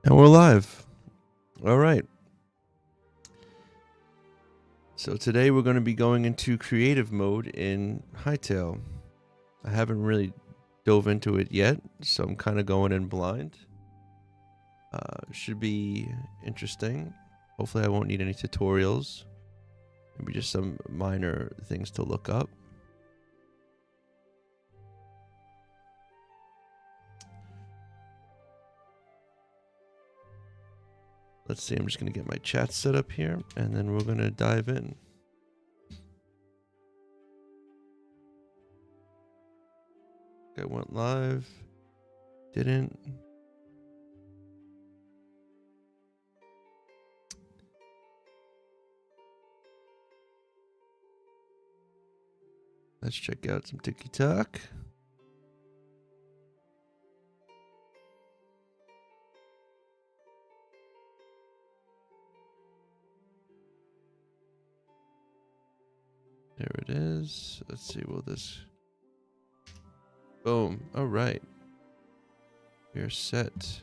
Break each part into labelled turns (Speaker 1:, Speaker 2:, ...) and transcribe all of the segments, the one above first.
Speaker 1: And we're live. All right. So today we're going to be going into creative mode in Hytale. I haven't really dove into it yet, so I'm kind of going in blind. Should be interesting. Hopefully I won't need any tutorials. Maybe just some minor things to look up. Let's see, I'm just going to get my chat set up here, and then we're going to dive in. I went live. Didn't. Let's check out some TikTok. There it is. Let's see, will this... Boom. All right. We're set.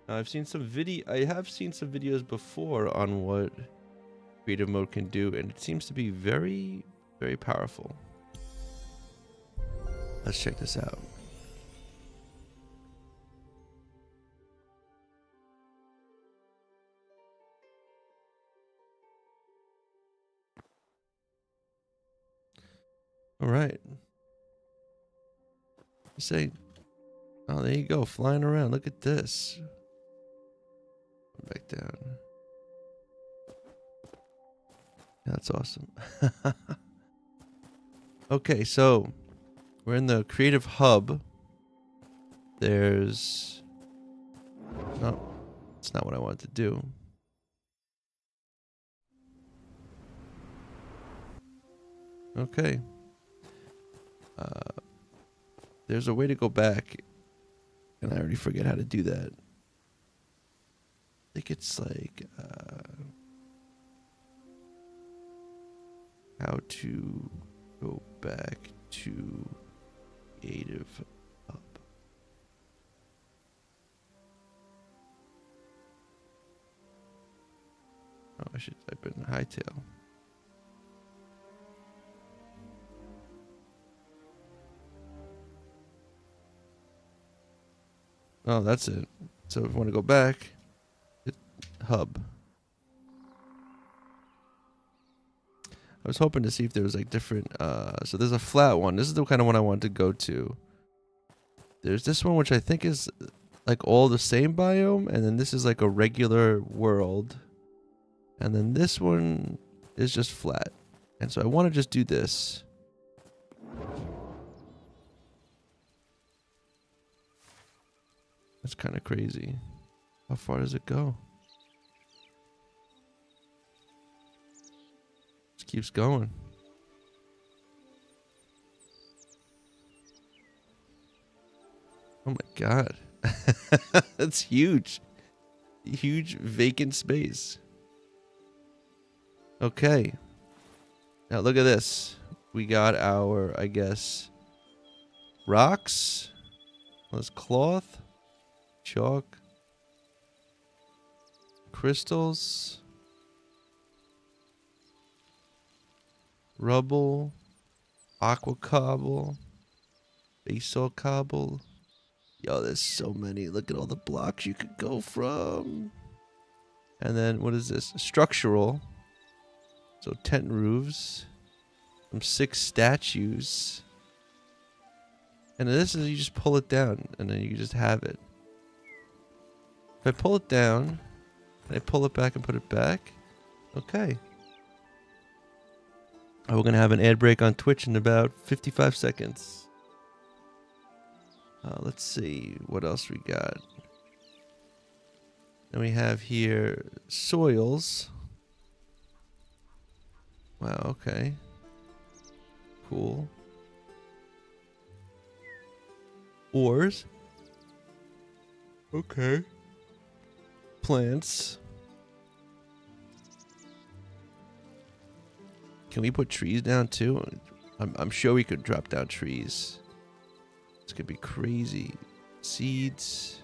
Speaker 1: I have seen some videos before on what creative mode can do, and it seems to be very, very powerful. Let's check this out. All right. Say, oh, there you go, flying around. Look at this. Back down. That's awesome. Okay, so we're in the creative hub. There's... No, that's not what I wanted to do. Okay. There's a way to go back, and I already forget how to do that. I think it's like how to go back to creative hub. Oh, I should type in Hytale. Oh, that's it. So if you want to go back, hit hub. I was hoping to see if there was like different, so there's a flat one. This is the kind of one I wanted to go to. There's this one, which I think is like all the same biome. And then this is like a regular world. And then this one is just flat. And so I want to just do this. That's kind of crazy. How far does it go? Just keeps going. Oh my god. That's huge. Huge vacant space. Okay. Now look at this. We got our, I guess, rocks. There's cloth. Chalk, crystals, rubble, aqua cobble, basalt cobble. Yo, there's so many. Look at all the blocks you could go from. And then what is this? Structural. So tent roofs. Some 6 statues. And this is, you just pull it down and then you can just have it. If I pull it down, and I pull it back and put it back, okay. Oh, we're going to have an ad break on Twitch in about 55 seconds. Let's see what else we got. Then we have here soils. Wow, okay. Cool. Ores. Okay. Plants. Can we put trees down too? I'm sure we could drop down trees. It's gonna be crazy. Seeds.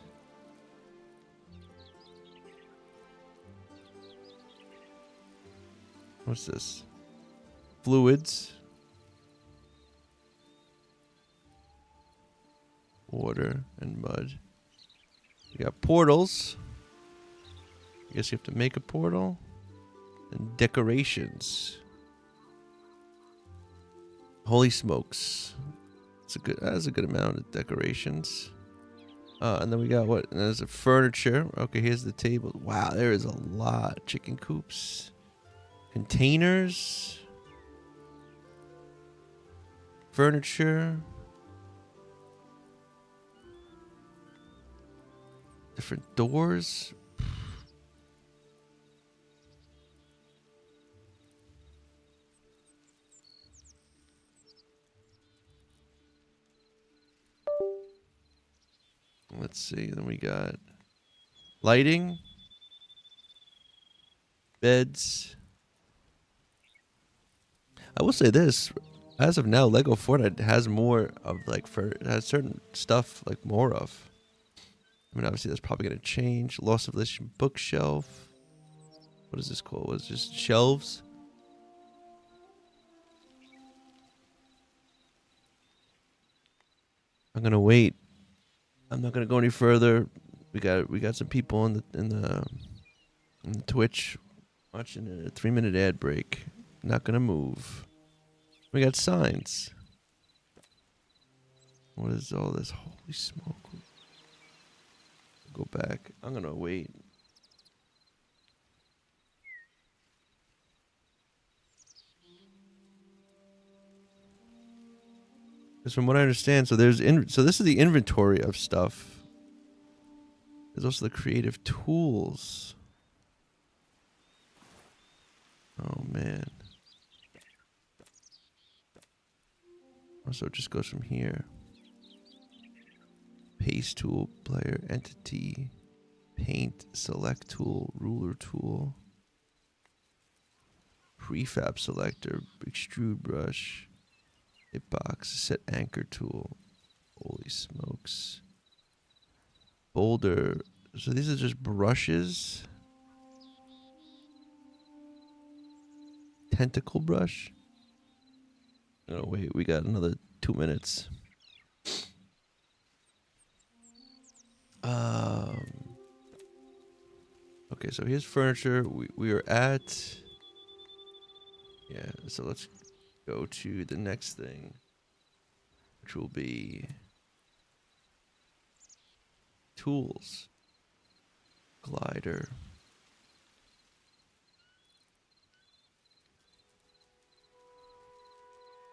Speaker 1: What's this? Fluids. Water and mud. You got portals. I guess you have to make a portal. And decorations. Holy smokes. That's a good amount of decorations. And then we got what? And there's a furniture. Okay, here's the table. Wow, there is a lot. Chicken coops. Containers. Furniture. Different doors. Let's see. Then we got lighting, beds. I will say this: as of now, Lego Fortnite has more of has certain stuff like more of. I mean, obviously that's probably gonna change. Lost of Edition bookshelf. What is this called? What's just shelves? I'm gonna wait. I'm not gonna go any further. We got some people in the Twitch watching a 3-minute ad break. Not gonna move. We got signs. What is all this? Holy smoke. Go back. I'm gonna wait. Because from what I understand, so this is the inventory of stuff. There's also the creative tools. Oh man. So it just goes from here. Paste tool, player, entity, paint, select tool, ruler tool, prefab selector, extrude brush, hitbox, set anchor tool. Holy smokes. Boulder. So these are just brushes. Tentacle brush. Oh wait, we got another 2 minutes. Okay, so here's furniture. We are at. Yeah, so let's go to the next thing, which will be tools. Glider.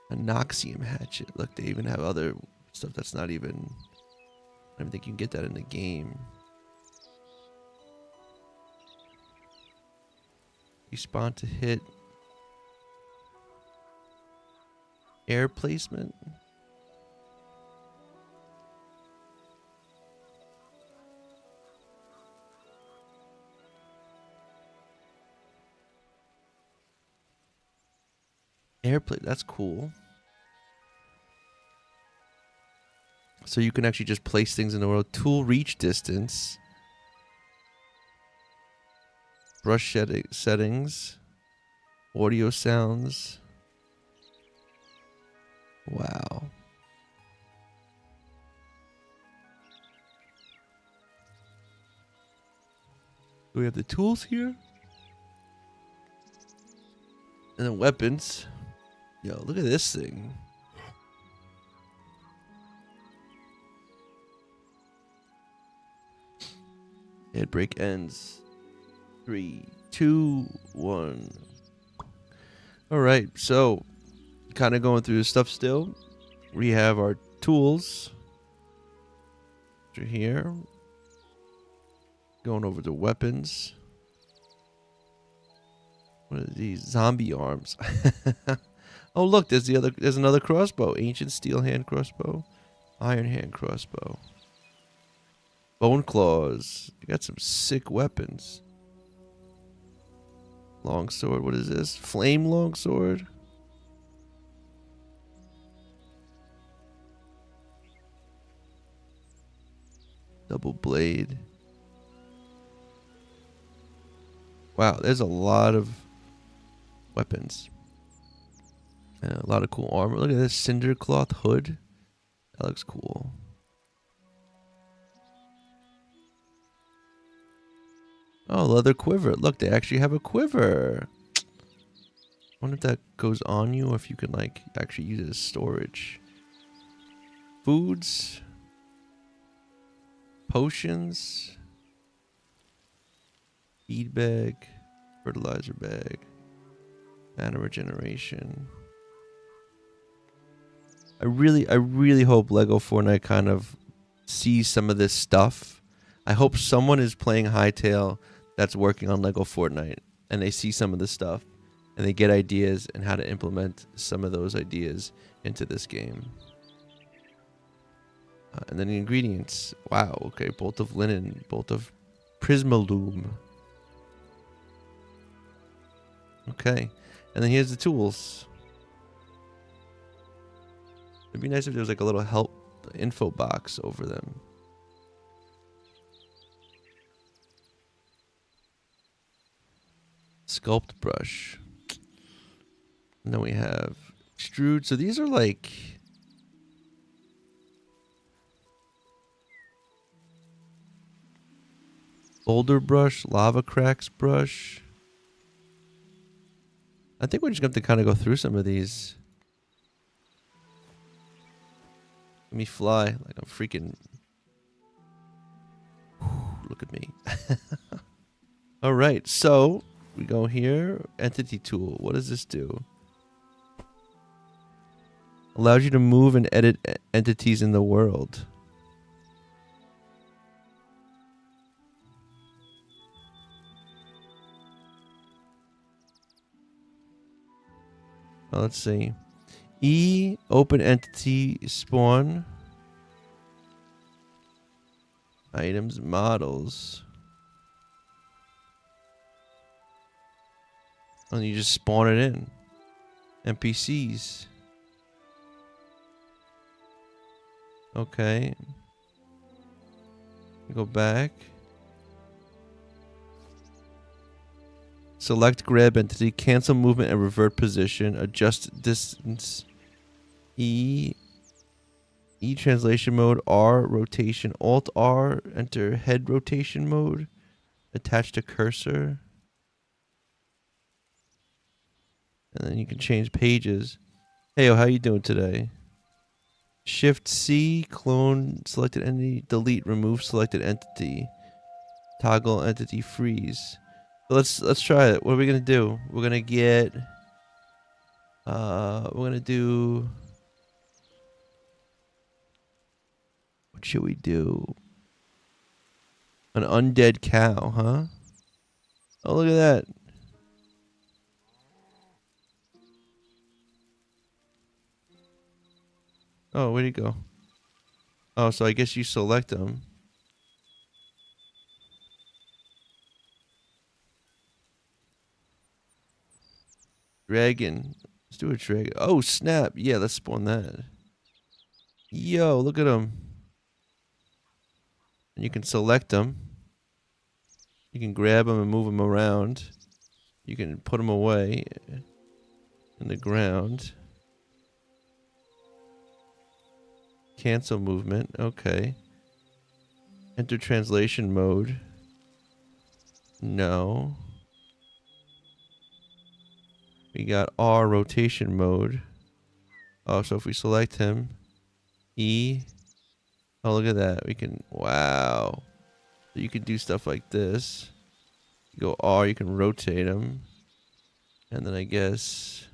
Speaker 1: A Noxium hatchet. Look, they even have other stuff that's not even. I don't think you can get that in the game. Respawn to hit. Air placement. Airplane, that's cool. So you can actually just place things in the world. Tool reach distance. Brush settings. Audio sounds. Wow. Do we have the tools here? And then weapons. Yo, look at this thing. Head break ends. 3, 2, 1. All right, so kind of going through the stuff still. We have our tools. Which are here. Going over to weapons. What are these? Zombie arms. Oh, look, there's another crossbow. Ancient steel hand crossbow. Iron hand crossbow. Bone claws. You got some sick weapons. Longsword. What is this? Flame longsword. Double blade. Wow, there's a lot of weapons. And a lot of cool armor. Look at this cinder cloth hood. That looks cool. Oh, leather quiver. Look, they actually have a quiver. I wonder if that goes on you or if you can like actually use it as storage. Foods. Potions. Feed bag. Fertilizer bag. Mana regeneration. I really hope Lego Fortnite kind of sees some of this stuff. I hope someone is playing Hytale that's working on Lego Fortnite and they see some of this stuff and they get ideas and how to implement some of those ideas into this game. And then the ingredients. Wow, okay. Bolt of linen, bolt of prismalume. Okay. And then here's the tools. It'd be nice if there was like a little help info box over them. Sculpt brush. And then we have extrude. So these are like boulder brush, lava cracks brush. I think we're just going to have to kind of go through some of these. Let me fly like I'm freaking. Look at me. All right, so we go here. Entity tool. What does this do? Allows you to move and edit entities in the world. Well, let's see. E, open entity, spawn. Items, models. And you just spawn it in. NPCs. Okay. Go back. Select grab entity, cancel movement and revert position, adjust distance. E translation mode, R rotation, Alt R, enter head rotation mode, attach to cursor. And then you can change pages. Hey, how you doing today? Shift C, clone selected entity, delete, remove selected entity, toggle entity freeze. So let's try it. What are we gonna do? We're gonna get. We're gonna do. What should we do? An undead cow, huh? Oh, look at that. Oh, where'd he go? Oh, so I guess you select them. Dragon. Let's do a dragon. Oh, snap. Yeah, let's spawn that. Yo, look at him. And you can select them. You can grab them and move them around. You can put them away in the ground. Cancel movement. Okay. Enter translation mode. No. We got R rotation mode. Oh, so if we select him, E. Oh, look at that. We can, wow. So you can do stuff like this. You go R, you can rotate him. And then I guess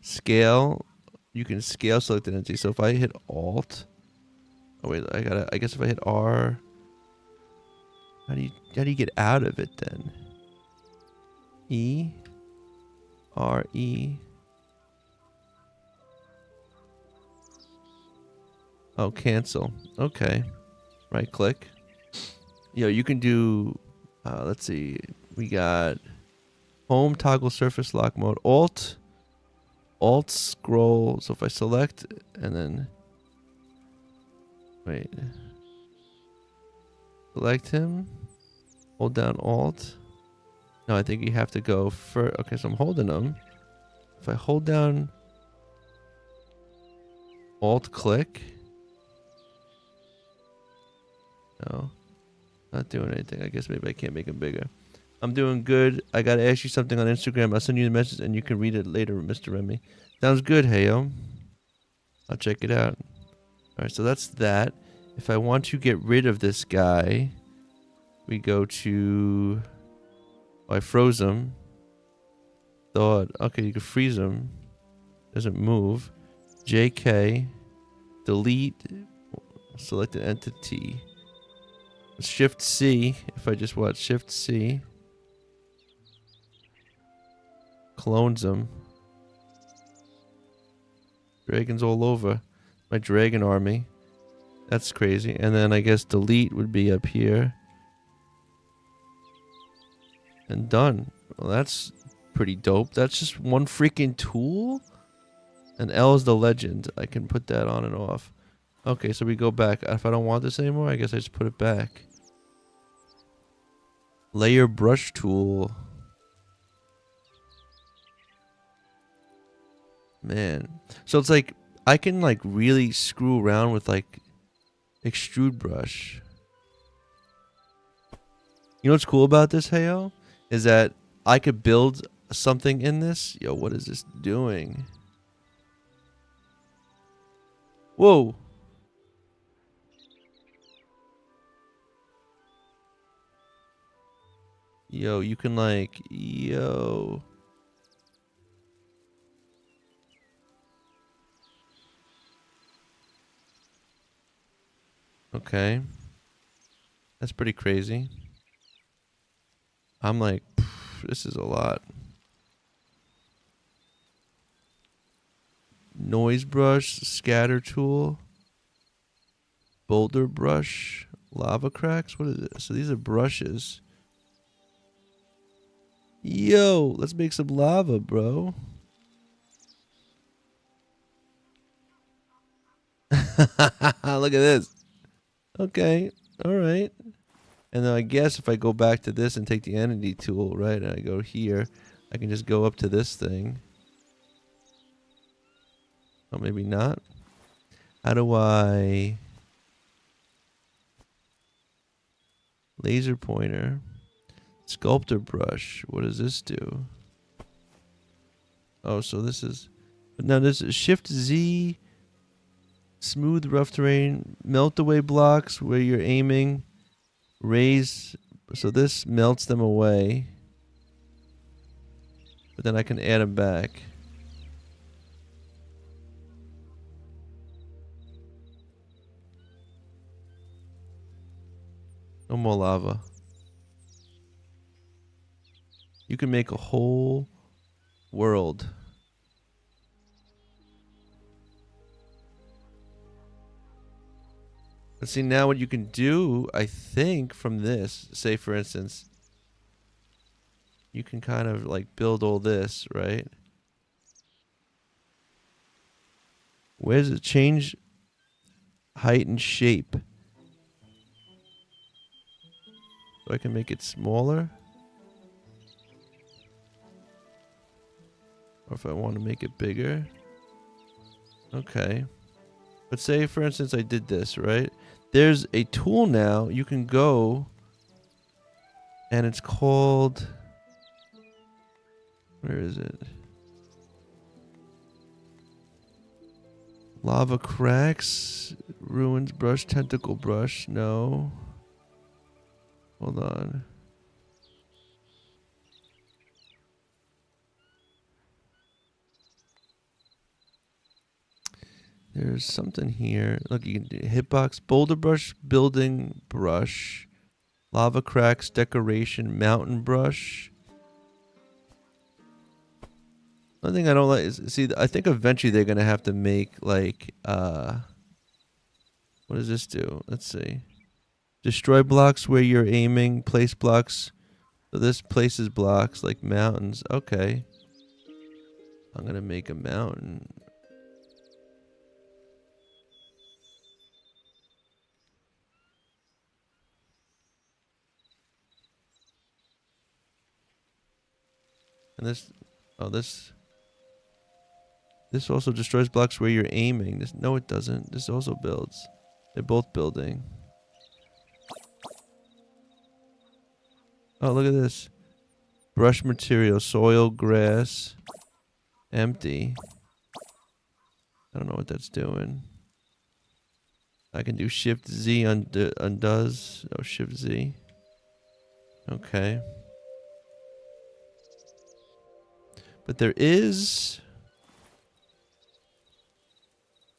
Speaker 1: scale. You can scale selected entity. So if I hit Alt. Oh wait, I guess if I hit R. How do you get out of it then? E. R E. Oh, cancel. Okay. Right click. Yo, you can do, let's see. We got home, toggle surface lock mode. Alt scroll. So if I select and then Wait. Select him. Hold down Alt. No, I think you have to go for. Okay, so I'm holding them. If I hold down Alt click. No. Not doing anything. I guess maybe I can't make him bigger. I'm doing good. I gotta ask you something on Instagram. I'll send you the message and you can read it later, Mr. Remy. Sounds good, Heyo. I'll check it out. Alright, so that's that. If I want to get rid of this guy, we go to... Oh, I froze him. Thought, okay, you can freeze him. Doesn't move. JK. Delete. Select an entity. Shift C. If I just watch Shift C. Clones him. Dragons all over. My dragon army. That's crazy. And then I guess delete would be up here. And done. Well, that's pretty dope. That's just one freaking tool? And L is the legend. I can put that on and off. Okay, so we go back. If I don't want this anymore, I guess I just put it back. Layer brush tool. Man. So it's like, I can like really screw around with like extrude brush. You know what's cool about this, Heyo? Is that I could build something in this. Yo, what is this doing? Whoa. Yo, you can like, yo. Okay. That's pretty crazy. I'm like, this is a lot. Noise brush, scatter tool, boulder brush, lava cracks. What is it? So these are brushes. Yo, let's make some lava, bro. Look at this. Okay, all right. And then I guess if I go back to this and take the entity tool, right, and I go here, I can just go up to this thing. Oh, maybe not. How do I... Laser pointer. Sculptor brush. What does this do? Oh, so this is... Now this is Shift Z. Smooth rough terrain. Melt away blocks where you're aiming. Raise. So this melts them away. But then I can add them back. No more lava. You can make a whole world. Let's see now what you can do, I think, from this. Say, for instance, you can kind of like build all this, right? Where does it change height and shape? So I can make it smaller. Or if I want to make it bigger. Okay. But say, for instance, I did this, right? There's a tool now. You can go. And it's called... Where is it? Lava cracks. Ruins brush. Tentacle brush. No. Hold on. There's something here. Look, you can do hitbox, boulder brush, building brush, lava cracks, decoration, mountain brush. One thing I don't like is, see, I think eventually they're gonna have to make like, what does this do? Let's see. Destroy blocks where you're aiming, place blocks. So this places blocks like mountains. Okay. I'm gonna make a mountain. And this, oh, this also destroys blocks where you're aiming. No, it doesn't. This also builds. They're both building. Oh, look at this. Brush material, soil, grass, empty. I don't know what that's doing. I can do Shift Z undoes. Oh, Shift Z. Okay. But there is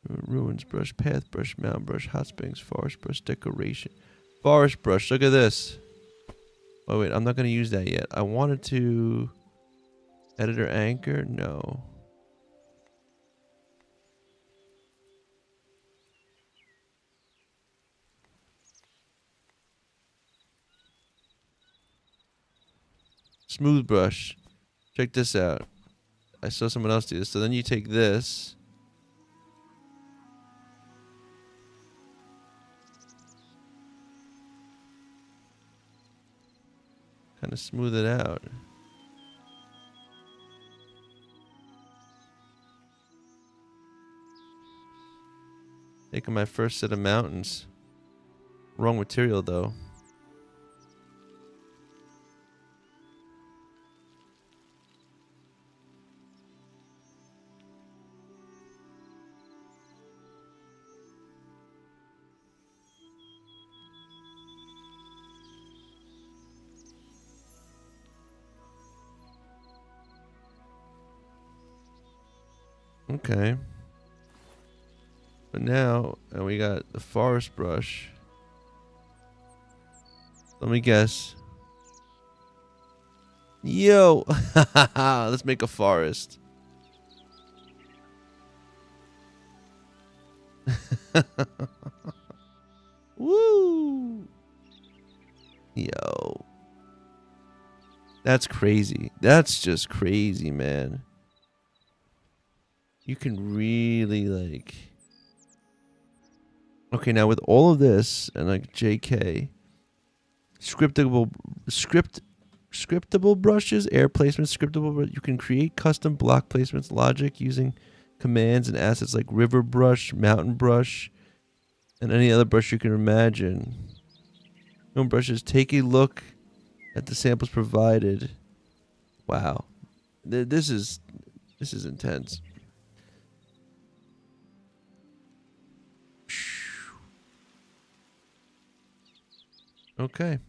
Speaker 1: ruins brush, path brush, mountain brush, hot springs, forest brush, decoration. Forest brush, look at this. Oh wait, I'm not going to use that yet. I wanted to editor anchor. No. Smooth brush. Check this out. I saw someone else do this. So then you take this. Kind of smooth it out. Taking my first set of mountains. Wrong material though. Okay. But now, and we got the forest brush. Let me guess. Yo! Let's make a forest. Woo! Yo. That's crazy. That's just crazy, man. You can really like... Okay, now with all of this and like JK, scriptable brushes, air placements, scriptable. You can create custom block placements, logic using commands and assets like river brush, mountain brush, and any other brush you can imagine. Mountain brushes. Take a look at the samples provided. Wow, this is intense. Okay.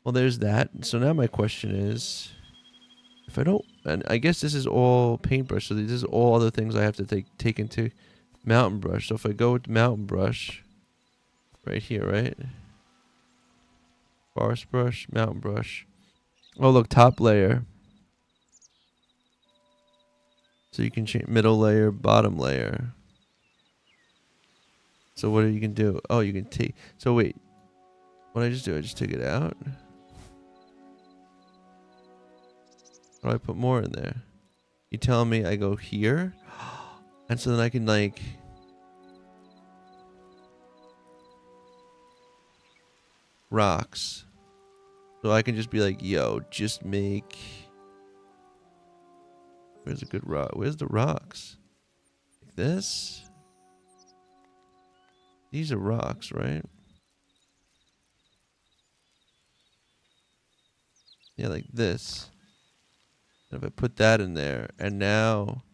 Speaker 1: Well, there's that. So now my question is, if I don't, and I guess this is all paintbrush, so this is all other things I have to take into mountain brush. So if I go with mountain brush, right here, right? Forest brush, mountain brush. Oh, look, top layer. So you can change middle layer, bottom layer. So what you can do? Oh, you can take. So wait. What did I just do? I just took it out? How do I put more in there? You telling me I go here? And so then I can like... rocks. So I can just be like, yo, just make... Where's a good rock? Where's the rocks? Like this? These are rocks, right? Yeah, like this. And if I put that in there, and now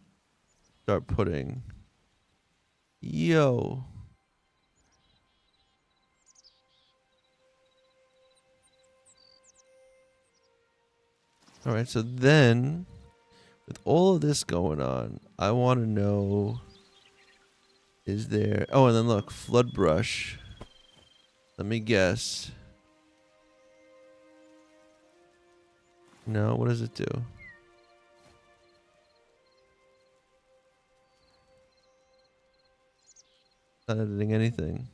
Speaker 1: start putting... Yo. Alright, so then... With all of this going on, I want to know, is there... Oh, and then look, flood brush. Let me guess. No, what does it do? Not editing anything.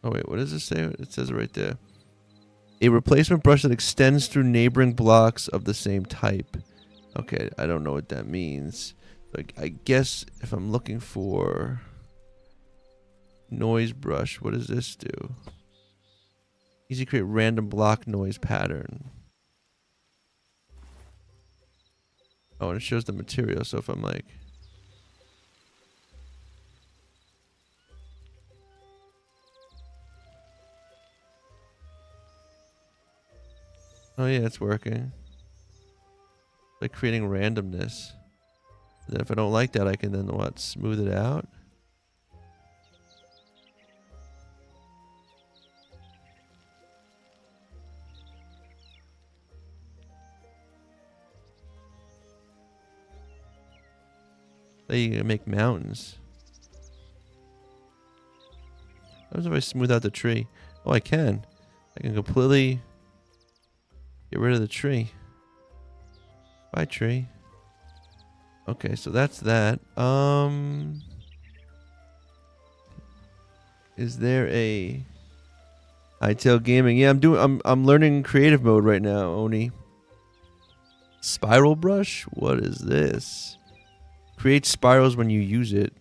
Speaker 1: Oh wait, what does it say? It says it right there. A replacement brush that extends through neighboring blocks of the same type. Okay, I don't know what that means. Like, I guess if I'm looking for... noise brush. What does this do? Easy create random block noise pattern. Oh, and it shows the material. So if I'm like, oh yeah, it's working. Like creating randomness. Then if I don't like that, I can then what? Smooth it out. Then you can make mountains. What happens if I smooth out the tree? Oh, I can. I can completely get rid of the tree. Bye, tree. Okay, so that's that. Is there a Hytale Gaming? Yeah, I'm learning creative mode right now, Oni. Spiral brush? What is this? Create spirals when you use it.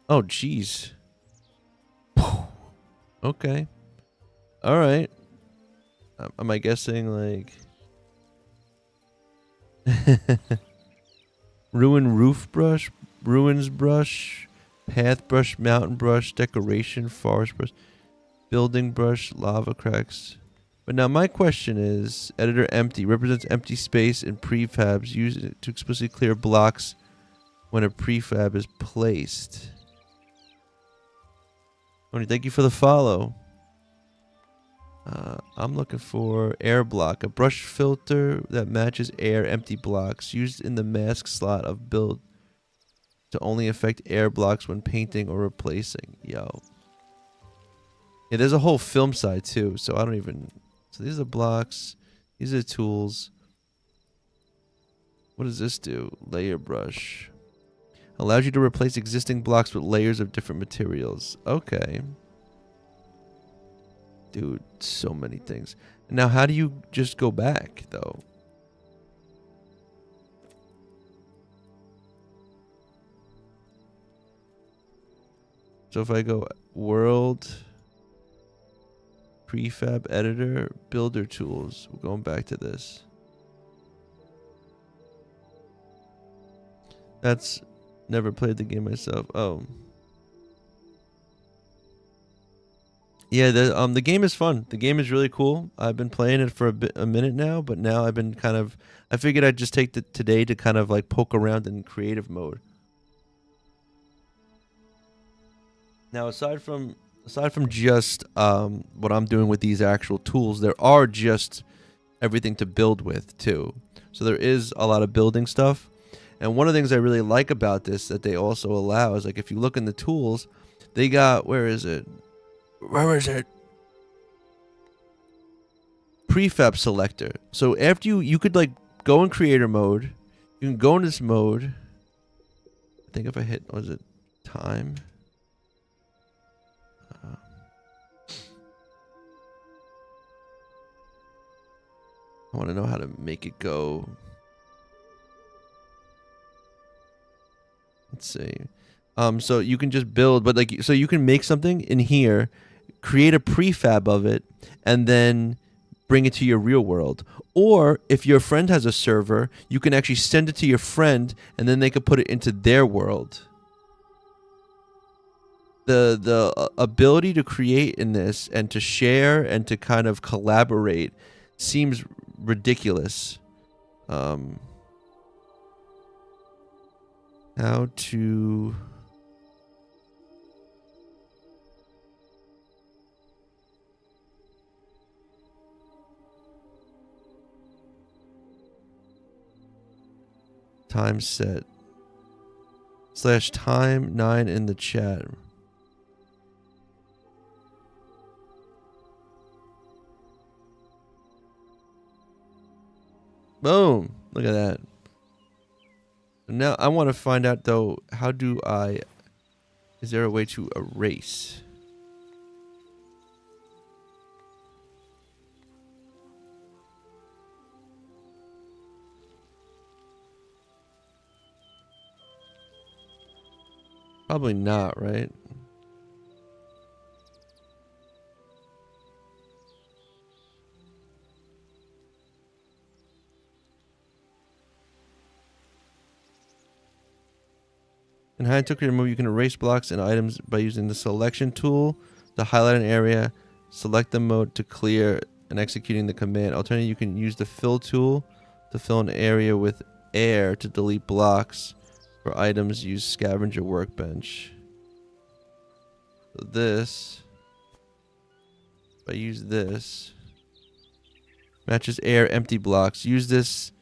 Speaker 1: Oh, jeez. Okay. All right. Am I guessing like ruin roof brush, ruins brush, path brush, mountain brush, decoration, forest brush, building brush, lava cracks. But now my question is, editor empty represents empty space in prefabs used to explicitly clear blocks when a prefab is placed. Tony, thank you for the follow. I'm looking for air block, a brush filter that matches air empty blocks used in the mask slot of build to only affect air blocks when painting or replacing. Yo. Yeah, there's a whole film side too, so I don't even... So these are blocks. These are tools. What does this do? Layer brush. Allows you to replace existing blocks with layers of different materials. Okay. Dude, so many things. Now, how do you just go back, though? So if I go world, prefab editor, builder tools, we're going back to this. That's never played the game myself. Oh. Yeah, the game is fun. The game is really cool. I've been playing it for a minute now, but now I've been kind of... I figured I'd just take today to kind of like poke around in creative mode. Now, aside from just what I'm doing with these actual tools, there are just everything to build with too. So there is a lot of building stuff. And one of the things I really like about this that they also allow is, like, if you look in the tools, they got, where is it? Where is it? Prefab selector. So after you could like go in creator mode, you can go in this mode. I think if I hit, was it time? I want to know how to make it go. Let's see. So you can just build, but like, so you can make something in here, create a prefab of it, and then bring it to your real world. Or if your friend has a server, you can actually send it to your friend, and then they could put it into their world. The ability to create in this and to share and to kind of collaborate seems ridiculous. How to... Time set. /time 9 in the chat. Boom. Look at that. Now I want to find out though, how do I... Is there a way to erase? Probably not, right? In Hytale Move, you can erase blocks and items by using the selection tool to highlight an area, select the mode to clear, and executing the command. Alternatively, you can use the fill tool to fill an area with air to delete blocks. For items, use scavenger workbench. So this, if I use this, matches air empty blocks. Use this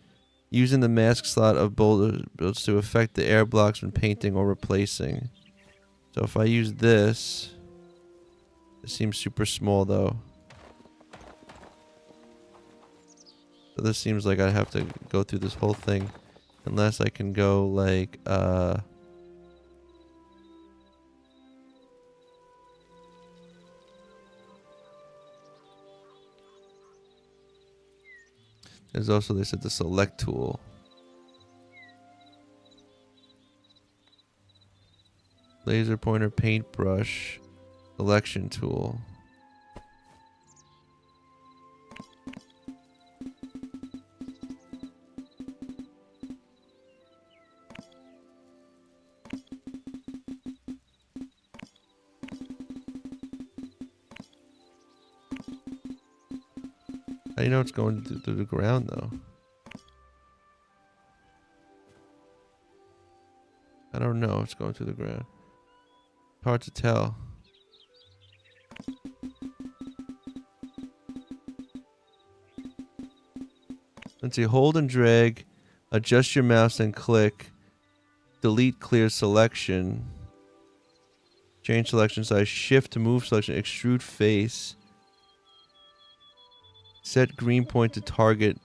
Speaker 1: using the mask slot of boulders to affect the air blocks when painting or replacing. So if I use this, it seems super small though. So this seems like I have to go through this whole thing. Unless I can go like, there's also, they said, the select tool. Laser pointer, paintbrush, selection tool. How do you know it's going through the ground though? I don't know. It's going through the ground. Hard to tell. Let's see. Hold and drag. Adjust your mouse and click. Delete clear selection. Change selection size. Shift to move selection. Extrude face. Set green point to target.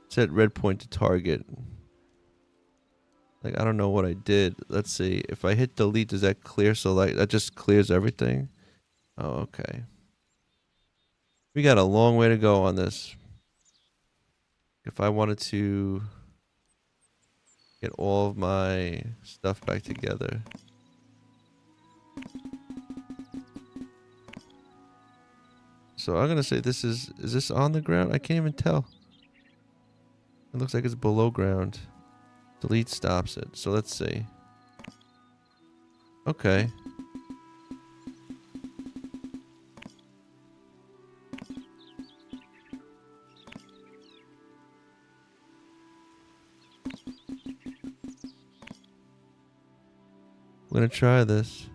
Speaker 1: Set red point to target. Like, I don't know what I did. Let's see. If I hit delete, does that clear select? That just clears everything? Oh, okay. We got a long way to go on this. If I wanted to get all of my stuff back together. So I'm going to say this is this on the ground? I can't even tell. It looks like it's below ground. Delete stops it. So let's see. Okay. I'm going to try this.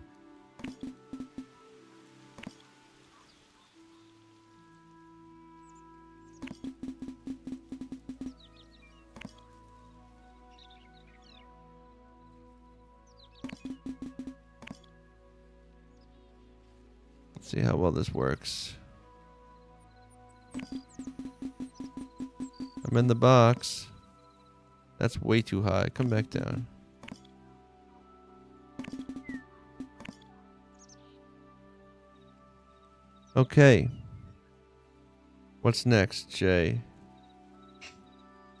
Speaker 1: See how well this works. I'm in the box. That's way too high. Come back down. Okay. What's next, Jay?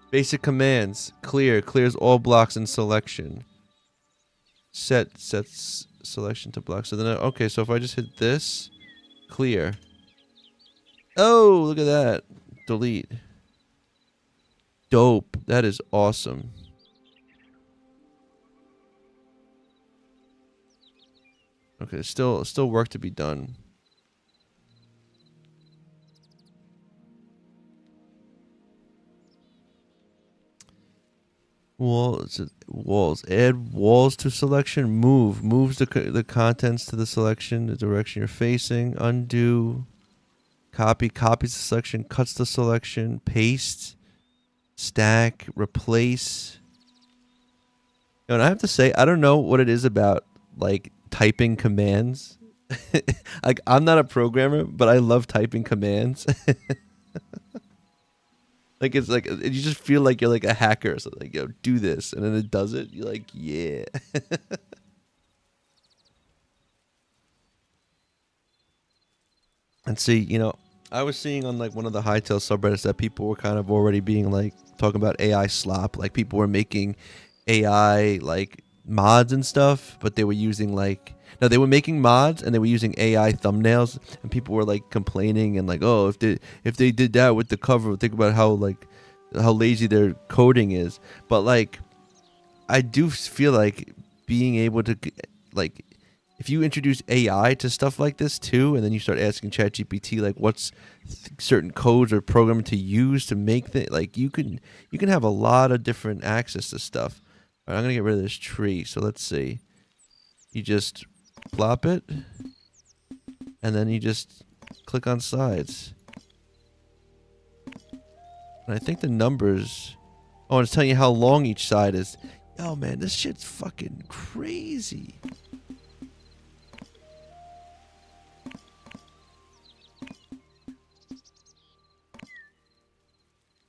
Speaker 1: Basic commands. Clear. Clears all blocks in selection. Sets selection to block. So then, okay, so if I just hit this, clear. Oh, look at that. Delete. Dope. That is awesome. Okay, still work to be done. Walls. Add walls to selection. Moves the contents to the selection, the direction you're facing. Undo. Copies the selection. Cuts the selection. Paste. Stack. Replace. And I have to say, I don't know what it is about like typing commands. Like, I'm not a programmer, but I love typing commands. Like, it's like, you just feel like you're like a hacker or something. Like, yo, do this. And then it does it. You're like, yeah. And see, you know, I was seeing on like one of the Hytale subreddits that people were kind of already being like, talking about AI slop. Like, people were making AI like mods and stuff, but they were using like, no, they were making mods and they were using AI thumbnails, and people were like complaining and like, oh, if they did that with the cover, think about how lazy their coding is. But like, I do feel like being able to, like, if you introduce AI to stuff like this too, and then you start asking ChatGPT like what's certain codes or programming to use to make that, like you can have a lot of different access to stuff. All right, I'm gonna get rid of this tree. So let's see. You just plop it, and then you just click on sides. And I think the numbers. Oh, and it's telling you how long each side is. Oh man, this shit's fucking crazy.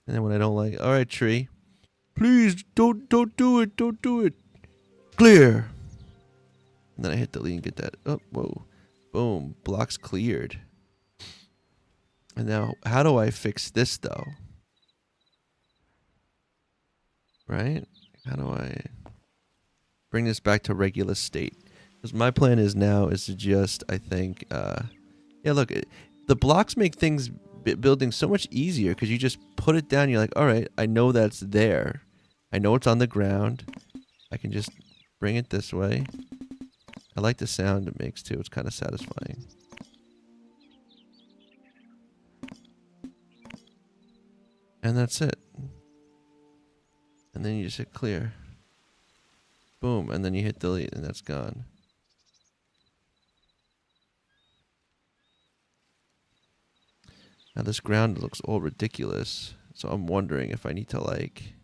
Speaker 1: And then when I don't like it, all right, tree, please don't do it, don't do it. Clear. And then I hit delete and get that. Oh, whoa, boom, blocks cleared. And now, how do I fix this though? Right? How do I bring this back to regular state? Because my plan is to just, I think, yeah, look, the blocks make things building so much easier because you just put it down. You're like, all right, I know that's there. I know it's on the ground. I can just bring it this way. I like the sound it makes too. It's kind of satisfying. And that's it. And then you just hit clear. Boom, and then you hit delete and that's gone. Now this ground looks all ridiculous. So I'm wondering if I need to like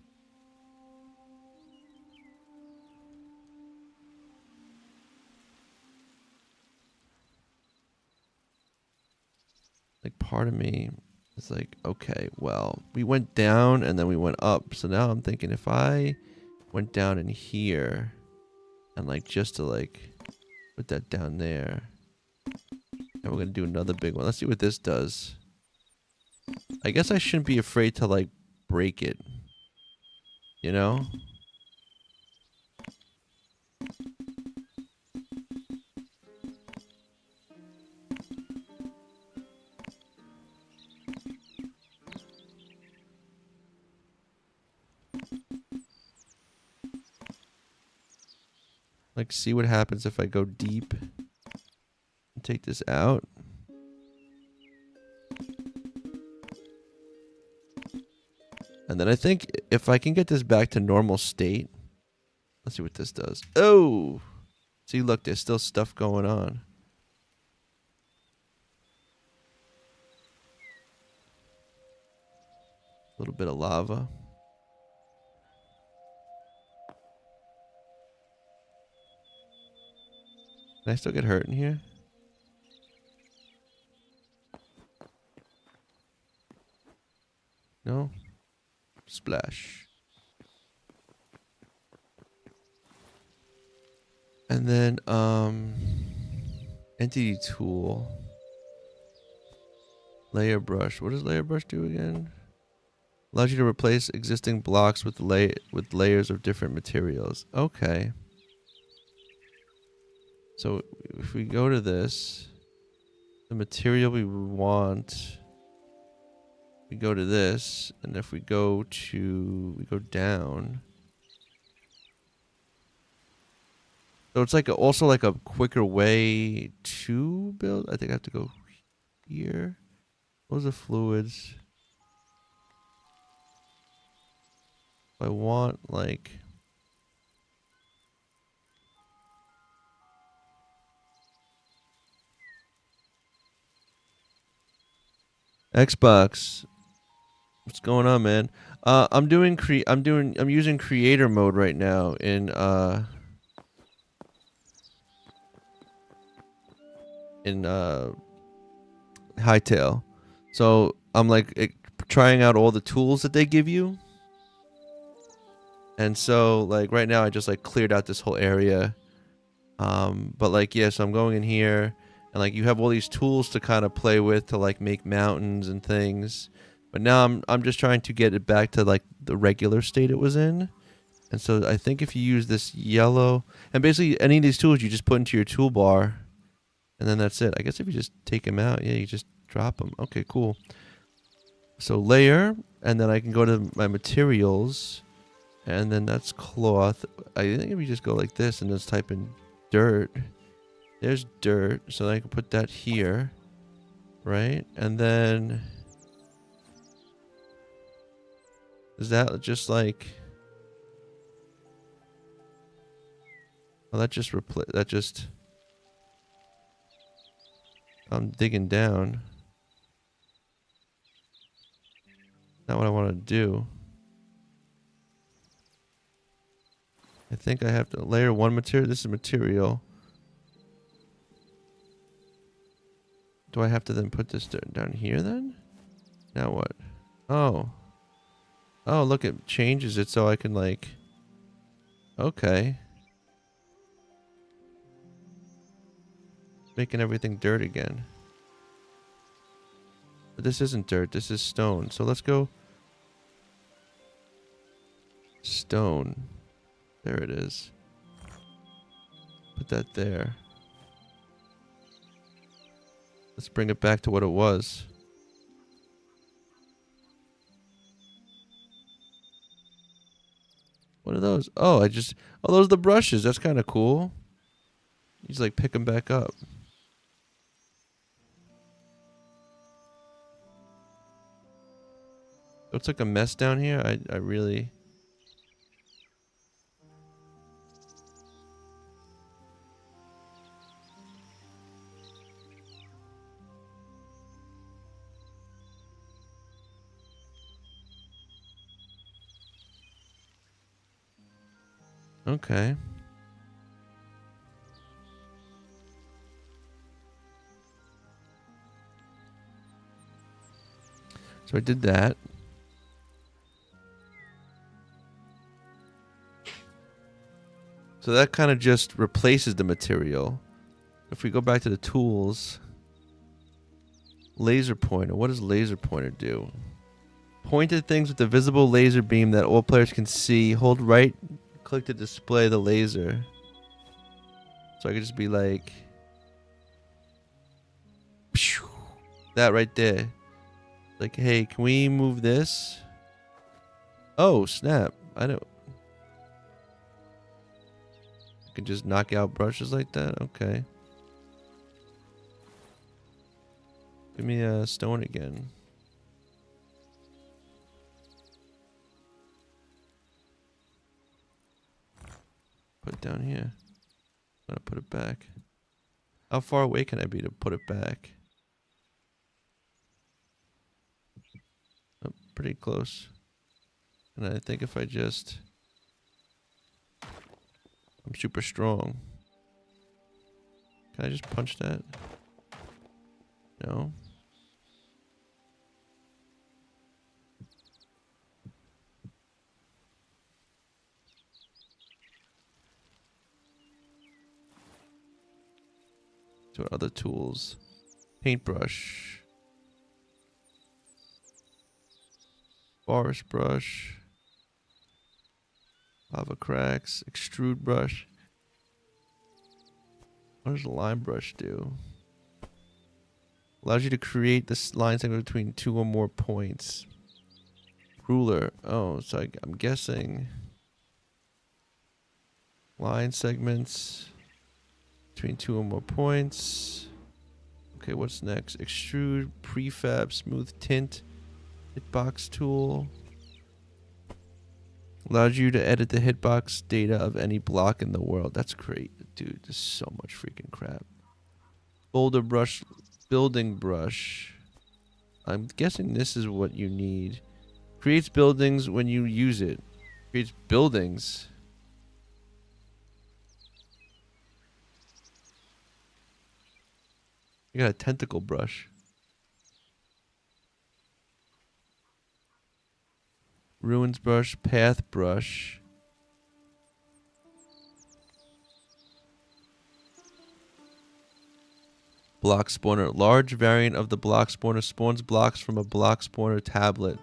Speaker 1: part of me is like, okay, well, we went down and then we went up. So now I'm thinking if I went down in here and like just to like put that down there. And we're going to do another big one. Let's see what this does. I guess I shouldn't be afraid to like break it. You know? Like, see what happens if I go deep and take this out. And then I think if I can get this back to normal state, let's see what this does. Oh, see, look, there's still stuff going on. A little bit of lava. Can I still get hurt in here? No? Splash. And then, entity tool. Layer brush. What does layer brush do again? Allows you to replace existing blocks with layers of different materials. Okay. So if we go to this, the material we want, we go to this, and if we go down. So it's like also like a quicker way to build. I think I have to go here. Those are fluids. I want like Xbox. What's going on, man? I'm using creator mode right now in Hytale. So I'm like trying out all the tools that they give you. And so like right now I just like cleared out this whole area. But like, yeah, so I'm going in here and like you have all these tools to kind of play with to like make mountains and things. But now I'm just trying to get it back to like the regular state it was in. And so I think if you use this yellow, and basically any of these tools you just put into your toolbar, and then that's it. I guess if you just take them out, yeah, you just drop them. Okay, cool. So layer, and then I can go to my materials, and then that's cloth. I think if you just go like this and just type in dirt, there's dirt. So I can put that here, right? And then is that just like... Oh, that just I'm digging down. Not what I want to do. I think I have to layer one material. This is material. Do I have to then put this down here then? Now what? Oh. Oh, look, it changes it so I can like... Okay. Making everything dirt again. But this isn't dirt, this is stone. So let's go... Stone. There it is. Put that there. Let's bring it back to what it was. What are those? Oh, oh, those are the brushes. That's kind of cool. You just like pick them back up. Looks like a mess down here. I really... Okay. So I did that. So that kind of just replaces the material. If we go back to the tools, laser pointer. What does laser pointer do? Point at things with a visible laser beam that all players can see. Hold right click to display the laser. So I could just be like... that right there. Like, hey, can we move this? Oh, snap. I don't... can just knock out brushes like that? Okay. Give me a stone again. Put it down here. I'm gonna put it back. How far away can I be to put it back? Oh, pretty close. And I think if I just... I'm super strong. Can I just punch that? No. So what other tools? Paintbrush. Forest brush. Lava cracks. Extrude brush. What does a line brush do? Allows you to create this line segment between two or more points. Ruler. Oh, so I'm guessing line segments between two or more points. Okay, what's next? Extrude, prefab, smooth tint, hitbox tool. Allows you to edit the hitbox data of any block in the world. That's great, dude. There's so much freaking crap. Boulder brush, building brush. I'm guessing this is what you need. Creates buildings when you use it. Creates buildings. You got a tentacle brush. Ruins brush, path brush. Block spawner. Large variant of the block spawner spawns blocks from a block spawner tablet.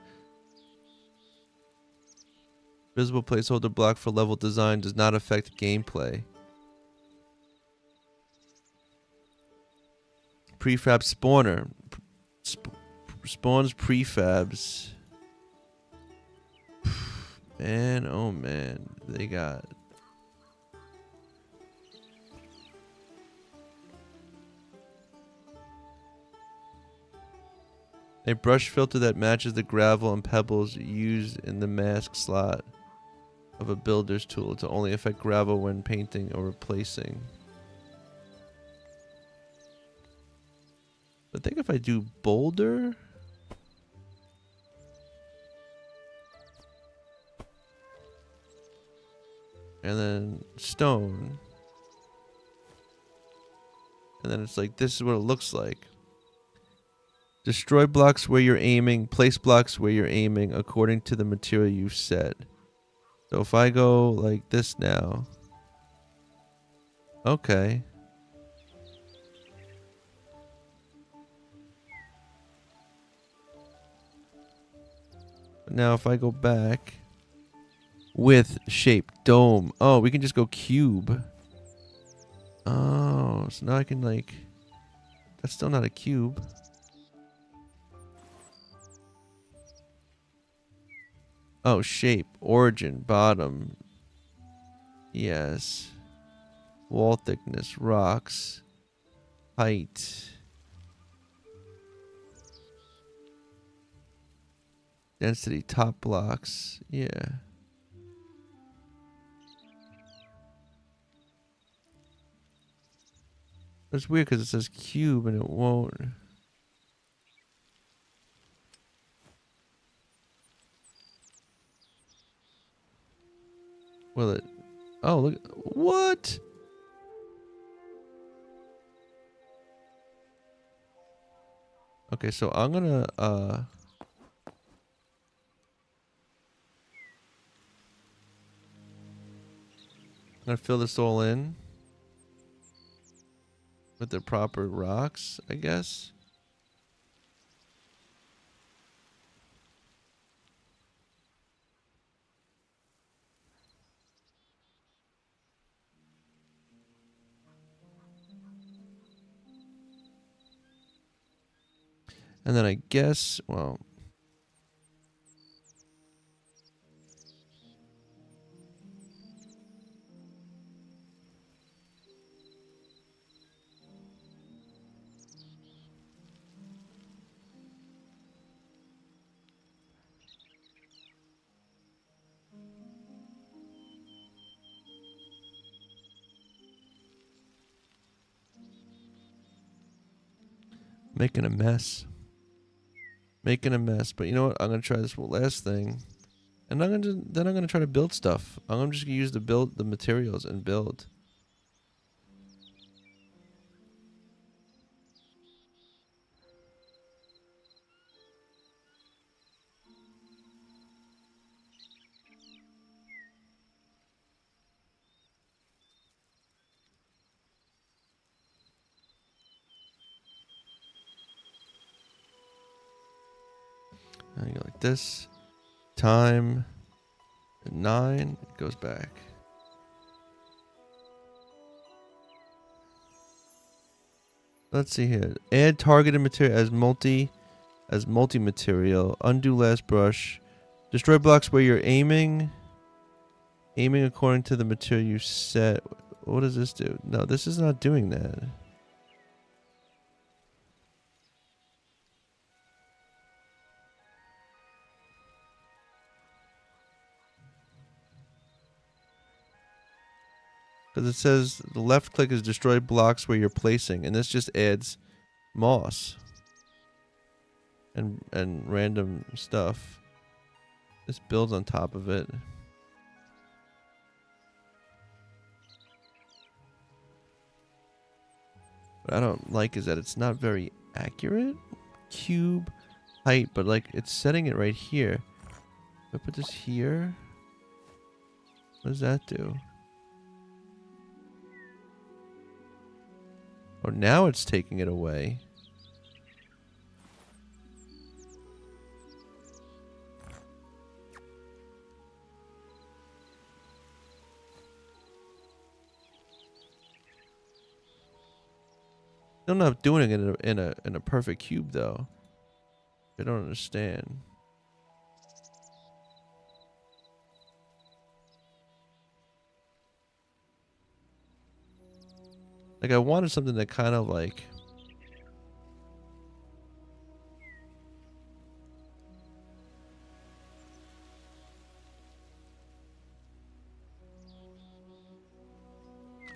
Speaker 1: Visible placeholder block for level design does not affect gameplay. Prefab spawner. Spawns prefabs. Man, oh man. They got... A brush filter that matches the gravel and pebbles used in the mask slot of a builder's tool to only affect gravel when painting or replacing. I think if I do boulder... and then stone... and then it's like, this is what it looks like. Destroy blocks where you're aiming. Place blocks where you're aiming according to the material you've set. So if I go like this now. Okay. But now if I go back. With shape. Dome. Oh, we can just go cube. Oh, so now I can like... That's still not a cube. Oh, shape, origin, bottom. Yes. Wall thickness, rocks. Height. Density, top blocks. Yeah. It's weird because it says cube and it won't. Will it? Oh, look. What? Okay, so I'm gonna, I'm gonna fill this all in with the proper rocks, I guess. And then I guess, well, making a mess. Making a mess. But you know what? I'm gonna try this last thing. And I'm gonna try to build stuff. I'm just gonna use the materials and build. And you go like this. Time 9. It goes back. Let's see here. Add targeted material as multi material. Undo last brush. Destroy blocks where you're aiming. Aiming according to the material you set. What does this do? No, this is not doing that. Because it says the left click is destroy blocks where you're placing, and this just adds moss and random stuff. This builds on top of it. What I don't like is that it's not very accurate. Cube height, but like it's setting it right here. If I put this here, what does that do? Oh, now it's taking it away. still not doing it in a perfect cube though. I don't understand. Like I wanted something that kind of like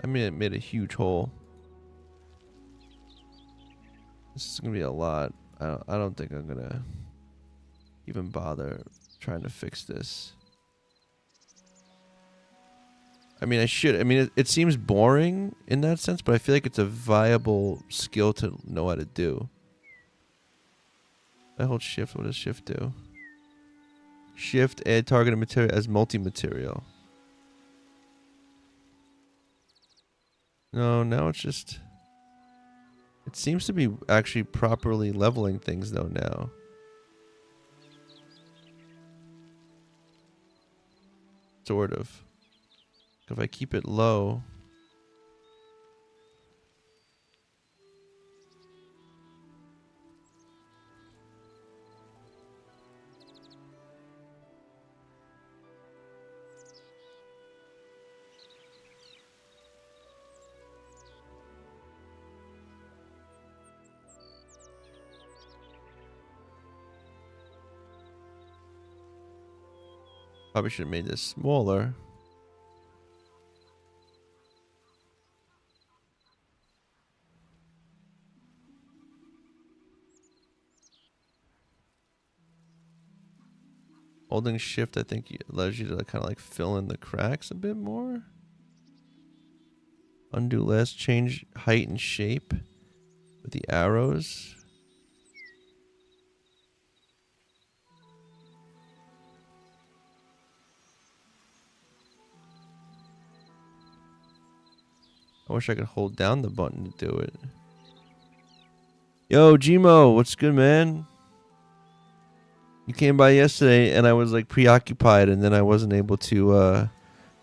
Speaker 1: I mean it made a huge hole. This is gonna be a lot. I don't think I'm gonna even bother trying to fix this. I mean, I should. I mean, it seems boring in that sense, but I feel like it's a viable skill to know how to do. I hold shift. What does shift do? Shift, add targeted material as multi-material. No, now it's just... It seems to be actually properly leveling things though now. Sort of. If I keep it low... Probably should have made this smaller. Holding shift, I think, allows you to kind of like fill in the cracks a bit more. Undo less, change height and shape with the arrows. I wish I could hold down the button to do it. Yo, Gmo, what's good, man? You came by yesterday and I was like preoccupied and then I wasn't able to,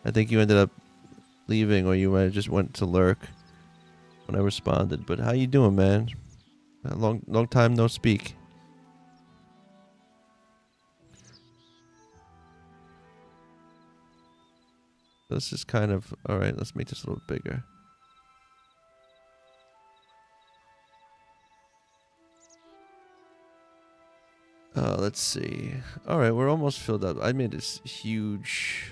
Speaker 1: I think you ended up leaving or you might have just went to lurk when I responded. But how you doing, man? A long time no speak. This is kind of, alright, let's make this a little bigger. Let's see. Alright, we're almost filled up. I made this huge...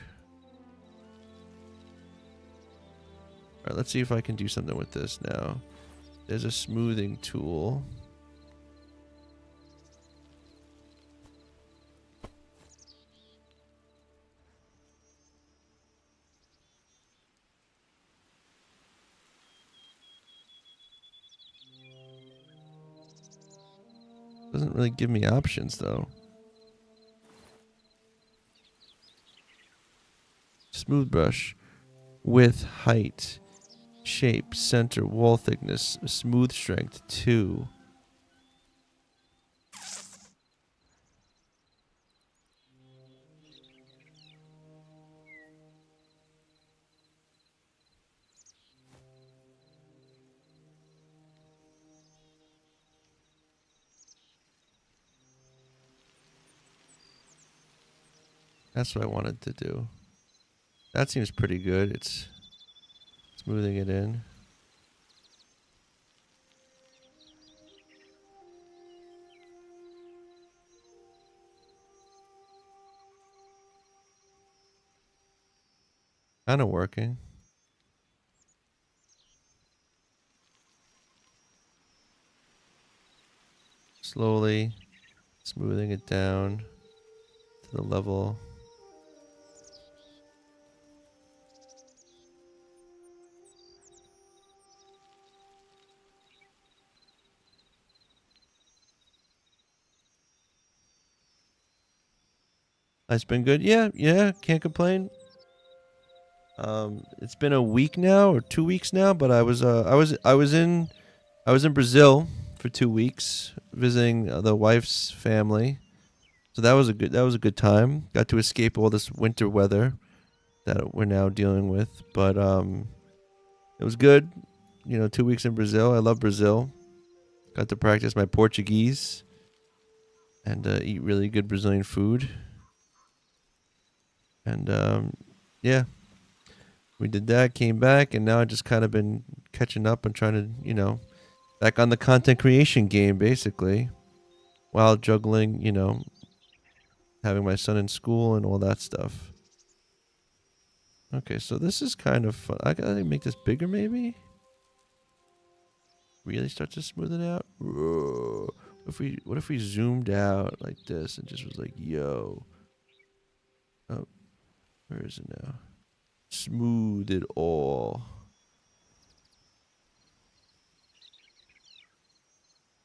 Speaker 1: Alright, let's see if I can do something with this now. There's a smoothing tool. Doesn't really give me options though. Smooth brush. Width, height, shape, center, wall thickness, smooth strength 2. That's what I wanted to do. That seems pretty good. It's smoothing it in. Kind of working. Slowly smoothing it down to the level. It's been good. Yeah, can't complain. It's been a week now or 2 weeks now, but I was in Brazil for 2 weeks visiting the wife's family. So that was a good time. Got to escape all this winter weather that we're now dealing with, but it was good. 2 weeks in Brazil. I love Brazil. Got to practice my Portuguese and eat really good Brazilian food. And yeah, we did that, came back, and now I just kind of been catching up and trying to, back on the content creation game, basically, while juggling, having my son in school and all that stuff. Okay, so this is kind of fun. I gotta make this bigger, maybe? Really start to smooth it out? Whoa. What if we zoomed out like this and just was like, yo. Oh, where is it now? Smooth it all.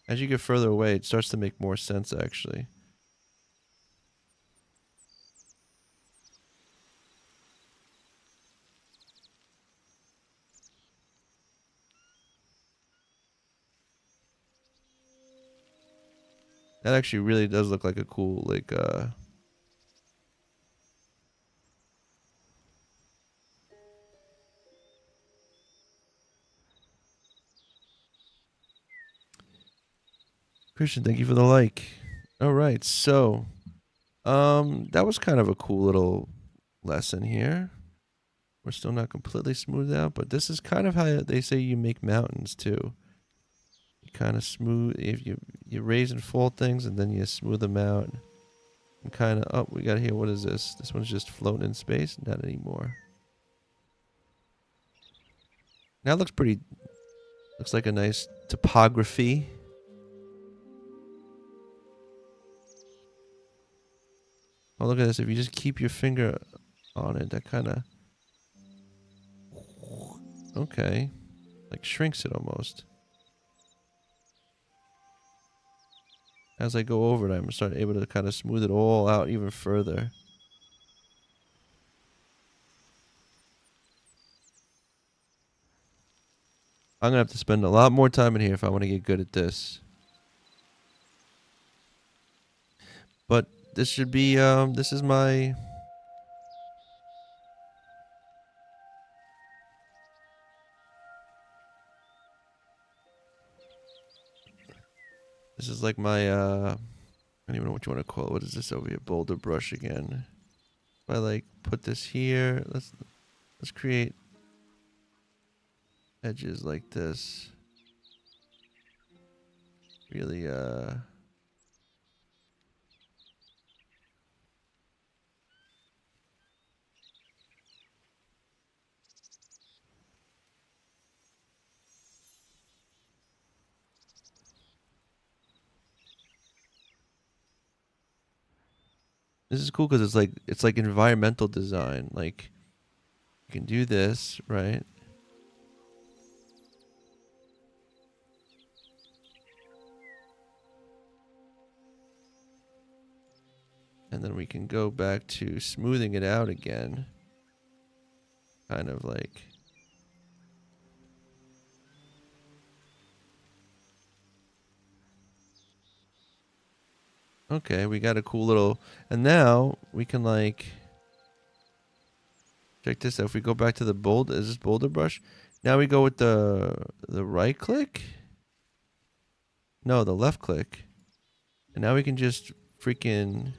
Speaker 1: As you get further away, it starts to make more sense, actually. That actually really does look like a cool, like, Christian, thank you for the like. All right, so, that was kind of a cool little lesson here. We're still not completely smoothed out, but this is kind of how they say you make mountains too. You kind of smooth, if you raise and fall things, and then you smooth them out. And kind of, oh, we got here. What is this? This one's just floating in space. Not anymore. Now it looks pretty. Looks like a nice topography. Oh, look at this. If you just keep your finger on it, that kind of... Okay. Like shrinks it almost. As I go over it, I'm starting able to kind of smooth it all out even further. I'm going to have to spend a lot more time in here if I want to get good at this. But this should be, this is my... This is like my, I don't even know what you want to call it. What is this over here? Boulder brush again. If I like put this here, let's create edges like this. Really, this is cool because it's like environmental design. Like you can do this, right? And then we can go back to smoothing it out again. Kind of like... Okay, we got a cool little... And now we can like... Check this out. If we go back to the boulder... Is this boulder brush? Now we go with the right click? No, the left click. And now we can just freaking...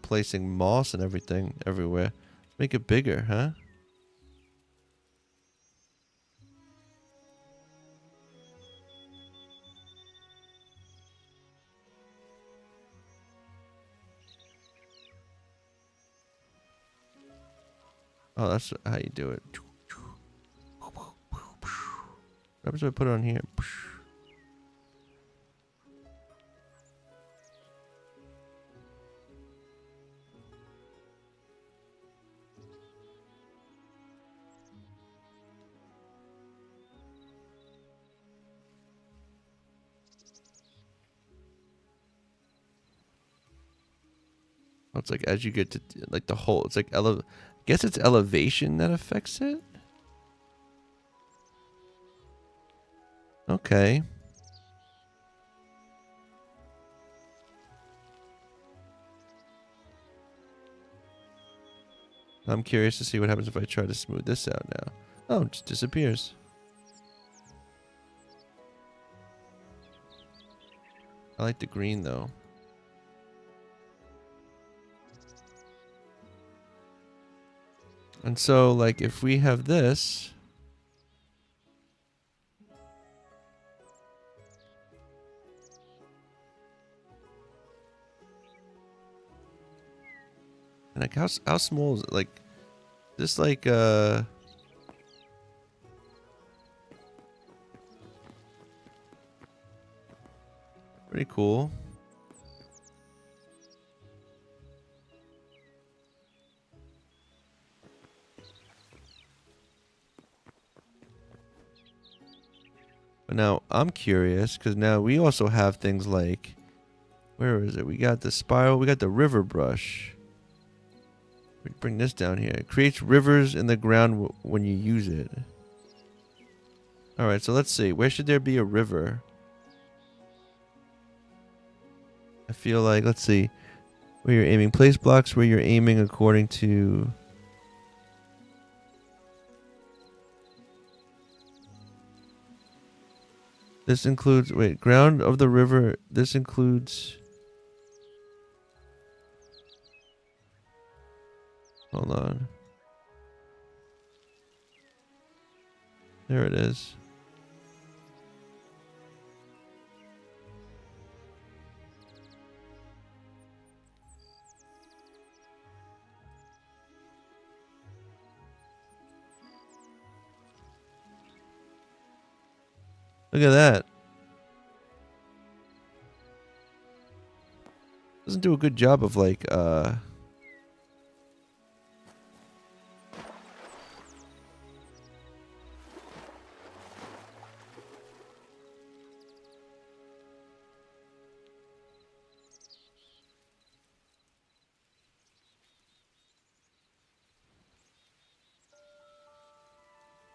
Speaker 1: placing moss and everything everywhere. Make it bigger, huh? Oh, that's how you do it. What happens if I put it on here? Oh, it's like as you get to like the whole, it's like I guess it's elevation that affects it. Okay. I'm curious to see what happens if I try to smooth this out now. Oh, it just disappears. I like the green though. And so, like, if we have this, and like, how small is it? Like, this, like, pretty cool. But now I'm curious because now we also have things like, where is it? We got the spiral. We got the river brush. We bring this down here. It creates rivers in the ground when you use it. All right, so let's see. Where should there be a river? I feel like, let's see. Where you're aiming. Place blocks where you're aiming according to... This includes... Wait, ground of the river. This includes... Hold on. There it is. Look at that. Doesn't do a good job of like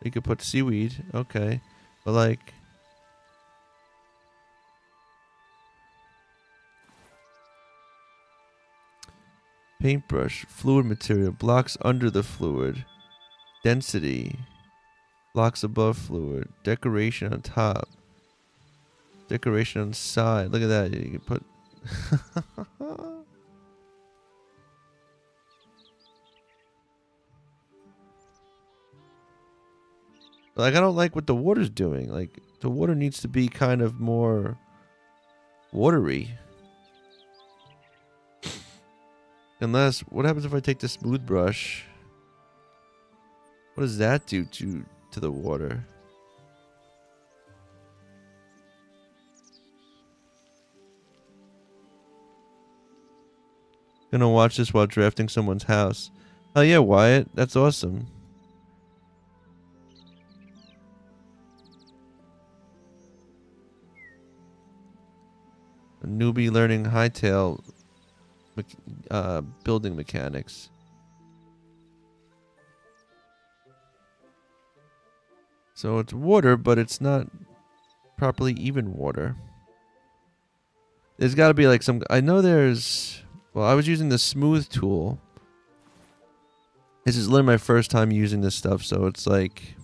Speaker 1: you could put seaweed, okay. But like paintbrush, fluid material, blocks under the fluid, density, blocks above fluid, decoration on top, decoration on side. Look at that. You can put like, I don't like what the water's doing. Like, the water needs to be kind of more watery. Unless, what happens if I take the smooth brush? What does that do to the water? Gonna watch this while drafting someone's house. Oh yeah, Wyatt. That's awesome. A newbie learning Hytale building mechanics. So it's water, but it's not properly even water. There's got to be like some... I know there's... Well, I was using the smooth tool. This is literally my first time using this stuff, so it's like...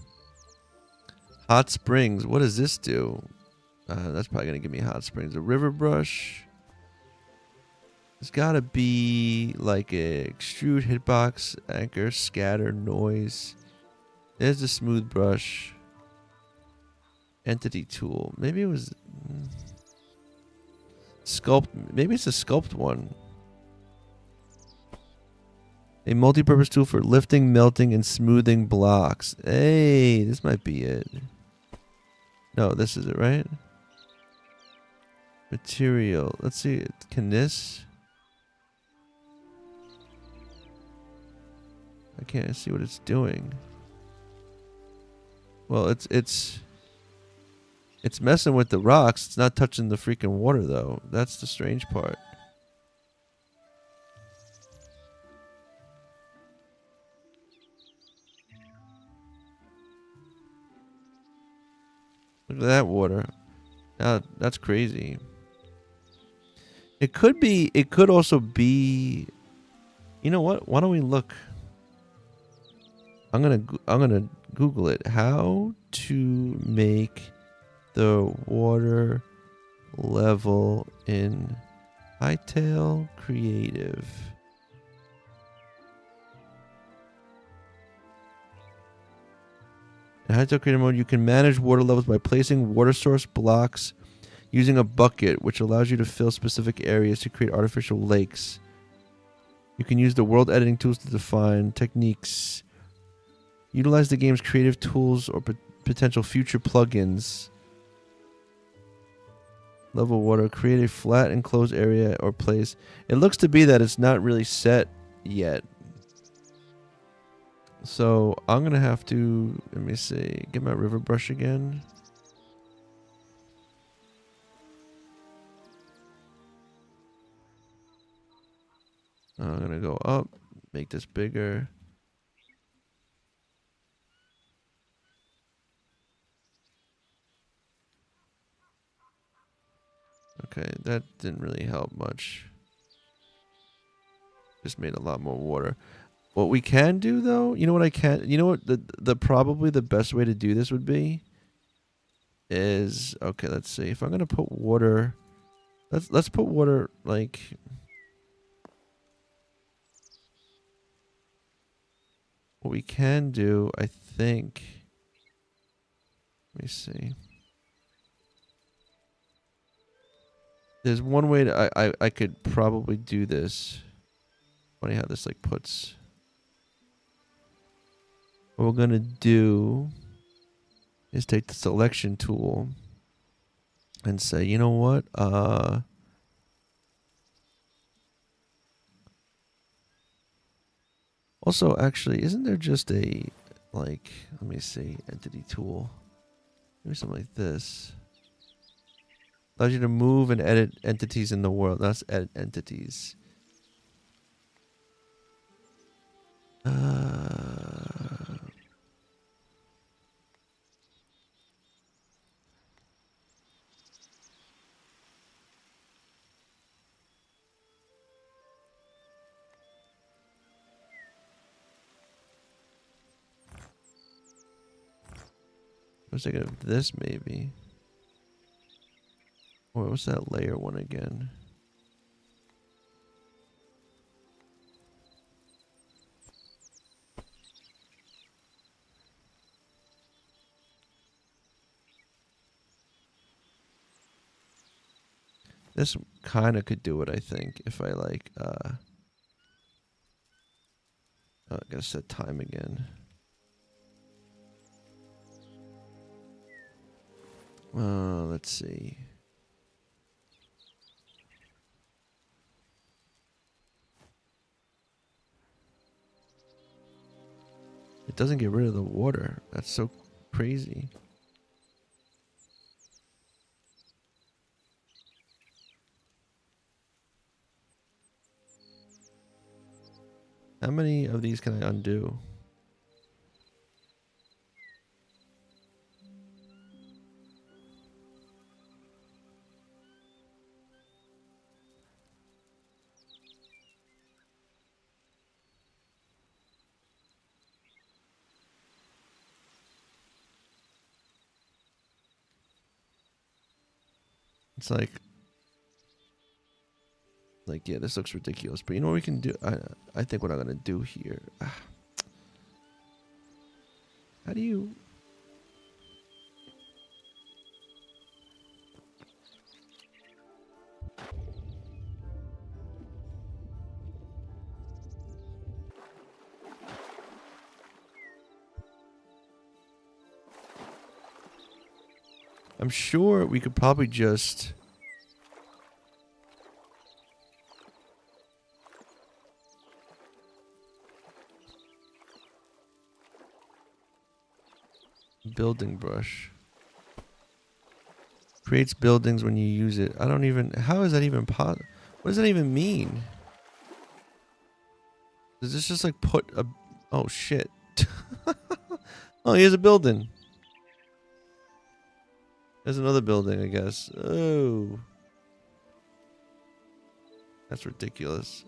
Speaker 1: Hot springs. What does this do? That's probably going to give me hot springs. A river brush. There's got to be like a extrude, hitbox, anchor, scatter, noise. There's the smooth brush. Entity tool. Maybe it was... Sculpt. Maybe it's a sculpt one. A multi-purpose tool for lifting, melting, and smoothing blocks. Hey, this might be it. No, this is it, right? Material. Let's see. Can this? I can't see what it's doing. Well, it's messing with the rocks. It's not touching the freaking water, though. That's the strange part. Look at that water. Now, that's crazy. It could be... It could also be... You know what? Why don't we look... I'm gonna Google it. How to make the water level in Hytale Creative. In Hytale Creative mode, you can manage water levels by placing water source blocks using a bucket, which allows you to fill specific areas to create artificial lakes. You can use the world editing tools to define techniques. Utilize the game's creative tools or potential future plugins. Level water. Create a flat enclosed area or place. It looks to be that it's not really set yet. So I'm going to have to, let me see, get my river brush again. I'm going to go up, make this bigger. Okay, that didn't really help much. Just made a lot more water. What we can do though, you know what I can, you know what the probably the best way to do this would be is, okay, let's see. If I'm going to put water, let's put water like, what we can do, I think, let me see. There's one way to, I could probably do this. Funny how this like puts. What we're gonna do is take the selection tool and say, you know what? Also, actually, isn't there just a, like, let me see, entity tool. Maybe something like this. Allows you to move and edit entities in the world. That's edit entities. I was thinking of this maybe. What was that layer one again? This kind of could do it, I think, if I like, oh, I gotta set time again. Let's see. It doesn't get rid of the water. That's so crazy. How many of these can I undo? It's like, yeah, this looks ridiculous. But you know what we can do? I think what I'm gonna do here. How do you? I'm sure we could probably just. Building brush. Creates buildings when you use it. I don't even. How is that even possible? What does that even mean? Does this just like put a? Oh shit! Oh, here's a building. There's another building, I guess. Oh, that's ridiculous.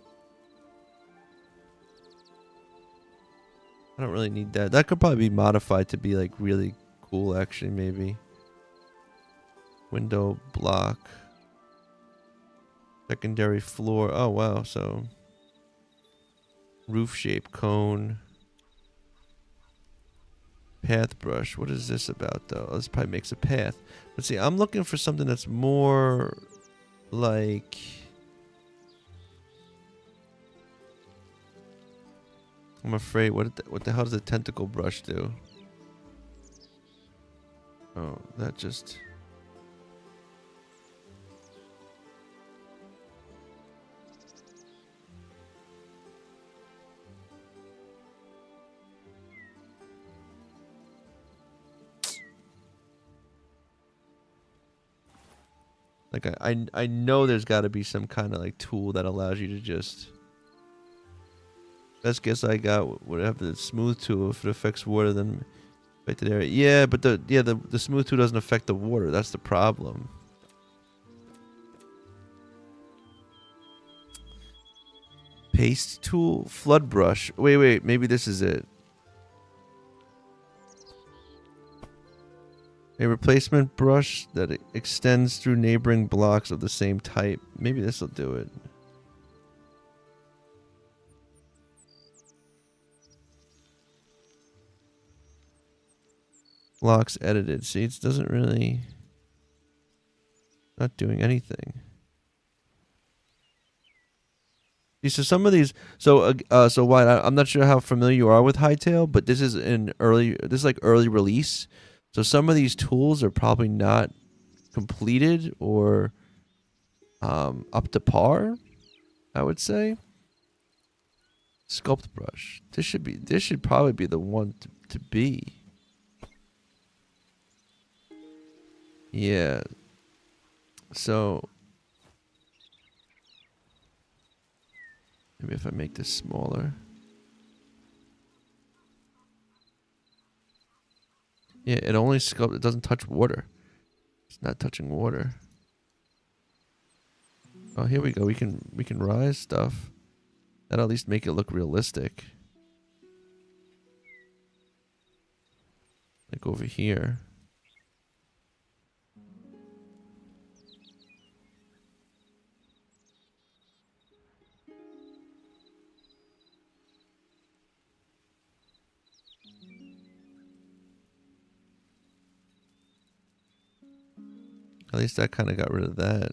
Speaker 1: I don't really need that. That could probably be modified to be like really cool, actually, maybe. Window block. Secondary floor. Oh, wow. So roof shape cone. Path brush. What is this about, though? Oh, this probably makes a path. But see, I'm looking for something that's more like... I'm afraid. What the hell does a tentacle brush do? Oh, that just... Like, I know there's got to be some kind of, like, tool that allows you to just... Best guess I got would have the smooth tool. If it affects water, then affected area. Yeah, but the smooth tool doesn't affect the water. That's the problem. Paste tool, flood brush. Wait, maybe this is it. A replacement brush that extends through neighboring blocks of the same type. Maybe this will do it. Blocks edited. See, it doesn't really... Not doing anything. See, so some of these... So White, I'm not sure how familiar you are with Hytale, but this is This is like early release. So some of these tools are probably not completed or up to par, I would say. Sculpt brush. This should probably be the one to be. Yeah. So maybe if I make this smaller. Yeah, it only sculpt. It doesn't touch water. It's not touching water. Oh, here we go. We can rise stuff. That'll at least make it look realistic. Like over here. At least that kind of got rid of that.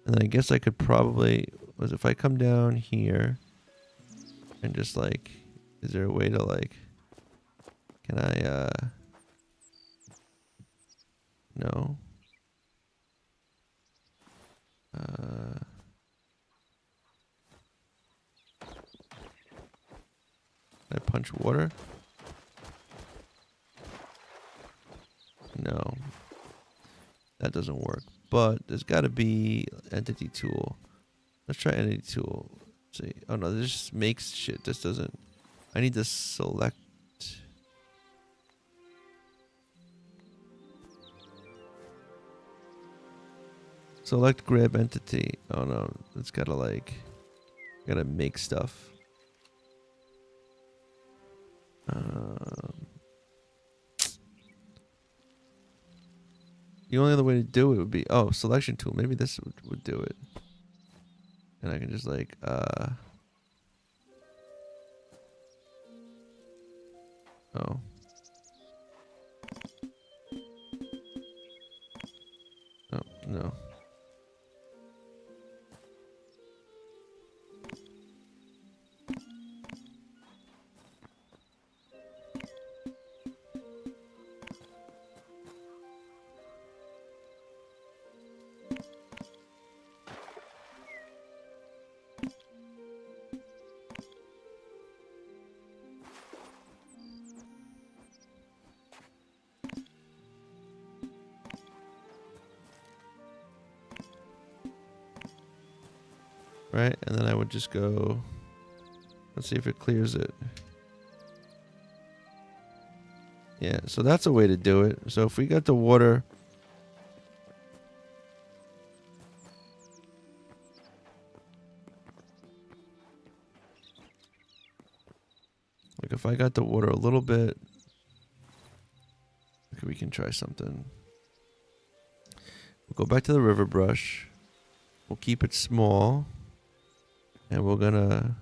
Speaker 1: And then I guess I could probably... if I come down here and just like... Is there a way to like... Can I, No. Can I punch water? No. That doesn't work. But there's got to be entity tool. Let's try entity tool. Let's see. Oh no, this just makes shit. This doesn't... I need to select... Select grab entity. Oh no, it's gotta like... Gotta make stuff. The only other way to do it would be... Oh, selection tool. Maybe this would do it. And I can just like... Oh. Oh, no. Right, and then I would just go... Let's see if it clears it. Yeah, so that's a way to do it. So if we got the water... Like if I got the water a little bit, okay, we can try something. We'll go back to the river brush. We'll keep it small. And we're gonna...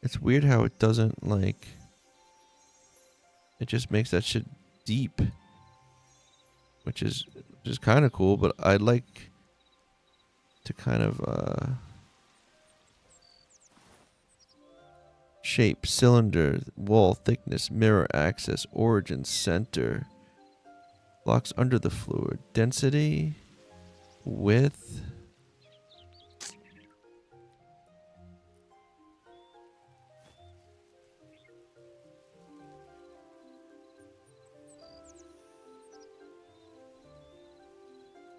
Speaker 1: It's weird how it doesn't, like... It just makes that shit deep. Which is kind of cool, but I'd like to kind of, shape, cylinder, wall, thickness, mirror, axis, origin, center. Blocks under the fluid. Density, width.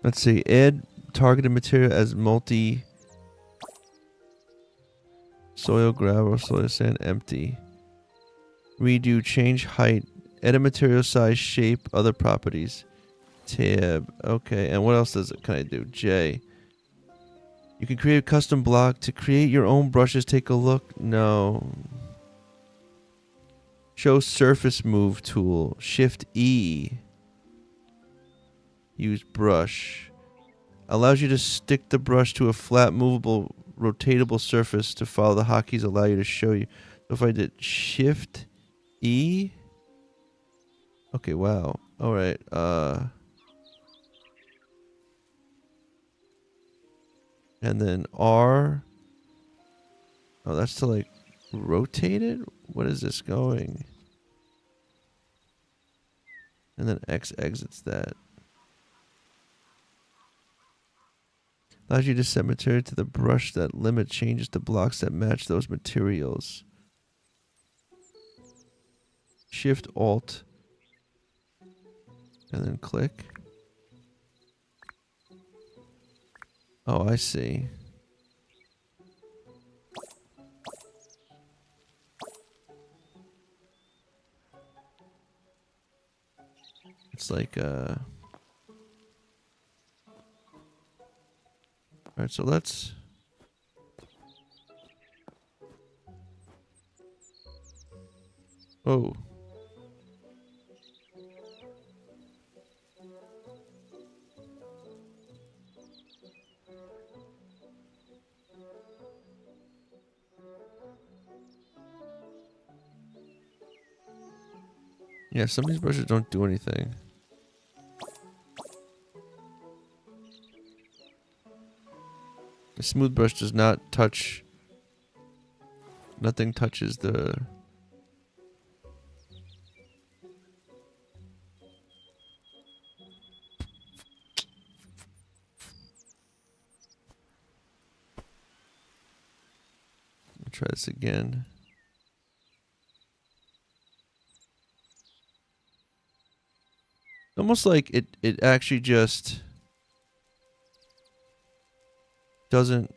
Speaker 1: Let's see. Add targeted material as multi soil, gravel, soil, sand, empty. Redo, change height, edit material size, shape, other properties. Tab. Okay, and what else can I do? J. You can create a custom block to create your own brushes. Take a look. No. Show surface move tool. Shift E. Use brush. Allows you to stick the brush to a flat, movable, rotatable surface to follow the hotkeys allow you to show you. So if I did Shift E. Okay, wow. Alright, and then R. Oh, that's to like rotate it? What is this going? And then X exits that. Allows you to set material to the brush that limit changes to blocks that match those materials. Shift Alt. And then click. Oh, I see. It's like, Alright, so let's... Oh. Yeah, some of these brushes don't do anything. The smooth brush does not touch... Nothing touches the... I'll try this again. Almost like it actually just doesn't...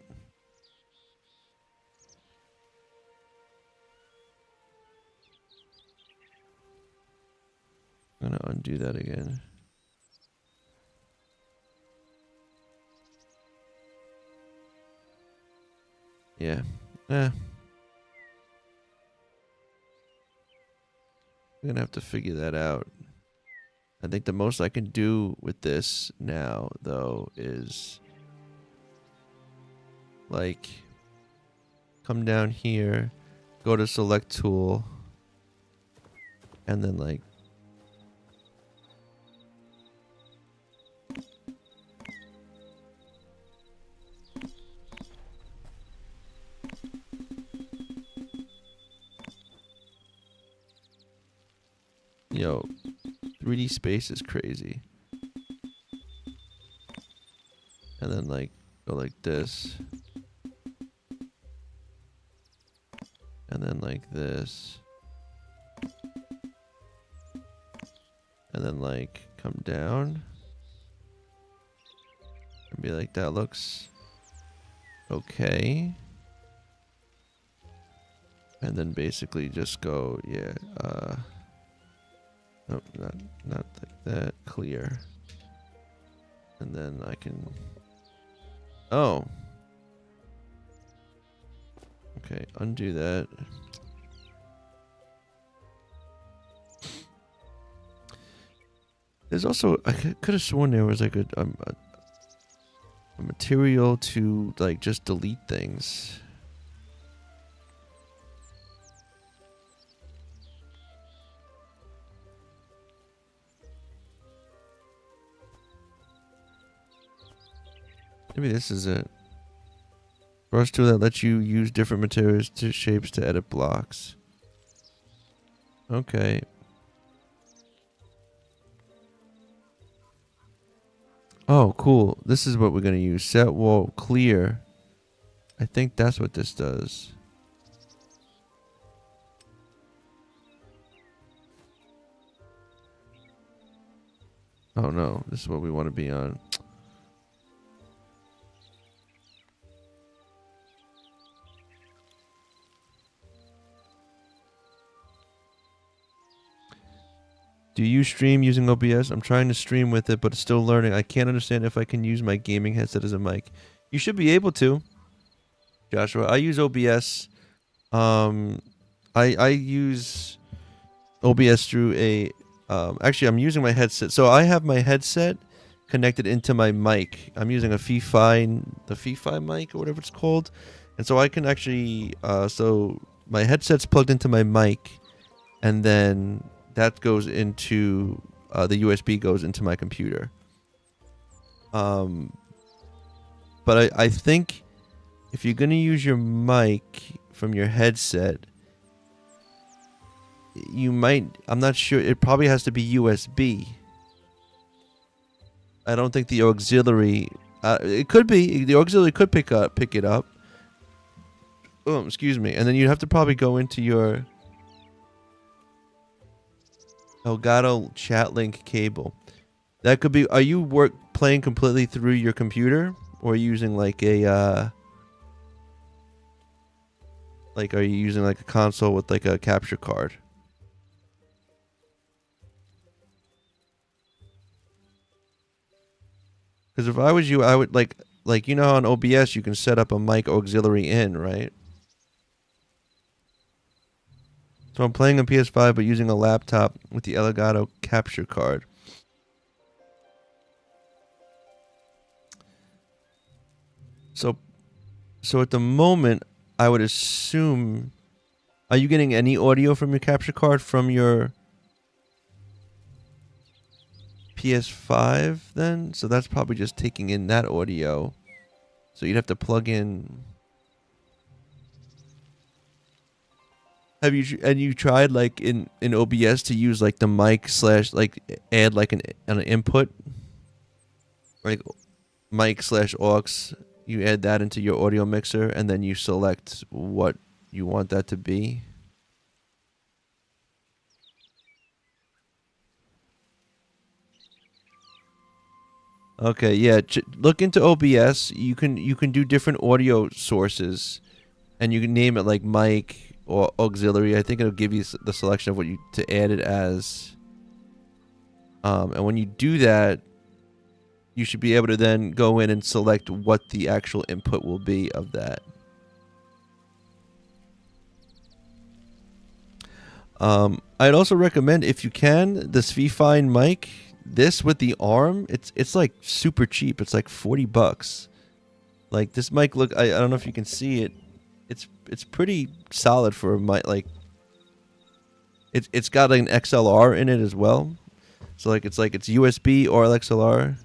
Speaker 1: I'm gonna undo that again. Yeah. I'm gonna have to figure that out. I think the most I can do with this now, though, is like come down here, go to select tool, and then like yo, 3D space is crazy. And then like go like this. And then like this. And then like come down. And be like, that looks okay. And then basically just go, yeah, nope, not like that. Clear. And then I can... Oh. Okay, undo that. There's also... I could have sworn there was like a material to like just delete things. Maybe this is it. Brush tool that lets you use different materials to shapes to edit blocks. Okay. Oh, cool. This is what we're going to use. Set wall clear. I think that's what this does. Oh no, this is what we want to be on. Do you stream using OBS? I'm trying to stream with it, but it's still learning. I can't understand if I can use my gaming headset as a mic. You should be able to, Joshua. I use OBS. I use OBS through a. Actually, I'm using my headset. So I have my headset connected into my mic. I'm using a the Fi mic or whatever it's called, and so I can actually. So my headset's plugged into my mic, and then that goes into the USB goes into my computer. But I think if you're gonna use your mic from your headset, you might. I'm not sure. It probably has to be USB. I don't think the auxiliary. It could be the auxiliary could pick it up. Oh, excuse me. And then you'd have to probably go into your Elgato chat link cable. That could be. Are you playing completely through your computer, or are you using like a like are you using like a console with like a capture card? Because if I was you, I would like you know how on OBS you can set up a mic auxiliary in, right? So I'm playing on PS5 but using a laptop with the Elgato capture card. So at the moment, I would assume, are you getting any audio from your capture card from your PS5 then? So that's probably just taking in that audio. So you'd have to plug in. Have you tried like in OBS to use like the mic / like add like an input, like mic / aux? You add that into your audio mixer and then you select what you want that to be. Okay, yeah. Look into OBS. You can do different audio sources, and you can name it like mic or auxiliary. I think it'll give you the selection of what you to add it as. And when you do that, you should be able to then go in and select what the actual input will be of that. I'd also recommend, if you can, this V-Fine mic. This with the arm, it's like super cheap. It's like $40. Like this mic, look, I don't know if you can see it. It's pretty solid for a mic. Like it's got like an XLR in it as well. So like it's USB or XLR.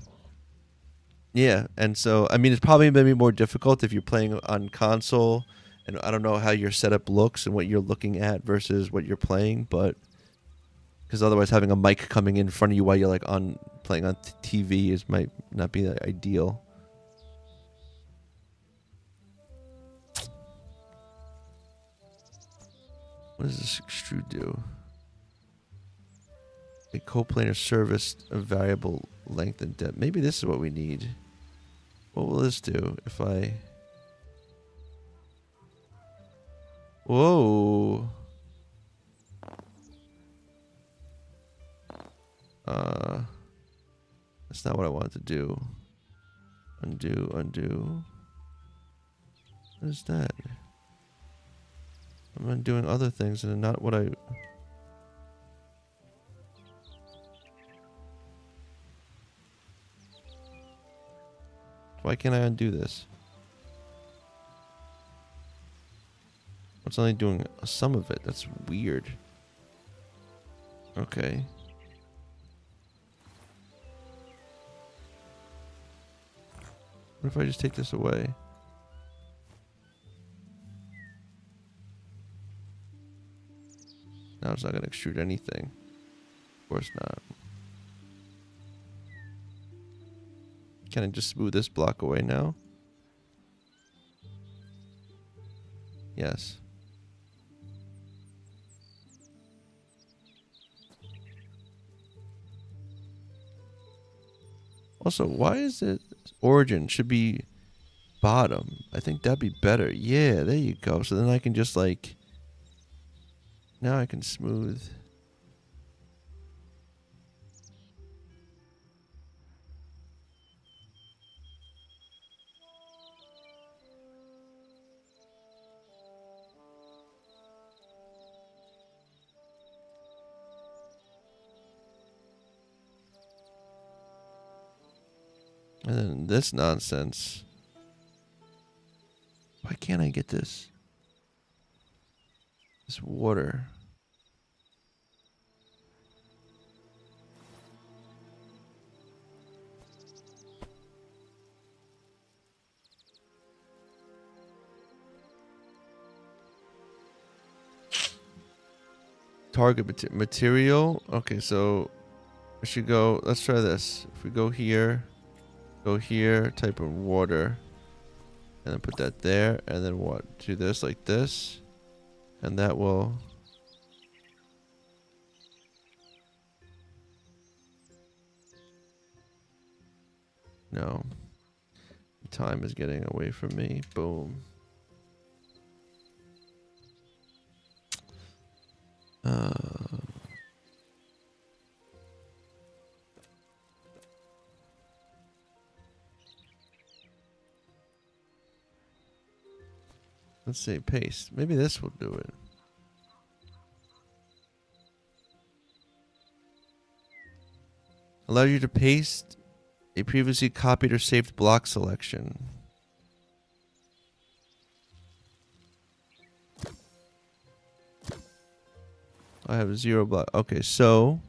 Speaker 1: Yeah, and so I mean it's probably maybe more difficult if you're playing on console, and I don't know how your setup looks and what you're looking at versus what you're playing, but because otherwise having a mic coming in front of you while you're like playing on TV might not be ideal. What does this extrude do? A coplanar service of variable length and depth. Maybe this is what we need. What will this do if I... Whoa. That's not what I wanted to do. Undo, undo. What is that? I'm undoing other things and not what I... Why can't I undo this? It's only doing some of it. That's weird. Okay. What if I just take this away? Now it's not going to extrude anything. Of course not. Can I just smooth this block away now? Yes. Also, why is it origin should be bottom? I think that'd be better. Yeah, there you go. So then I can just like... Now I can smooth... And then this nonsense. Why can't I get this? This water. Target material. Okay, so I should go. Let's try this. If we go here, type in water, and then put that there, and then what? Do this like this, and that will. No. Time is getting away from me. Boom. Let's say paste. Maybe this will do it. Allow you to paste a previously copied or saved block selection. I have 0 block. Okay, so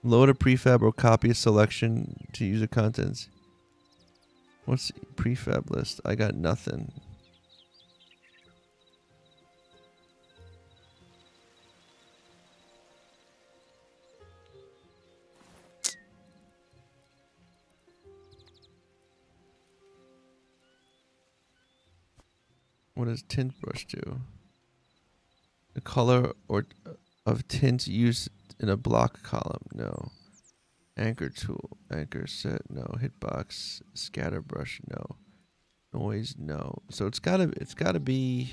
Speaker 1: load a prefab or copy a selection to user contents. What's the prefab list? I got nothing. What does tint brush do? The color or of tint used in a block column? No. Anchor tool, anchor set, no. Hitbox, scatter brush, no. Noise, no. So it's gotta be.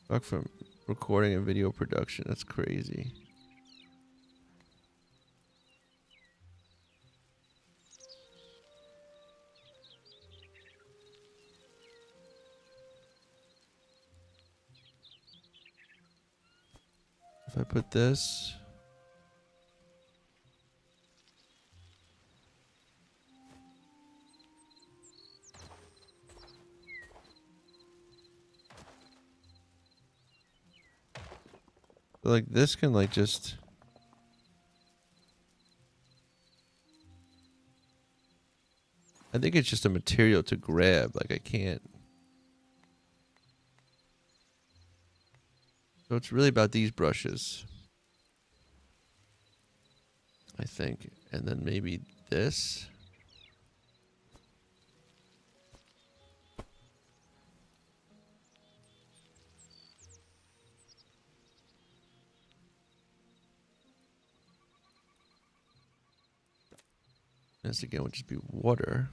Speaker 1: Fuck from recording and video production. That's crazy. If I put this. Like this can like just. I think it's just a material to grab. Like I can't. So it's really about these brushes. I think. And then maybe this. This again would just be water.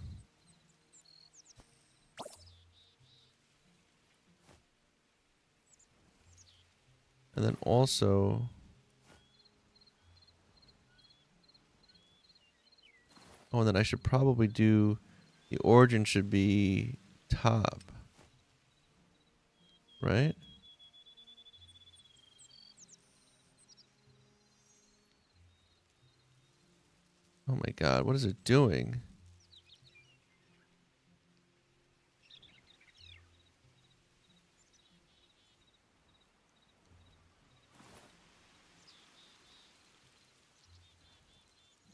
Speaker 1: And then also... Oh, and then I should probably do... The origin should be top. Right? Oh my god, what is it doing?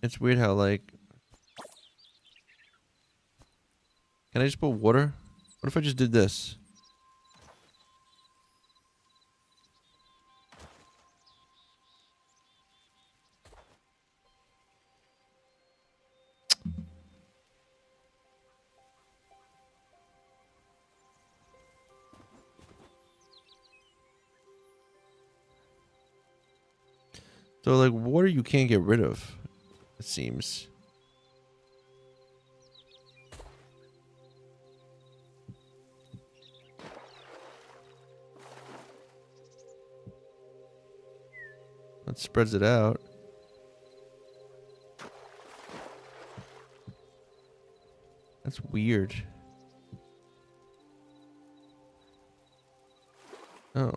Speaker 1: It's weird how, like... Can I just put water? What if I just did this? So, like, water you can't get rid of, it seems. That spreads it out. That's weird. Oh.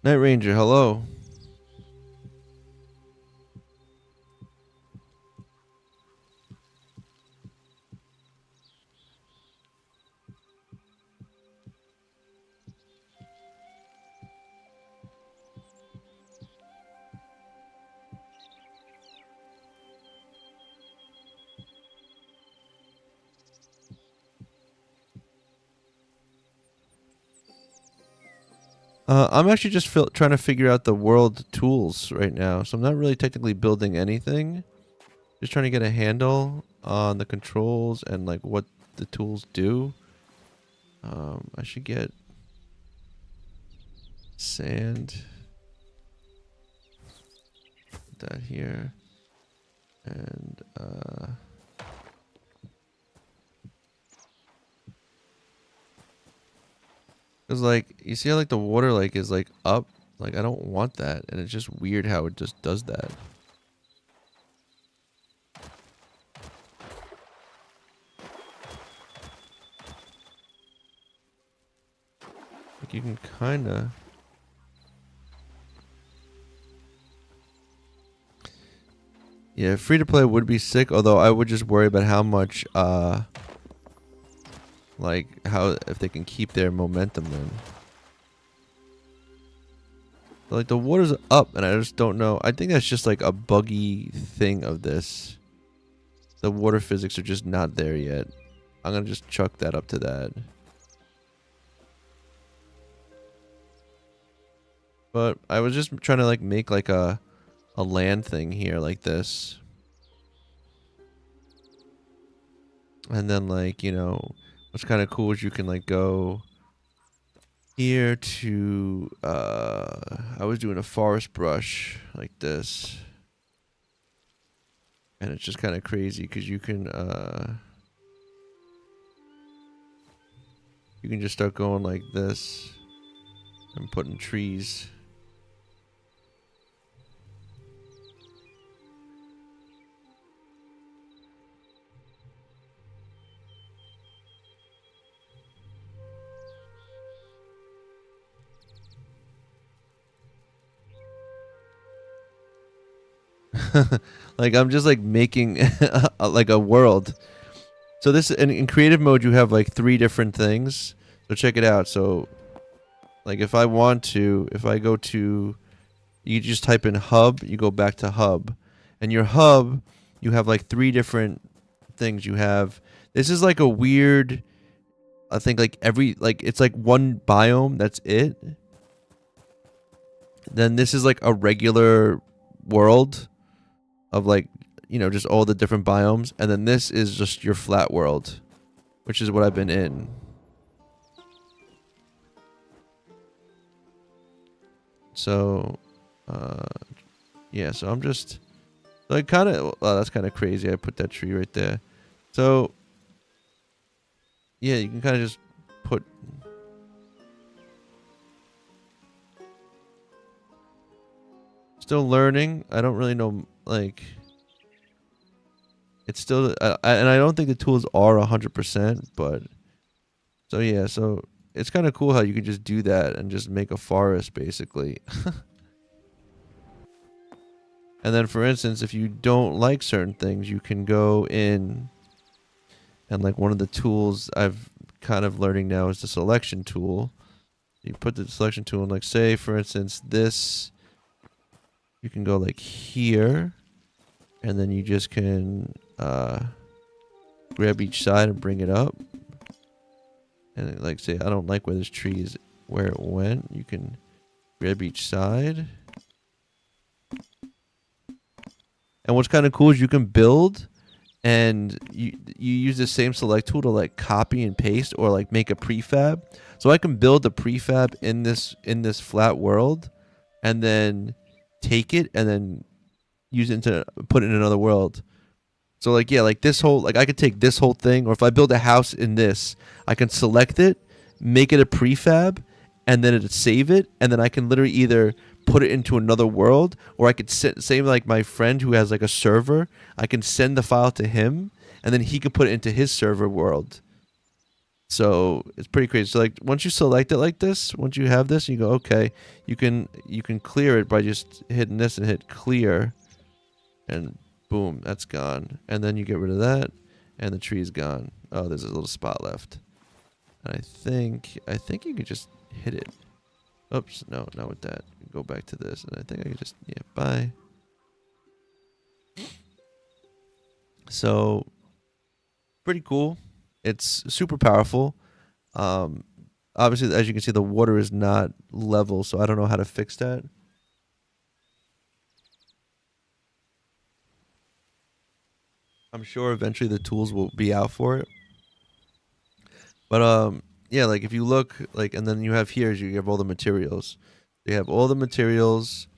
Speaker 1: Night Ranger, hello. I'm actually just trying to figure out the world tools right now, so I'm not really technically building anything. Just trying to get a handle on the controls and like what the tools do. I should get sand. Put that here. And cause like you see how like the water like is like up, like I don't want that, and it's just weird how it just does that. Like you can kind of. Yeah, free to play would be sick, although I would just worry about how much like how if they can keep their momentum then. But, like the water's up and I just don't know. I think that's just like a buggy thing of this. The water physics are just not there yet. I'm gonna just chuck that up to that. But I was just trying to like make like a land thing here like this. And then like, you know, what's kind of cool is you can like go here to I was doing a forest brush like this. And it's just kind of crazy because you can just start going like this and putting trees. Like I'm just like making like a world. So this in creative mode you have like 3 different things. So check it out. So like if I go to, you just type in hub, you go back to hub. And your hub, you have like 3 different things. You have, this is like a weird, I think like it's like one biome, that's it. Then this is like a regular world of like, you know, just all the different biomes. And then this is just your flat world, which is what I've been in. So Yeah, so I'm just like kind of. Well, that's kind of crazy. I put that tree right there. So yeah, you can kind of just put. Still learning. I don't really know like. It's still, and I don't think the tools are 100%, but so yeah, so it's kind of cool how you can just do that and just make a forest basically. And then, for instance, if you don't like certain things, you can go in and like one of the tools I've kind of learning now is the selection tool. You put the selection tool in, like, say, for instance, this, you can go like here, and then you just can grab each side and bring it up. And like, say, I don't like where this tree is, where it went. You can grab each side. And what's kind of cool is you can build, and you use the same select tool to like copy and paste or like make a prefab. So I can build a prefab in this flat world, and then take it and then use it to put it in another world. So like, yeah, like this whole, like I could take this whole thing, or if I build a house in this, I can select it, make it a prefab, and then it save it, and then I can literally either put it into another world, or I could same like my friend who has like a server, I can send the file to him, and then he can put it into his server world. So it's pretty crazy. So like once you select it like this, once you have this, you go, okay, you can clear it by just hitting this and hit clear, and boom, that's gone. And then you get rid of that, and the tree's gone. Oh, there's a little spot left. And I think you could just hit it. Oops, no, not with that. Go back to this, and I think I could just, yeah, bye. So pretty cool. It's super powerful. Obviously, as you can see, the water is not level, so I don't know how to fix that. I'm sure eventually the tools will be out for it. But yeah, like if you look, like, and then you have here is you have all the materials. You have all the materials.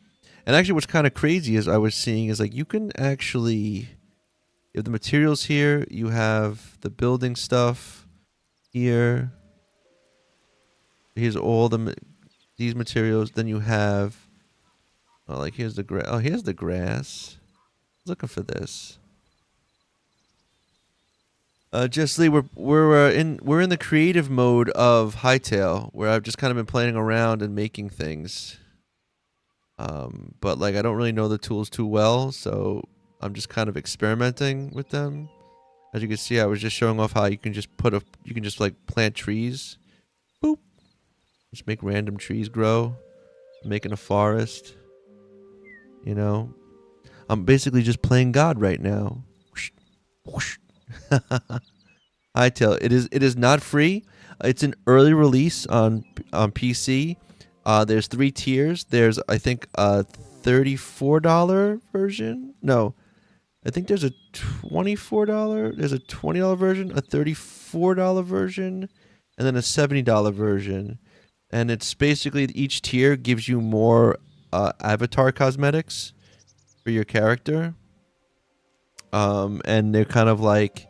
Speaker 1: And actually what's kind of crazy is I was seeing is like you can actually, you have the materials here, you have the building stuff here. Here's all these materials. Then you have, oh, like here's the grass. Oh, here's the grass. Looking for this. Just Lee, we're in the creative mode of Hytale, where I've just kind of been playing around and making things. But like I don't really know the tools too well, so I'm just kind of experimenting with them. As you can see, I was just showing off how you can just like plant trees. Boop. Just make random trees grow. Making a forest. You know, I'm basically just playing God right now. Whoosh, whoosh. Hytale. It is not free. It's an early release on PC. There's 3 tiers. There's, I think, a $34 version. No, I think there's a $24. There's a $20 version, a $34 version, and then a $70 version. And it's basically each tier gives you more avatar cosmetics for your character. And they're kind of like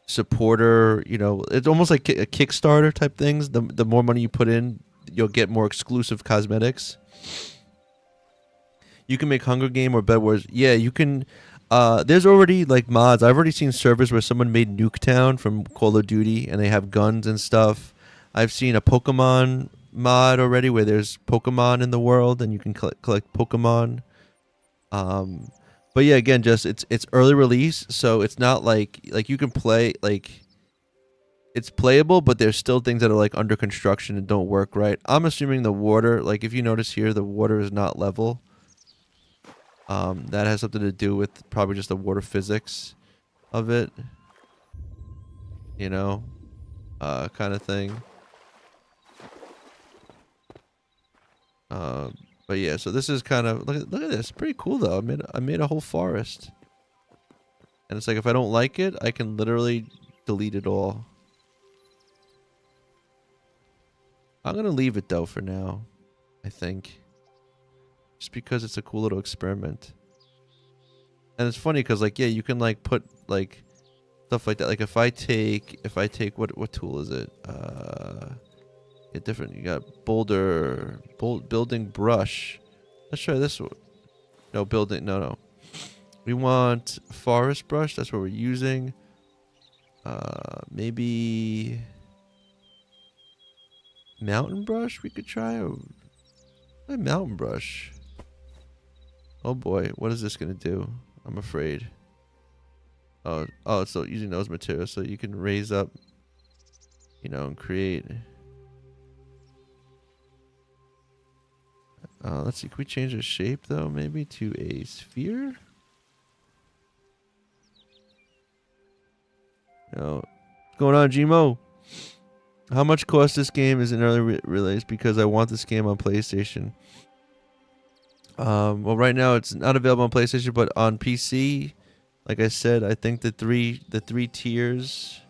Speaker 1: supporter, you know, it's almost like a Kickstarter type things. The more money you put in, you'll get more exclusive cosmetics. You can make Hunger Game or Bed Wars. Yeah, you can. There's already like mods. I've already seen servers where someone made Nuketown from Call of Duty, and they have guns and stuff. I've seen a Pokemon mod already where there's Pokemon in the world, and you can collect Pokemon. But yeah, again, just it's early release, so it's not like you can play, like it's playable, but there's still things that are like under construction and don't work right. I'm assuming the water, like if you notice here, the water is not level. That has something to do with probably just the water physics of it, you know, kind of thing. But yeah, so this is kind of, look at this, pretty cool though. I made a whole forest, and it's like if I don't like it, I can literally delete it all. I'm gonna leave it though for now, I think. just because it's a cool little experiment. And it's funny because like, yeah, you can like put like stuff like that. Like if I take what tool is it? Get different. You got building brush. Let's try this one. No, building. No. We want forest brush. That's what we're using. Maybe mountain brush we could try. Or mountain brush. Oh boy, what is this gonna do? I'm afraid. Oh, so using those materials so you can raise up, you know, and create. Let's see, can we change the shape though, maybe to a sphere? No. What's going on, Gmo? How much cost this game is an early release because I want this game on PlayStation? Well, right now it's not available on PlayStation, but on PC, like I said, I think the three tiers.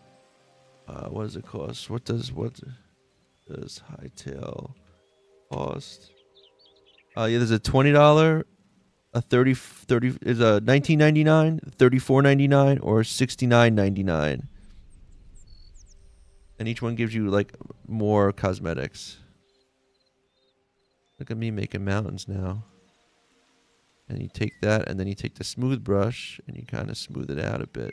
Speaker 1: What does it cost? What does Hytale cost? Yeah, there's a $20, a 30 is a $19.99, $34.99, or $69.99. And each one gives you like more cosmetics. Look at me making mountains now. And you take that, and then you take the smooth brush, and you kind of smooth it out a bit.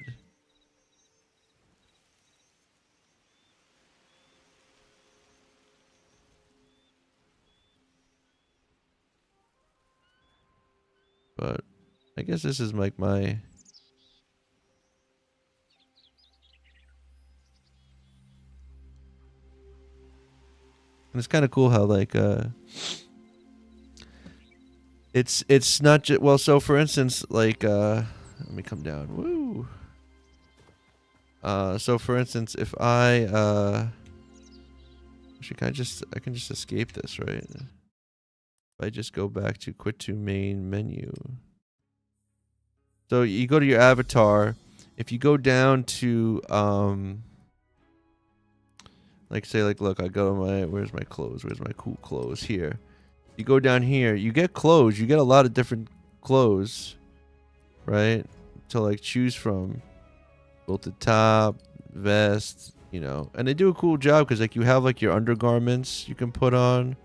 Speaker 1: But I guess this is like my... And it's kind of cool how like it's not just, well, so for instance, like let me come down. Woo. So for instance, if I actually I can just escape this, right? If I just go back to quit to main menu. So you go to your avatar. If you go down to like say like, look, I go to my, where's my clothes? Where's my cool clothes? Here. You go down here, you get clothes. You get a lot of different clothes, right? To like choose from. Quilted top, vest, you know. And they do a cool job because like you have like your undergarments you can put on.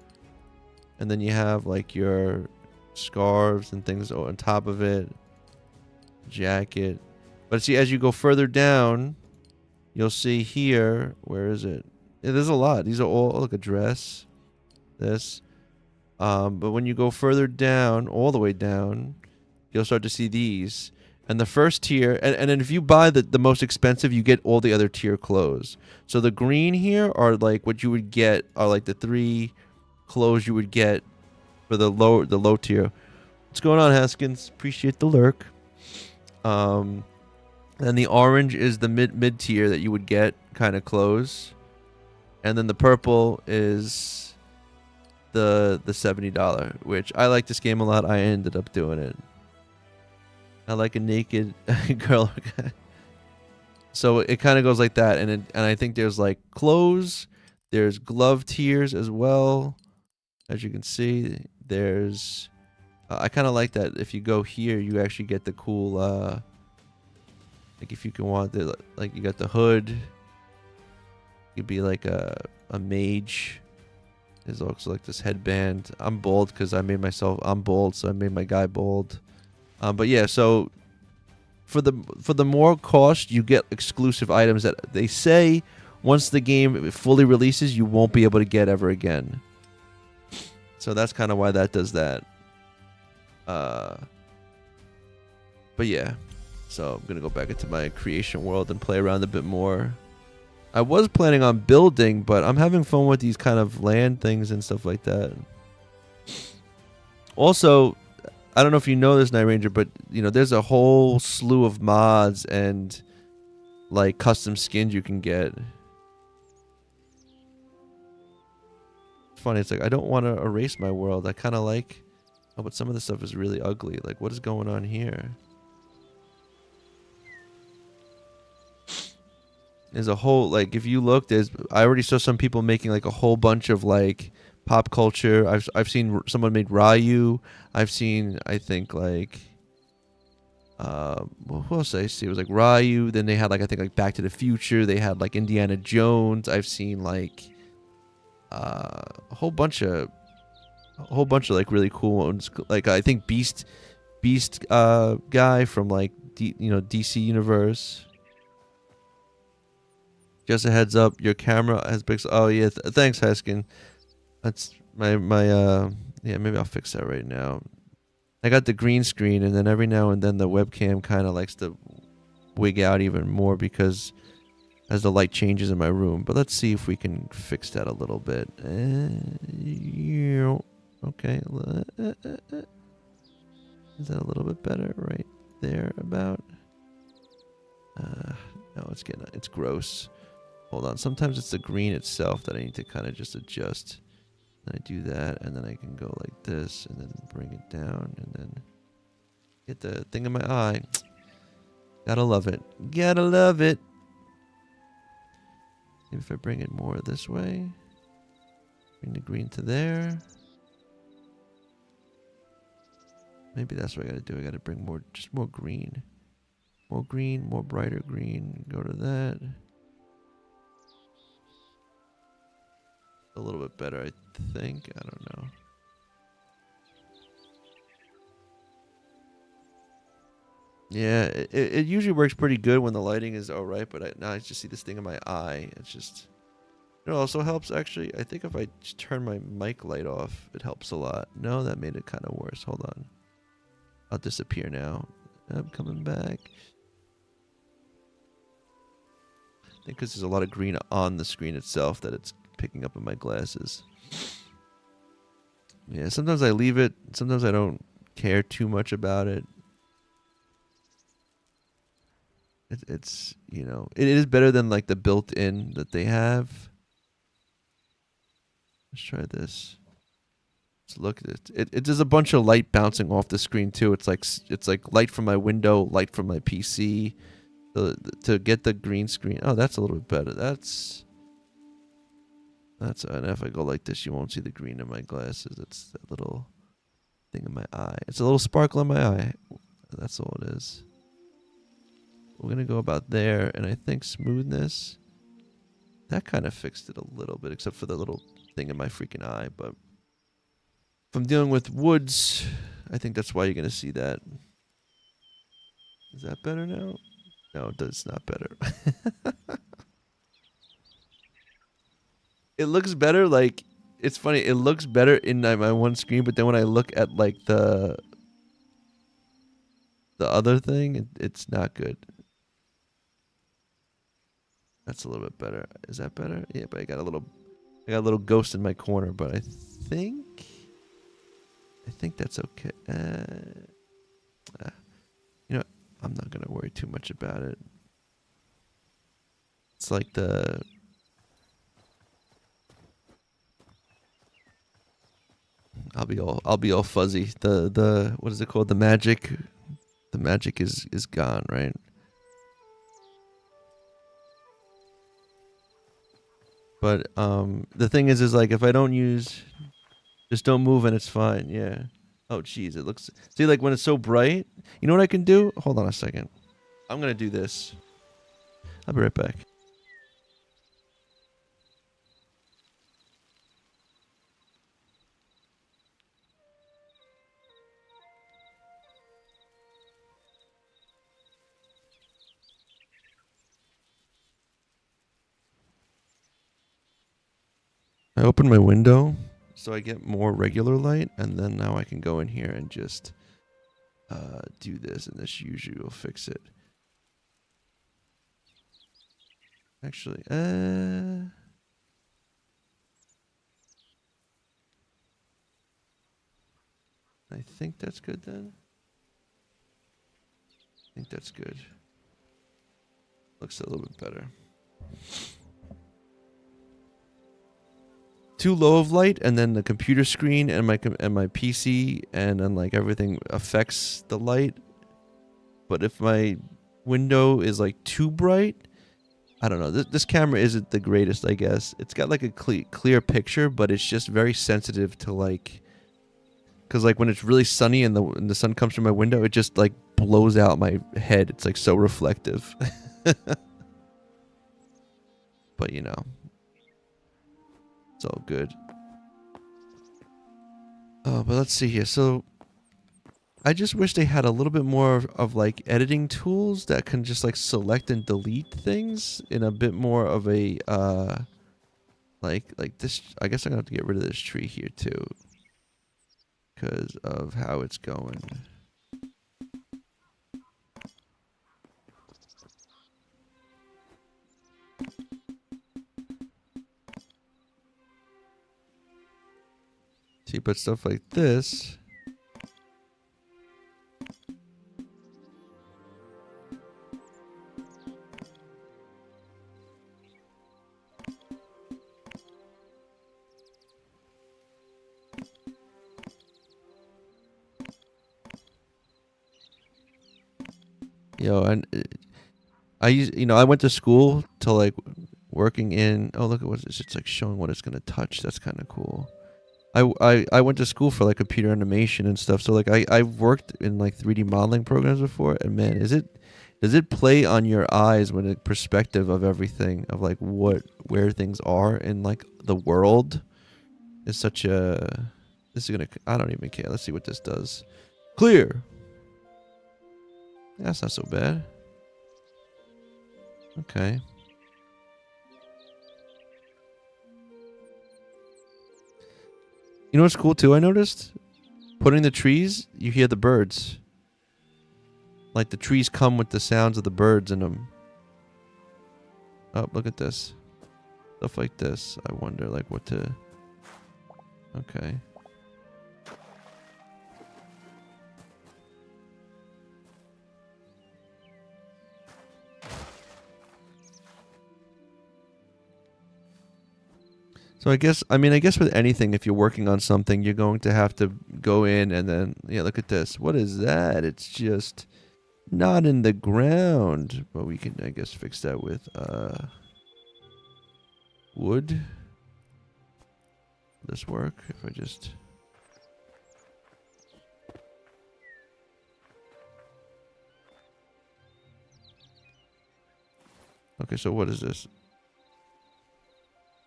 Speaker 1: And then you have like your scarves and things on top of it. Jacket. But see, as you go further down, you'll see here, where is it? Yeah, there's a lot. These are all, look, a dress. This. But when you go further down, all the way down, you'll start to see these. And the first tier, and then if you buy the most expensive, you get all the other tier clothes. So the green here are like what you would get, are like the 3 clothes you would get for the low tier. What's going on, Haskins? Appreciate the lurk. And the orange is the mid tier that you would get kind of clothes. And then the purple is the $70, which I like this game a lot. I ended up doing it. I like a naked girl. So it kind of goes like that, and I think there's like clothes, there's glove tiers as well, as you can see. There's I kind of like that. If you go here, you actually get the cool like if you can want the, like you got the hood. You'd be like a mage. There's also like this headband. I'm bald because I'm bald, so I made my guy bald. But yeah, so for the more cost, you get exclusive items that they say once the game fully releases, you won't be able to get ever again. So that's kind of why that does that. But yeah, so I'm gonna go back into my creation world and play around a bit more. I was planning on building, but I'm having fun with these kind of land things and stuff like that. Also, I don't know if you know this, Night Ranger, but you know there's a whole slew of mods and like custom skins you can get. It's funny, it's like I don't want to erase my world. I kind of like, oh, but some of the stuff is really ugly. Like, what is going on here? There's a whole, like, if you look, I already saw some people making like a whole bunch of like pop culture. I've seen someone made Ryu. I've seen, I think, like what else did I see? It was like Ryu. Then they had like, I think, like Back to the Future. They had like Indiana Jones. I've seen like a whole bunch of like really cool ones. Like I think Beast guy from like DC Universe. Just a heads up, your camera has pixels. Oh yeah, thanks Heskin. That's my yeah, maybe I'll fix that right now. I got the green screen, and then every now and then the webcam kind of likes to wig out even more because as the light changes in my room. But let's see if we can fix that a little bit. Okay. Is that a little bit better right there about? No, it's gross. Hold on. Sometimes it's the green itself that I need to kind of just adjust. Then I do that, and then I can go like this, and then bring it down, and then get the thing in my eye. Gotta love it. Gotta love it. Maybe if I bring it more this way. Bring the green to there. Maybe that's what I gotta do. I gotta bring just more green. More green, more brighter green. Go to that. A little bit better, I think. I don't know. Yeah, it usually works pretty good when the lighting is alright, but now I just see this thing in my eye. It's just... It also helps, actually. I think if I just turn my mic light off, it helps a lot. No, that made it kind of worse. Hold on. I'll disappear now. I'm coming back. I think because there's a lot of green on the screen itself that it's picking up in my glasses. Yeah, sometimes I leave it. Sometimes I don't care too much about it. It's it is better than like the built-in that they have. Let's try this. Let's look at it. It does a bunch of light bouncing off the screen too. It's like light from my window, light from my PC. To get the green screen. Oh, that's a little bit better. That's and if I go like this, you won't see the green in my glasses. It's that little thing in my eye. It's a little sparkle in my eye. That's all it is. We're gonna go about there, and I think smoothness. That kind of fixed it a little bit, except for the little thing in my freaking eye. But if I'm dealing with woods, I think that's why you're gonna see that. Is that better now? No, it's not better. It looks better, like, it's funny, it looks better in my one screen, but then when I look at, like, the other thing, it's not good. That's a little bit better. Is that better? Yeah, but I got a little ghost in my corner, but I think that's okay. I'm not gonna worry too much about it. It's like I'll be all fuzzy. The what is it called? The magic is gone, right? But the thing is like if I don't use, just don't move and it's fine. Yeah. Oh jeez, it looks, see, like when it's so bright. You know what I can do? Hold on a second. I'm gonna do this. I'll be right back. I open my window so I get more regular light, and then now I can go in here and just do this, and this usually will fix it. Actually, I think that's good then. I think that's good. Looks a little bit better. Too low of light, and then the computer screen and my PC and then like everything affects the light. But if my window is like too bright, I don't know. This camera isn't the greatest, I guess. It's got like a clear picture, but it's just very sensitive to like, because like when it's really sunny and the sun comes through my window, it just like blows out my head. It's like so reflective. But you know, it's all good. Oh, but let's see here. So I just wish they had a little bit more of like editing tools that can just like select and delete things in a bit more of a like this. I guess I'm gonna have to get rid of this tree here too because of how it's going. See, but stuff like this. And I went to school to like working in. Oh, look at what this. It's like showing what it's gonna touch. That's kind of cool. I went to school for like computer animation and stuff. So like I've worked in like 3D modeling programs before, and man, does it play on your eyes when the perspective of everything of like where things are in like the world is such a. This is gonna. I don't even care. Let's see what this does. Clear. That's not so bad. Okay. You know what's cool too? I noticed putting the trees. You hear the birds. Like the trees come with the sounds of the birds in them. Oh, look at this. Stuff like this. I wonder like what to... Okay. So I guess with anything, if you're working on something, you're going to have to go in and then, yeah, look at this. What is that? It's just not in the ground. But we can, I guess, fix that with wood. Will this work if I just... Okay, so what is this?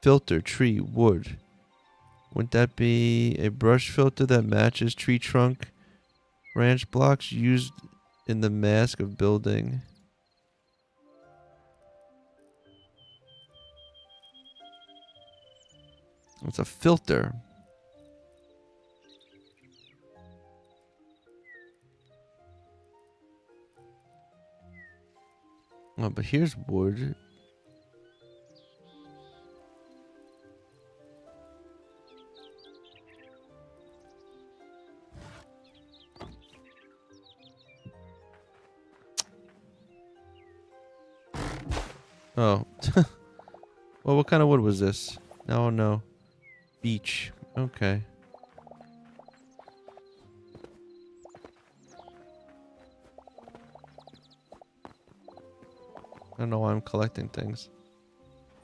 Speaker 1: Filter, tree, wood. Wouldn't that be a brush filter that matches tree trunk branch blocks used in the mask of building? It's a filter. Oh, but here's wood. Oh. Well, what kind of wood was this? Oh, no. Beech. Okay. I don't know why I'm collecting things.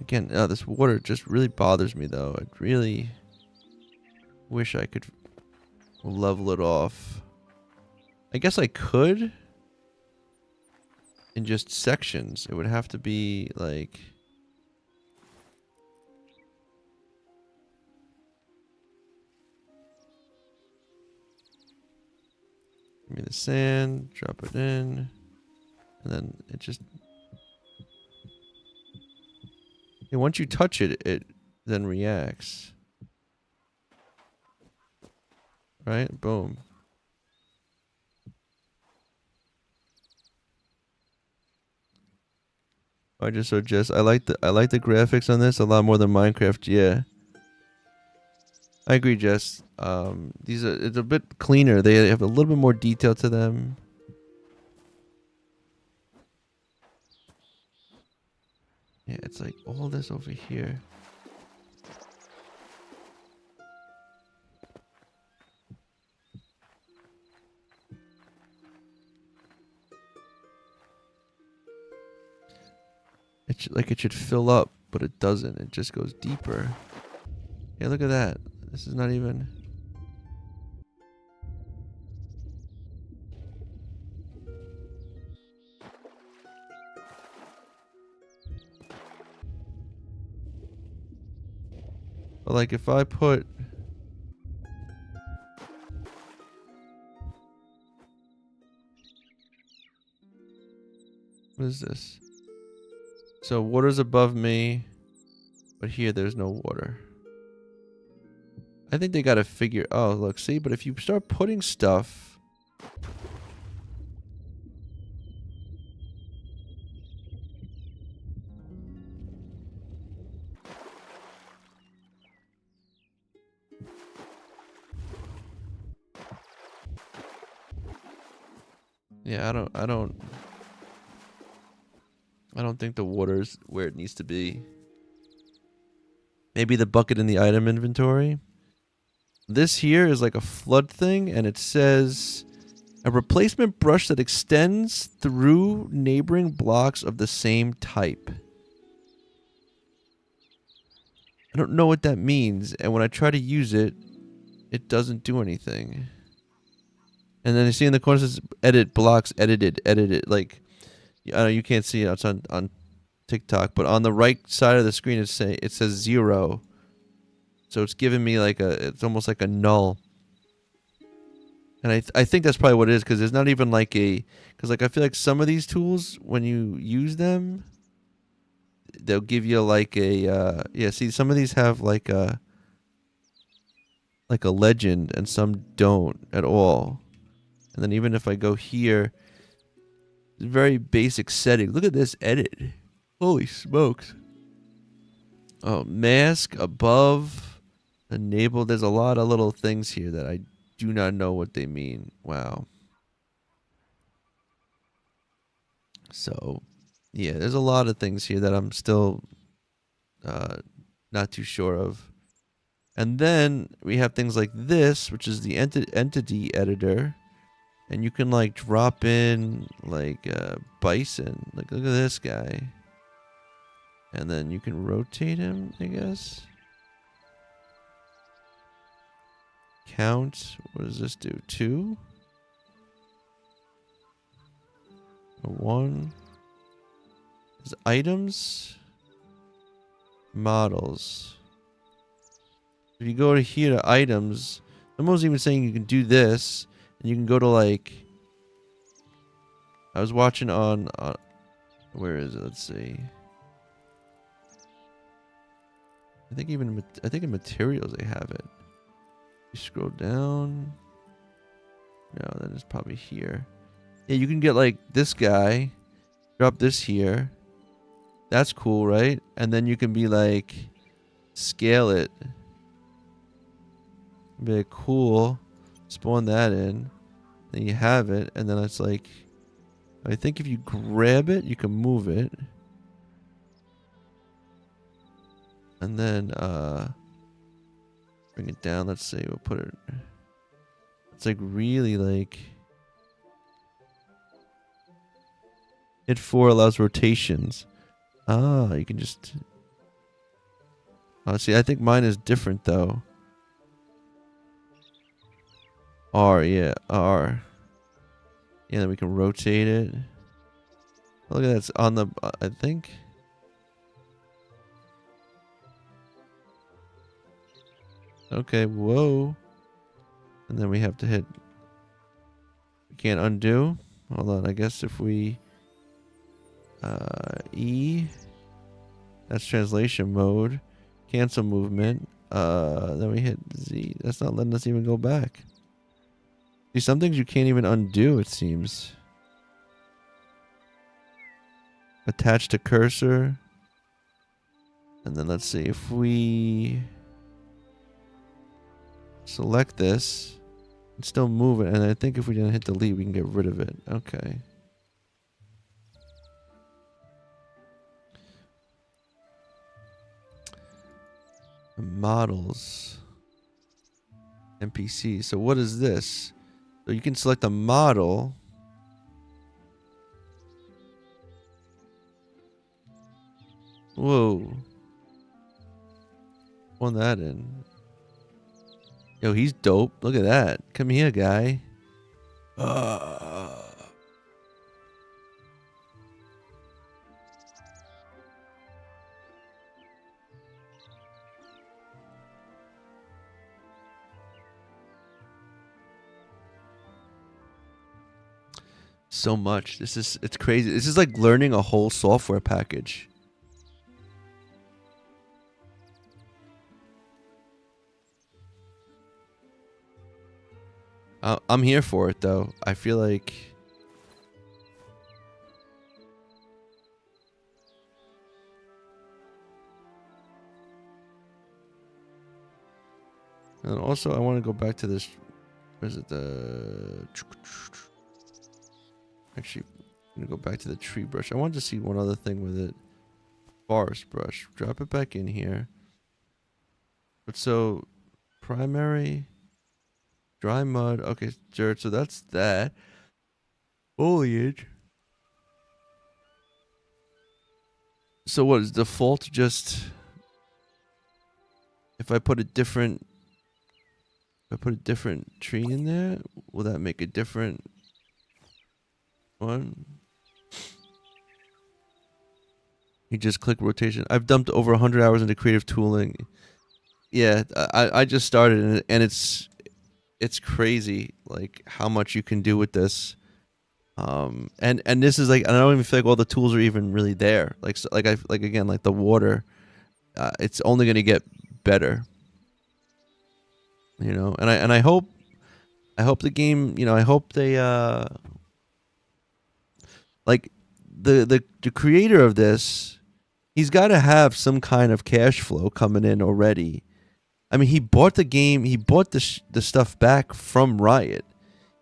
Speaker 1: Again, this water just really bothers me, though. I really wish I could level it off. I guess I could. In just sections. It would have to be, like... Give me the sand. Drop it in. And then it just... And once you touch it, it then reacts. Right? Boom. I just suggest I like the graphics on this a lot more than Minecraft. Yeah, I agree, Jess. It's a bit cleaner. They have a little bit more detail to them. Yeah, it's like all this over here. like it should fill up, but it doesn't. It just goes deeper. Yeah, look at that. This is not even... But like if I put... What is this? So water's above me, but here there's no water. I think they gotta figure... Oh, look, see? But if you start putting stuff... Yeah, I don't think the water's where it needs to be. Maybe the bucket in the item inventory. This here is like a flood thing, and it says a replacement brush that extends through neighboring blocks of the same type. I don't know what that means, and when I try to use it, it doesn't do anything. And then you see in the corner it says edit blocks, edited. Like, I know you can't see it. It's on TikTok, but on the right side of the screen it says 0. So it's giving me like it's almost like a null. And I think that's probably what it is, because there's not even like because like I feel like some of these tools, when you use them, they'll give you like yeah, see, some of these have like a legend and some don't at all. And then even if I go here, very basic setting. Look at this edit. Holy smokes. Oh, mask above, enable. There's a lot of little things here that I do not know what they mean. Wow. So, yeah, there's a lot of things here that I'm still not too sure of. And then we have things like this, which is the entity editor. And you can like drop in like bison. Like, look at this guy. And then you can rotate him, I guess. Count. What does this do? 2? A 1. There's items. Models. If you go to here to items, someone's even saying you can do this. And you can go to like... I was watching on where is it? Let's see. I think in materials they have it. You scroll down. No, then it's probably here. Yeah, you can get like this guy. Drop this here. That's cool, right? And then you can be like, scale it. Be like, cool. Spawn that in. Then you have it, and then it's like, I think if you grab it, you can move it. And then bring it down. Let's see, we'll put it. It's like really like hit 4 allows rotations. Ah, you can just. Oh, see, I think mine is different though. R, yeah, R. Yeah, then we can rotate it. Look at that, it's on the, I think. Okay, whoa. And then we have to hit, we can't undo. Hold on, I guess if we, E, that's translation mode. Cancel movement. Then we hit Z. That's not letting us even go back. See, some things you can't even undo, it seems. Attach to cursor. And then let's see, if we select this and still move it, and I think if we didn't hit delete, we can get rid of it. Okay. Models. NPC. So what is this? So you can select a model. Whoa. On that end. Yo, he's dope. Look at that. Come here, guy. So much. It's crazy. This is like learning a whole software package. I'm here for it though. I feel like and also I want to go back to this. Where's it? Actually, I'm gonna go back to the tree brush. I wanted to see one other thing with it. Forest brush. Drop it back in here. But so primary dry mud. Okay, dirt. So that's that. Foliage. So what is default? Just if I put a different tree in there, will that make a different one? You just click rotation. I've dumped over 100 hours into creative tooling. Yeah, I just started and it's crazy like how much you can do with this. And this is like I don't even feel like all the tools are even really there. Like again like the water, it's only gonna get better. You know, and I hope the game. You know, I hope they like the creator of this. He's got to have some kind of cash flow coming in already. I mean, he bought the game. He bought the stuff back from Riot.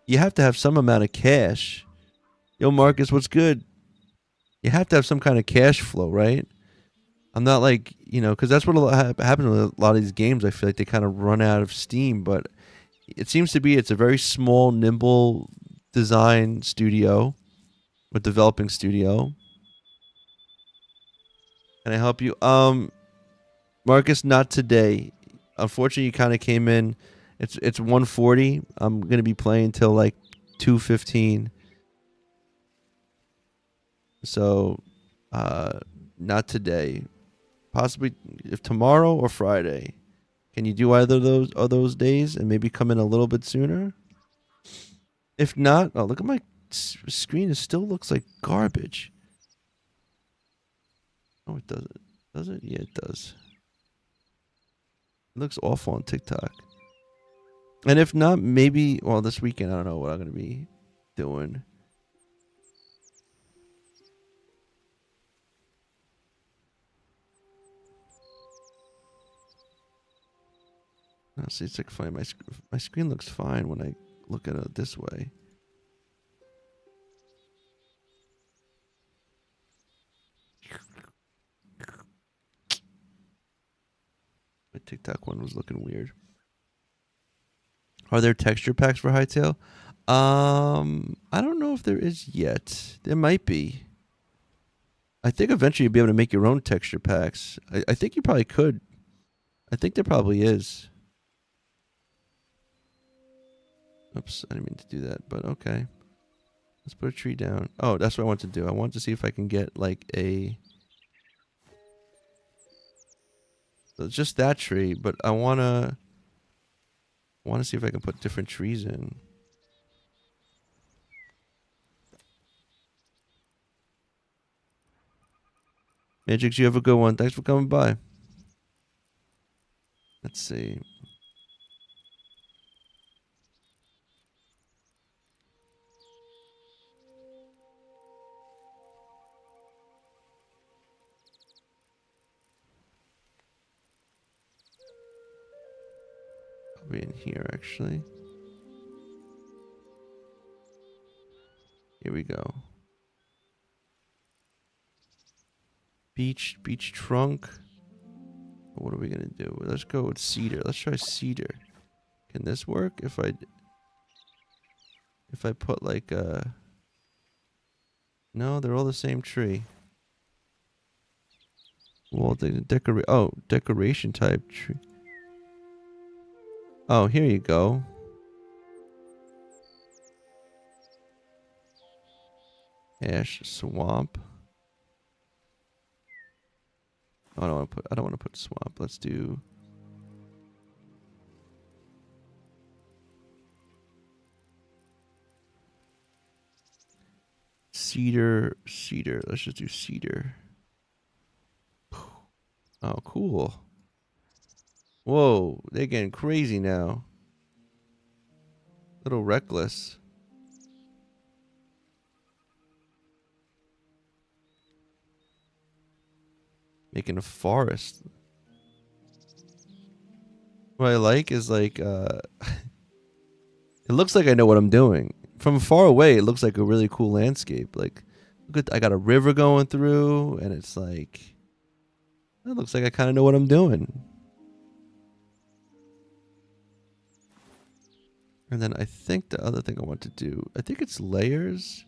Speaker 1: You have to have some amount of cash. Yo, Marcus, what's good? You have to have some kind of cash flow, right? I'm not like, you know, because that's what happens with a lot of these games. I feel like they kind of run out of steam, but it seems to be it's a very small, nimble design studio or developing studio. Can I help you? Marcus, not today. Unfortunately, you kind of came in. It's 1:40. I'm gonna be playing till like 2:15. So, not today. Possibly if tomorrow or Friday. Can you do either of those days and maybe come in a little bit sooner? If not, oh look at my screen. It still looks like garbage. Oh, it doesn't. Does it? Yeah, it does. It looks awful on TikTok. And if not, maybe, well, this weekend, I don't know what I'm going to be doing. No, see, it's like fine. My screen looks fine when I look at it this way. My TikTok one was looking weird. Are there texture packs for Hytale? I don't know if there is yet. There might be. I think eventually you'll be able to make your own texture packs. I think you probably could. I think there probably is. Oops, I didn't mean to do that, but okay. Let's put a tree down. Oh, that's what I want to do. I want to see if I can get like a... So it's just that tree, but I want to see if I can put different trees in. Magix, you have a good one. Thanks for coming by. Let's see. Probably in here, actually. Here we go. Beach trunk. What are we gonna do? Let's go with cedar. Let's try cedar. Can this work? If I put like a... No, they're all the same tree. Well, the decoration type tree. Oh, here you go. Ash swamp. Oh, I don't want to put swamp. Let's do cedar. Let's just do cedar. Oh, cool. Whoa, they're getting crazy now. Little reckless. Making a forest. What I like is like, it looks like I know what I'm doing. From far away, it looks like a really cool landscape. Like, look at, I got a river going through, and it's like, it looks like I kind of know what I'm doing. And then I think the other thing I want to do, I think it's layers.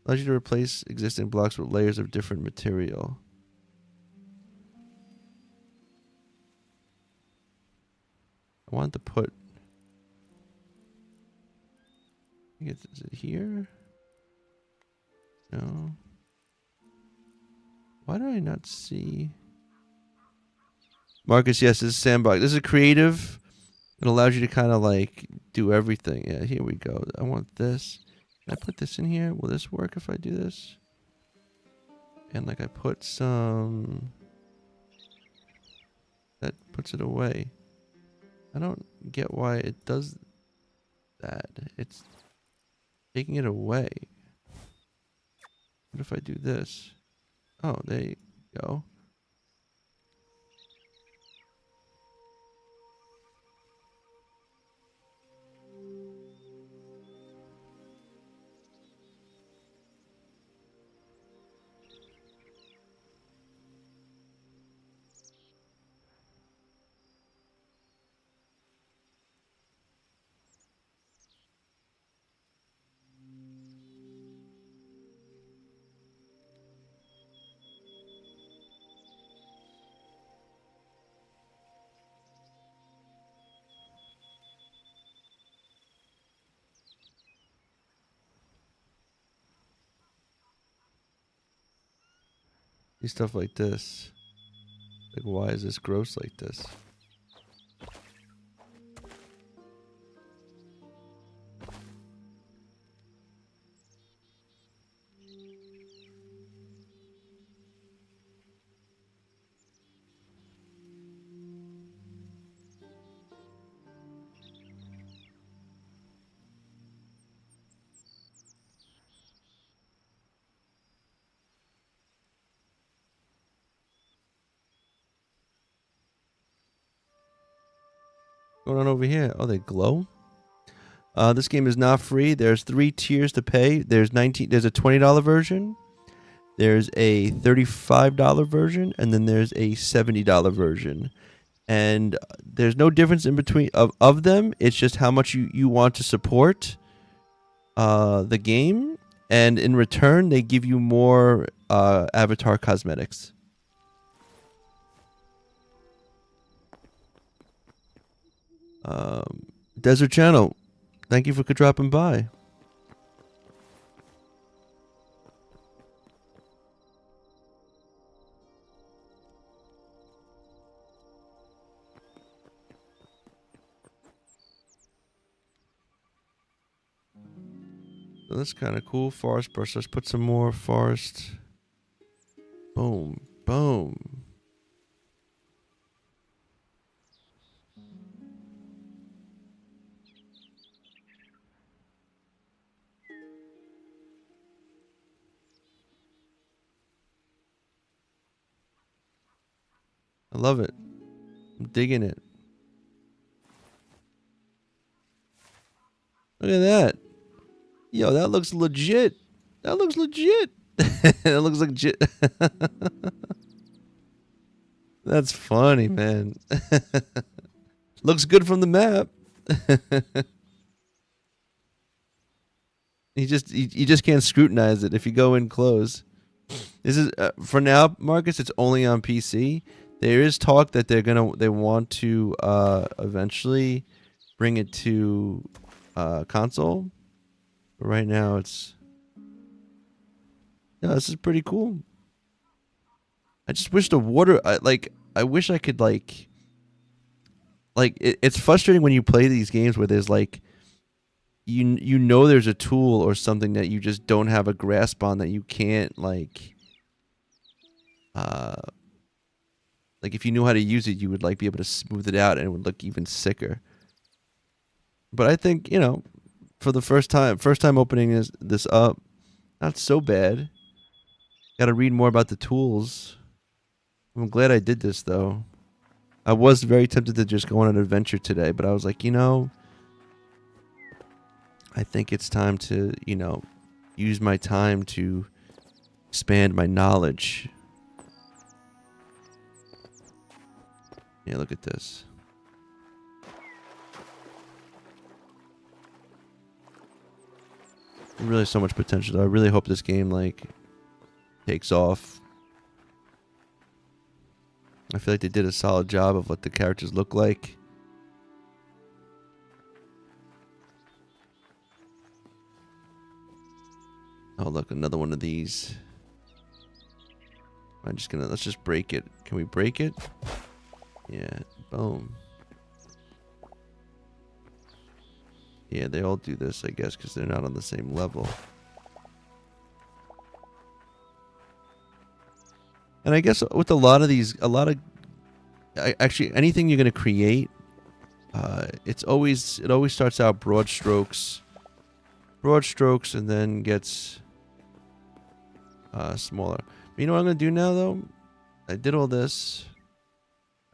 Speaker 1: Allows you to replace existing blocks with layers of different material. I want to put, is it here? No. Why do I not see? Marcus, yes, this is sandbox. This is creative. It allows you to kind of like do everything. Yeah, here we go. I want this. Can I put this in here? Will this work if I do this? And like I put some... That puts it away. I don't get why it does that. It's taking it away. What if I do this? Oh, there you go. Stuff like this. Like, why is this gross like this? What's going on over here? Oh, they glow? This game is not free. There's 3 tiers to pay. There's a $20 version. There's a $35 version, and then there's a $70 version. And there's no difference in between of them. It's just how much you want to support the game, and in return they give you more avatar cosmetics. Desert Channel, thank you for dropping by. So that's kind of cool. Forest brush. Let's put some more forest. Boom, boom. I love it. I'm digging it. Look at that. Yo, that looks legit. That looks legit. That looks legit. That's funny, man. Looks good from the map. You just can't scrutinize it if you go in close. This is for now, Marcus. It's only on PC. There is talk that they want to eventually bring it to console. But right now, it's this is pretty cool. I just wish the water. I wish I could it's frustrating when you play these games where there's like you know there's a tool or something that you just don't have a grasp on that you can't uh like if you knew how to use it you would like be able to smooth it out and it would look even sicker. But I think, for the first time opening this up, not so bad. Got to read more about the tools. I'm glad I did this though. I was very tempted to just go on an adventure today, but I was like, I think it's time to, use my time to expand my knowledge. Yeah, look at this. Really so much potential though. I really hope this game takes off. I feel like they did a solid job of what the characters look like. Oh look, another one of these. Let's just break it. Can we break it? Yeah, boom. Yeah, they all do this, I guess, because they're not on the same level. And I guess with actually anything you're gonna create, it always starts out broad strokes, and then gets smaller. But you know what I'm gonna do now, though? I did all this.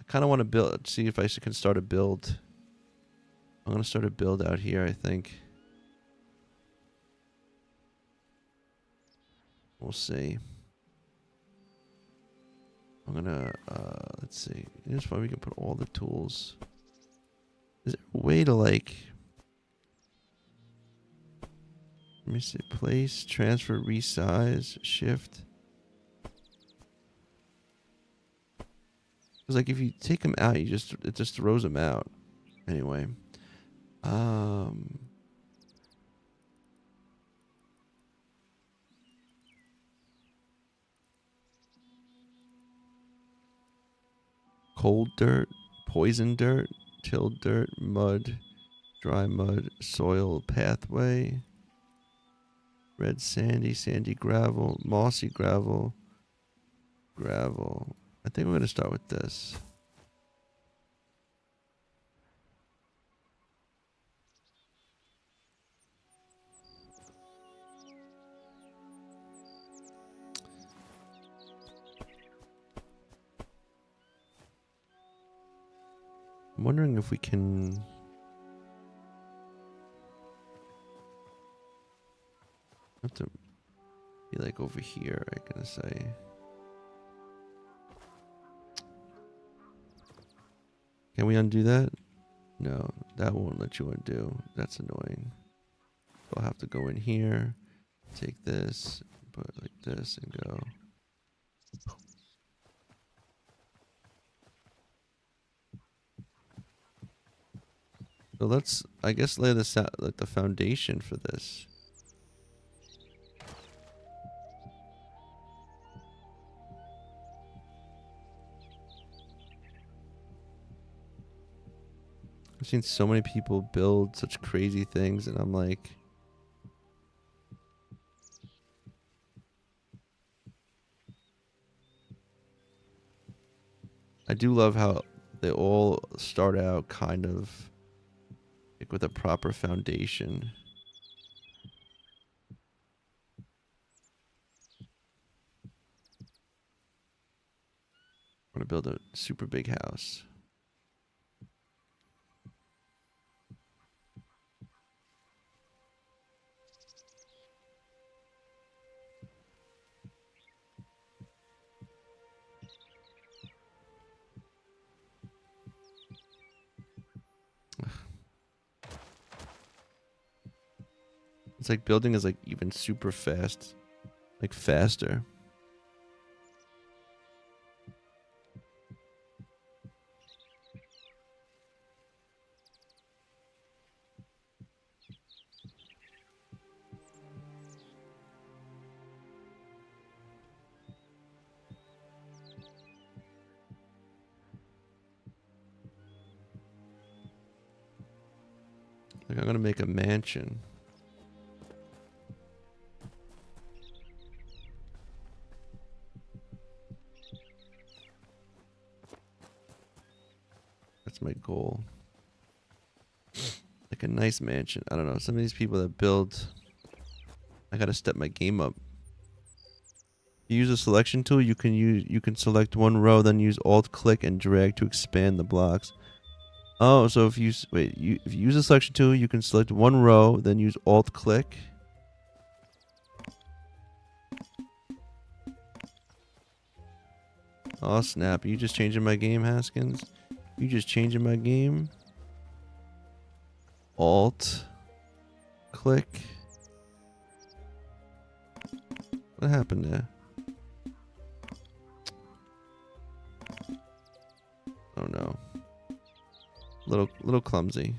Speaker 1: I kind of want to see if I can start a build. I'm gonna start a build out here, I think. We'll see. I'm gonna, let's see. Here's why we can put all the tools. Is there a way to let me see, place, transfer, resize, shift? Because if you take them out, it just throws them out. Anyway. Cold dirt, poison dirt, tilled dirt, mud, dry mud, soil pathway, red sandy gravel, mossy gravel. I think we're going to start with this. I'm wondering if we can... have to be over here, I'm going to say. Can we undo that? No, that won't let you undo. That's annoying. So I'll have to go in here, take this, put it like this, and go. So let's, I guess, lay this out, like the foundation for this. I've seen so many people build such crazy things, and I'm like, I do love how they all start out kind of with a proper foundation. I'm gonna build a super big house. It's like building is even super fast, faster. Like, I'm gonna make a mansion. That's my goal. Like a nice mansion. I don't know. Some of these people that build, I gotta step my game up. You use a selection tool. You can select one row, then use Alt click and drag to expand the blocks. Oh, so if you if you use a selection tool, you can select one row, then use Alt click. Oh snap! You just changing my game, Haskins? You just changing my game? Alt click. What happened there? Oh no. Little clumsy.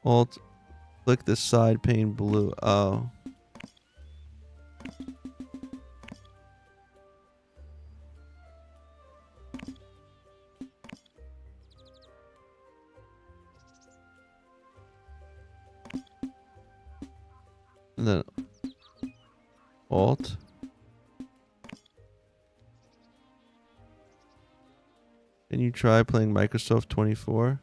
Speaker 1: Alt click the side pane blue. Oh. And then Alt. Can you try playing Microsoft 24?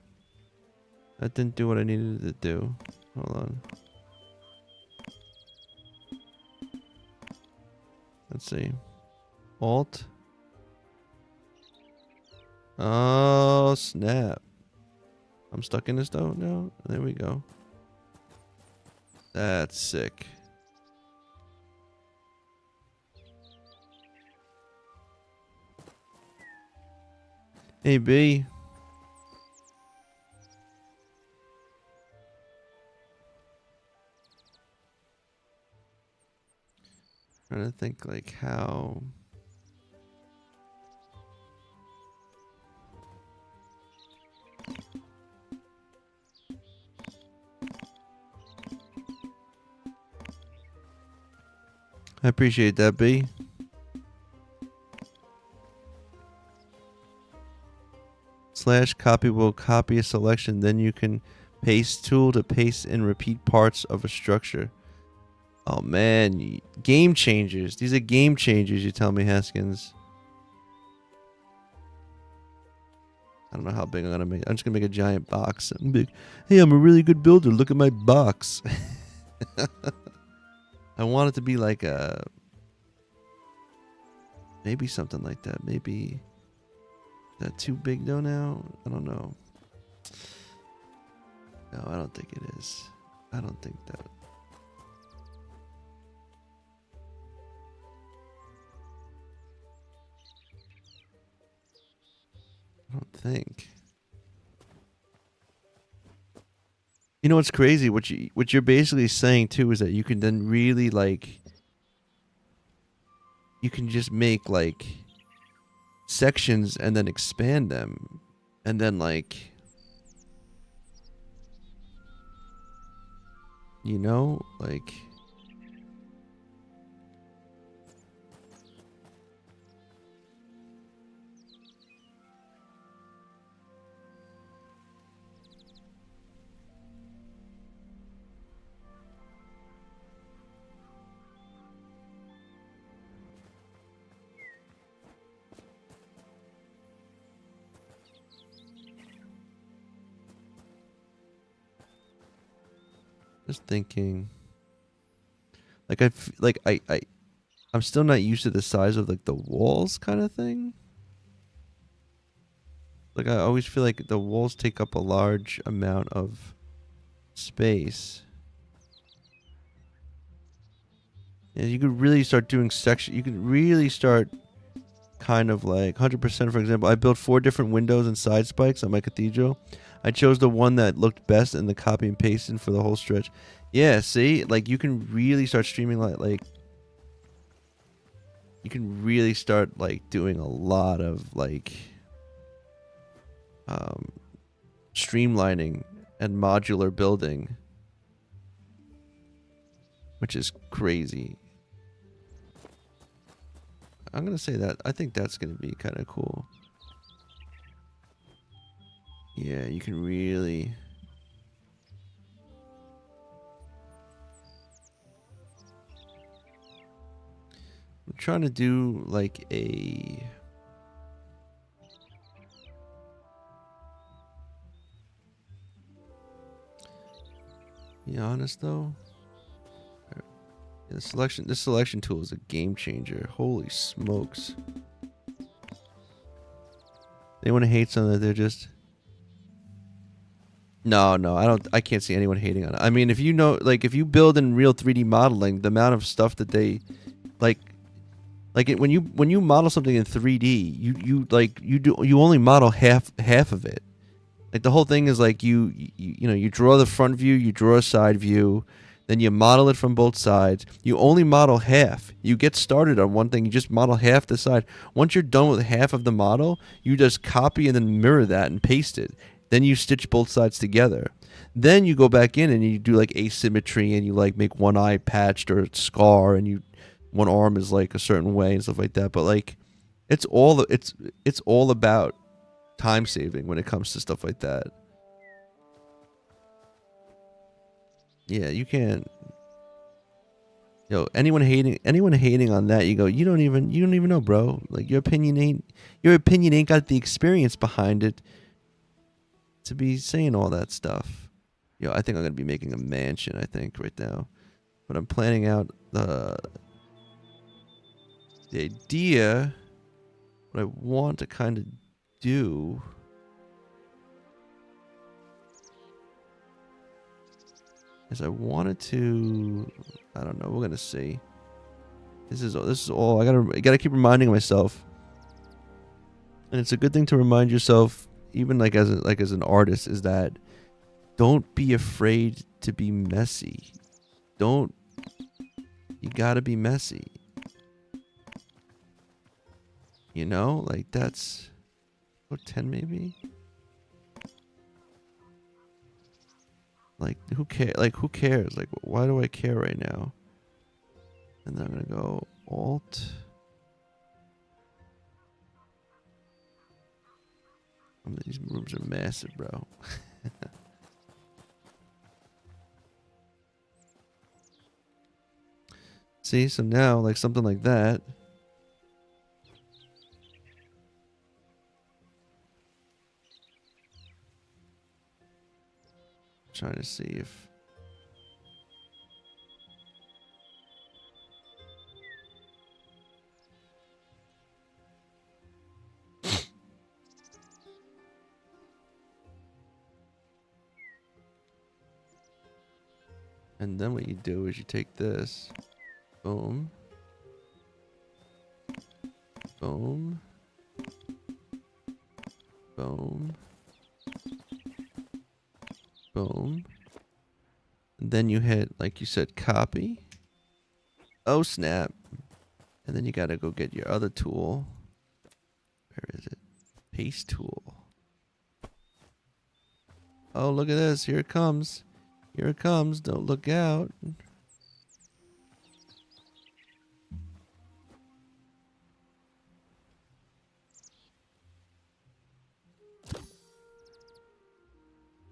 Speaker 1: That didn't do what I needed it to do. Hold on. Let's see. Alt. Oh, snap. I'm stuck in this though now? There we go. That's sick. Hey, B. Trying to think like how. I appreciate that, B. Slash copy will copy a selection, then you can paste tool to paste and repeat parts of a structure. Oh man, game changers. These are game changers, you tell me, Haskins. I don't know how big I'm gonna make. I'm just gonna make a giant box. I'm big. Hey, I'm a really good builder. Look at my box. I want it to be like a, maybe something like that. Maybe, is that too big though now? I don't know. No, I don't think it is. I don't think that. I don't think. You know what's crazy? What you're basically saying too is that you can then really like, you can just make like sections and then expand them, and then like, you know, like. Just thinking, like I'm still not used to the size of like the walls kind of thing. Like I always feel like the walls take up a large amount of space. And you could really start doing section. You could really start kind of like 100%. For example, I built 4 different windows and side spikes on my cathedral. I chose the one that looked best in the copy and pasting for the whole stretch. Yeah, see, like you can really start streaming like you can really start like doing a lot of like streamlining and modular building, which is crazy. I'm gonna say that I think that's gonna be kind of cool. Yeah, you can really... I'm trying to do like a... Be honest though, this selection tool is a game changer. Holy smokes! Anyone who hates on it, they're just... No, I can't see anyone hating on it. I mean, if you know, like, if you build in real 3D modeling, the amount of stuff that they, like, when you model something in 3D, you only model half of it. Like the whole thing is like you draw the front view, you draw a side view, then you model it from both sides. You only model half. You get started on one thing, you just model half the side. Once you're done with half of the model, you just copy and then mirror that and paste it. Then you stitch both sides together. Then you go back in and you do like asymmetry and you like make one eye patched or scar and one arm is like a certain way and stuff like that. But like it's all about time saving when it comes to stuff like that. Yeah, you can't. Anyone hating on that, you go, you don't even know, bro. Like your opinion ain't got the experience behind it to be saying all that stuff. I think I'm gonna be making a mansion, I think, right now. But I'm planning out the idea, what I want to kind of do. Is I wanted to, I don't know, we're gonna see. This is all I gotta keep reminding myself. And it's a good thing to remind yourself, even like as an artist, is that don't be afraid to be messy. You gotta be messy. Like that's 10 maybe. Like who cares? Like why do I care right now? And then I'm gonna go Alt. These rooms are massive, bro. See, so now like something like that. Trying to see if and then what you do is you take this, boom, boom, boom, boom. And then you hit, like you said, copy. Oh, snap. And then you got to go get your other tool. Where is it? Paste tool. Oh, look at this. Here it comes. Here it comes. Don't look out.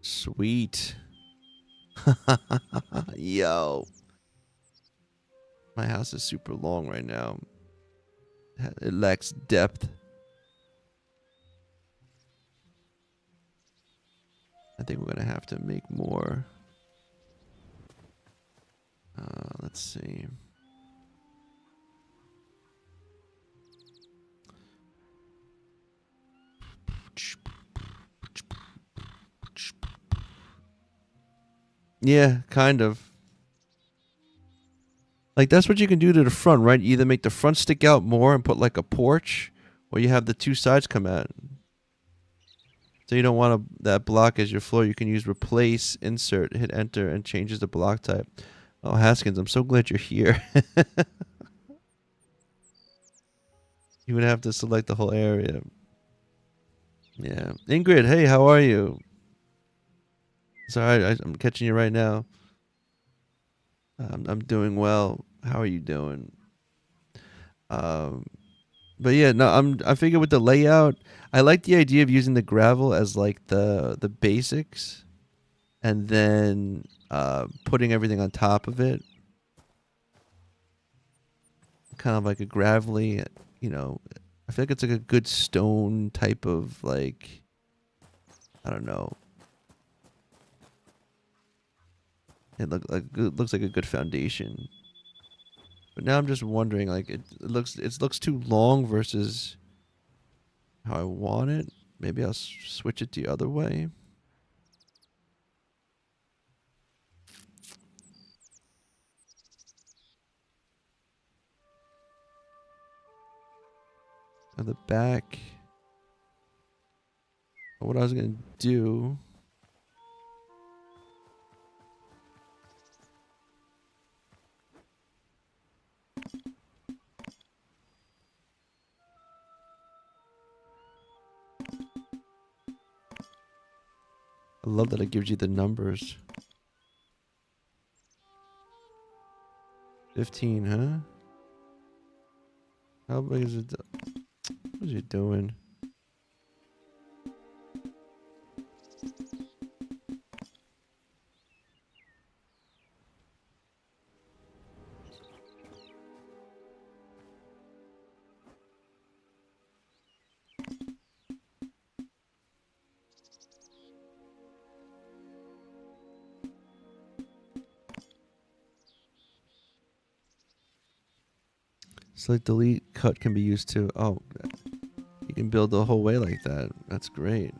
Speaker 1: Sweet. Yo. My house is super long right now. It lacks depth. I think we're going to have to make more. Let's see. Yeah, kind of. Like, that's what you can do to the front, right? You either make the front stick out more and put, like, a porch, or you have the two sides come out. So you don't want that block as your floor. You can use replace, insert, hit enter, and changes the block type. Oh, Haskins, I'm so glad you're here. You would have to select the whole area. Yeah. Ingrid, hey, how are you? Sorry, I'm catching you right now. I'm doing well. How are you doing? But yeah, no, I figure with the layout, I like the idea of using the gravel as like the basics, and then putting everything on top of it, kind of like a gravelly, you know. I feel like it's like a good stone type of like, I don't know. It looks like a good foundation. But now I'm just wondering, like it looks too long versus how I want it. Maybe I'll switch it the other way. On the back, what I was gonna do. I love that it gives you the numbers. 15, huh? How big is it? What is he doing? Select delete cut can be used to. Oh, you can build the whole way like that. That's great.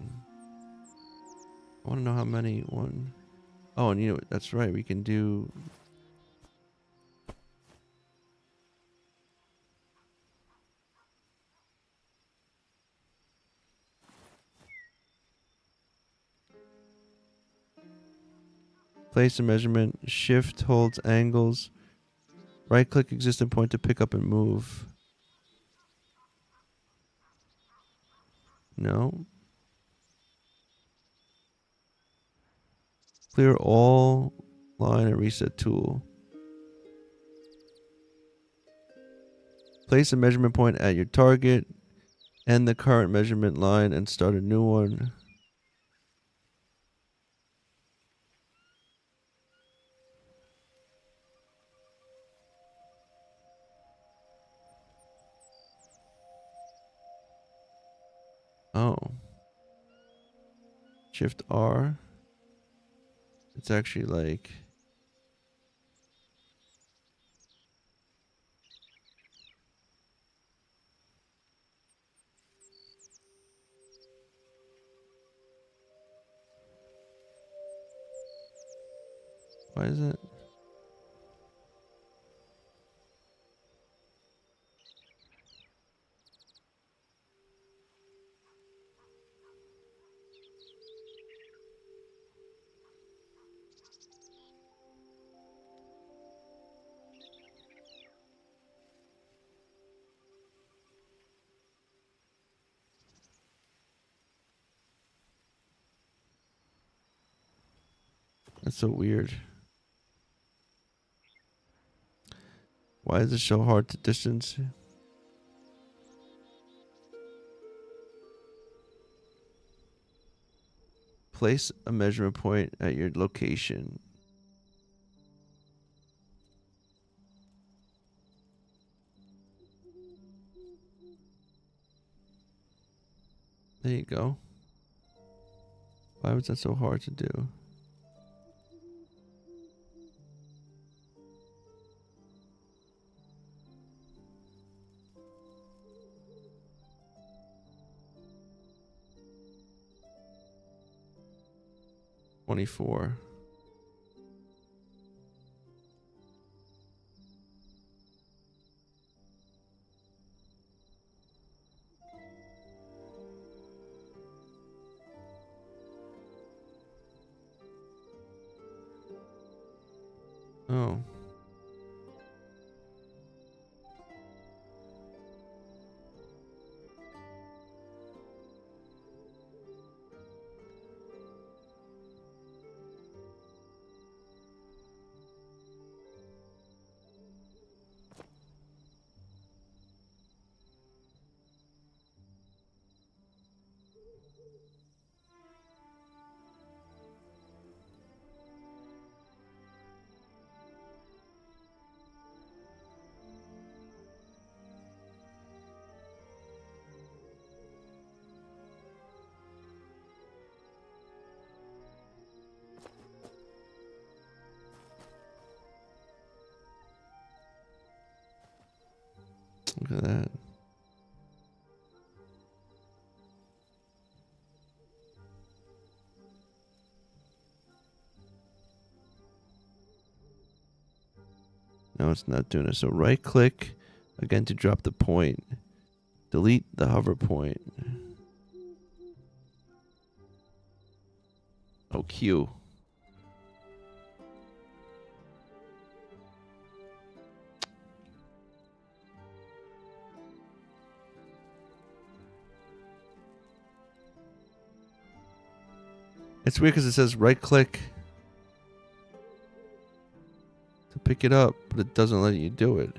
Speaker 1: I want to know how many one. Oh, and you know that's right. We can do. Place a measurement. Shift holds angles. Right click existing point to pick up and move. No. Clear all line and reset tool. Place a measurement point at your target. End the current measurement line and start a new one. Oh. Shift R. It's actually like. Why is it? That's so weird. Why is it so hard to distance? Place a measurement point at your location. There you go. Why was that so hard to do? $24. Oh. Look at that. No, it's not doing it. So right click again to drop the point. Delete the hover point. Oh, Q. It's weird because it says right click to pick it up, but it doesn't let you do it.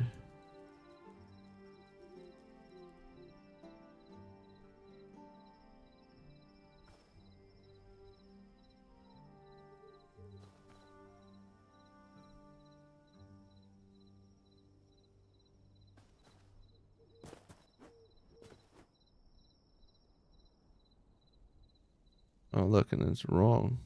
Speaker 1: Oh, look, and it's wrong.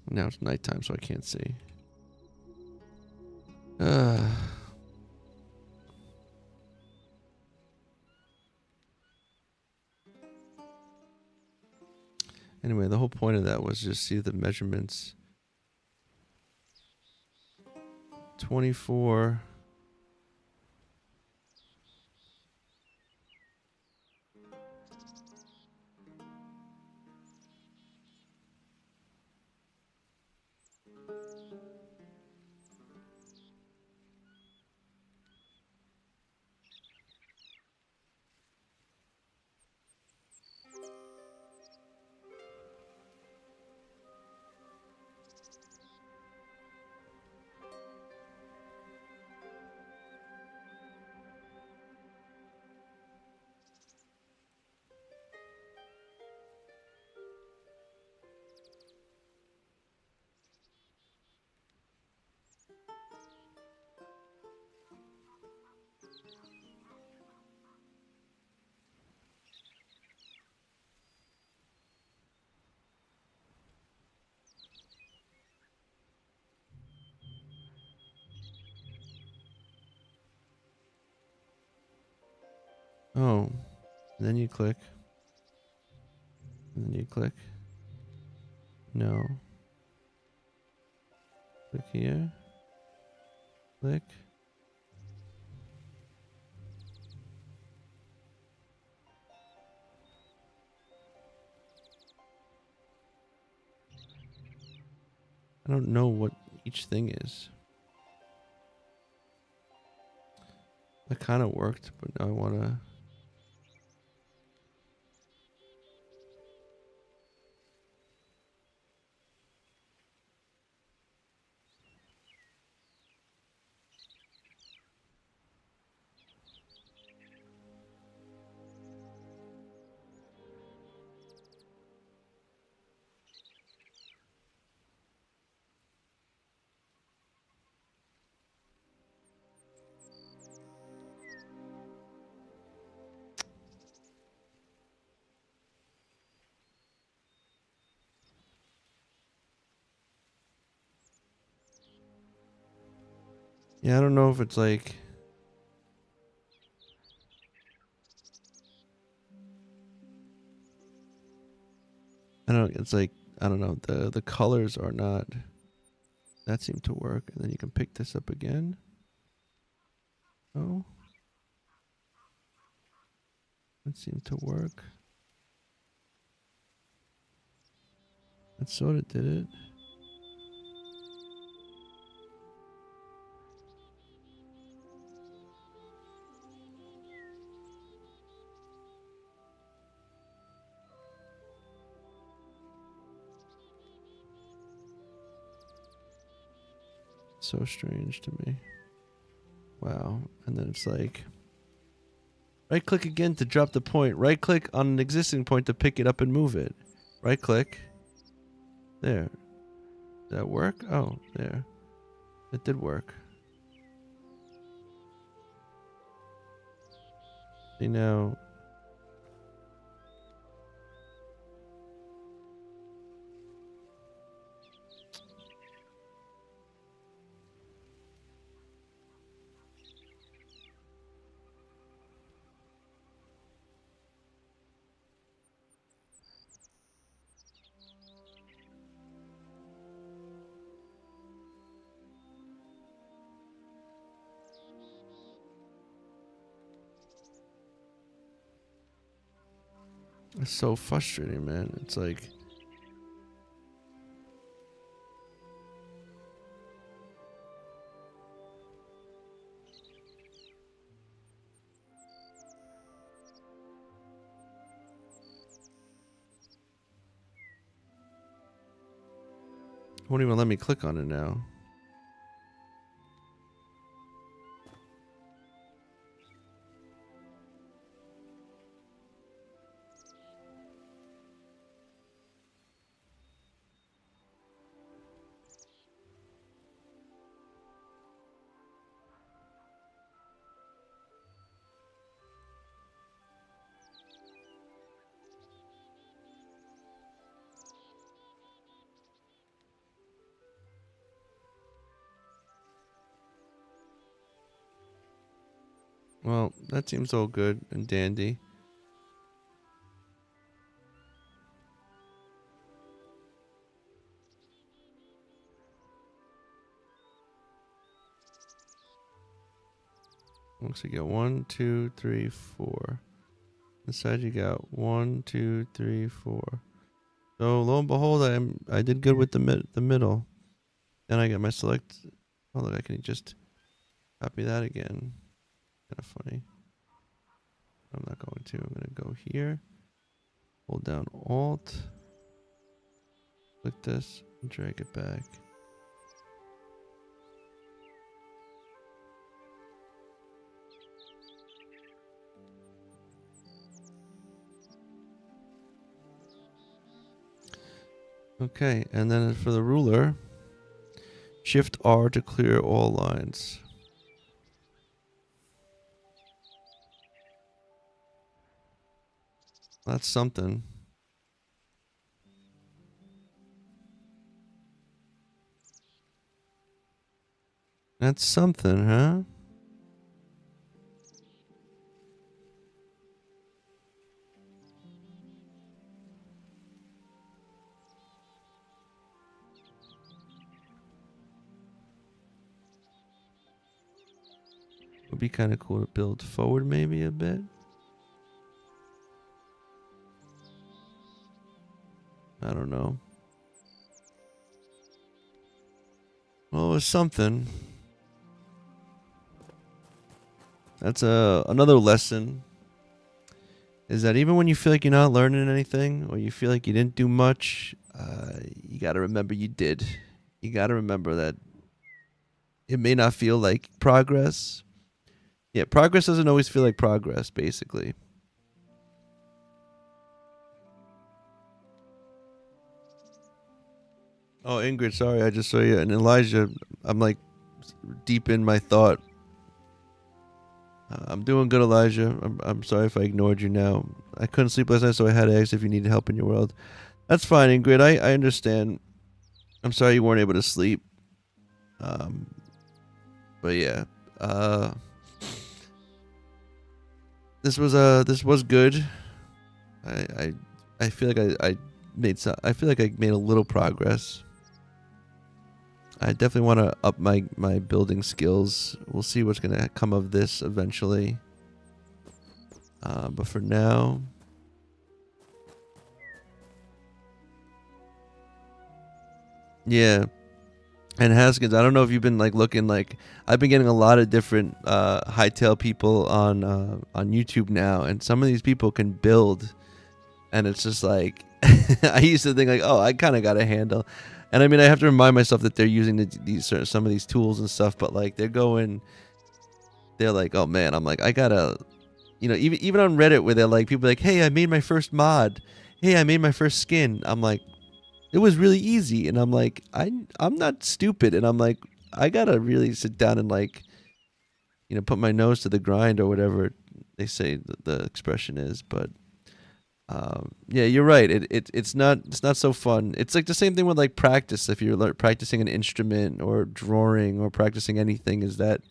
Speaker 1: Now it's nighttime, so I can't see. Anyway, the whole point of that was just see the measurements. 24. Oh, and then you click. And then you click. No. Click here. Click. I don't know what each thing is. That kind of worked, but now I want to... Yeah, I don't know if it's like... I don't know, it's like, I don't know, the colors are not... That seemed to work. And then you can pick this up again. Oh. That seemed to work. That sort of did it. So strange to me. Wow. And then it's like, right click again to drop the point. Right click on an existing point to pick it up and move it. Right click. There. Did that work? Oh, there. It did work. See now. It's so frustrating, man. It's like, won't even let me click on it now. Well, that seems all good and dandy. Looks like you got 1, 2, 3, 4. Inside you got 1, 2, 3, 4. So lo and behold, I did good with the middle. Then I get my select. Oh look, I can just copy that again. Kind of funny. I'm not going to. I'm gonna go here. Hold down Alt. Click this and drag it back. Okay, and then for the ruler, Shift R to clear all lines. That's something. That's something, huh? Would be kind of cool to build forward maybe a bit. I don't know. Well, it was something. That's another lesson. Is that even when you feel like you're not learning anything, or you feel like you didn't do much, you got to remember you did. You got to remember that it may not feel like progress. Yeah, progress doesn't always feel like progress, basically. Oh, Ingrid, sorry, I just saw you. And Elijah, I'm like deep in my thought. I'm doing good, Elijah. I'm sorry if I ignored you now. I couldn't sleep last night, so I had to ask if you needed help in your world. That's fine, Ingrid. I understand. I'm sorry you weren't able to sleep. But yeah. This was good. I feel like I made a little progress. I definitely want to up my building skills. We'll see what's gonna come of this eventually. But for now, yeah. And Haskins, I don't know if you've been like looking. Like I've been getting a lot of different Hytale people on YouTube now, and some of these people can build, and it's just like I used to think like, oh, I kind of got a handle. And I mean, I have to remind myself that they're using some of these tools and stuff, but like they're going they're like, oh man, I'm like, I gotta, even on Reddit where they're like, people are like, hey, I made my first mod. Hey, I made my first skin. I'm like, it was really easy. And I'm like, I'm not stupid. And I'm like, I gotta really sit down and like, put my nose to the grind or whatever they say the expression is. But yeah, you're right. It's not so fun. It's like the same thing with like practice. If you're practicing an instrument or drawing or practicing anything, is that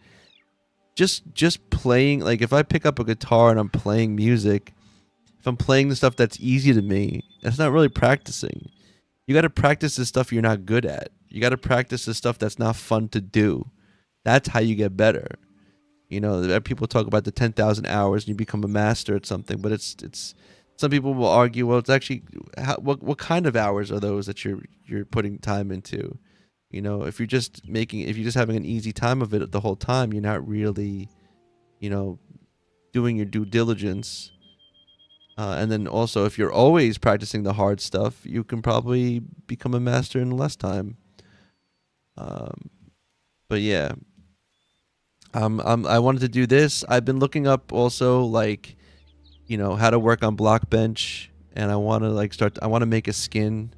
Speaker 1: just playing. Like if I pick up a guitar and I'm playing music, if I'm playing the stuff that's easy to me, that's not really practicing. You got to practice the stuff you're not good at. You got to practice the stuff that's not fun to do. That's how you get better. People talk about the 10,000 hours and you become a master at something, but it's some people will argue, well, it's actually what kind of hours are those that you're putting time into? If you're just having an easy time of it the whole time, you're not really, doing your due diligence. And then also, if you're always practicing the hard stuff, you can probably become a master in less time. But yeah, I wanted to do this. I've been looking up also like, how to work on Blockbench, and I want to like I want to make a skin.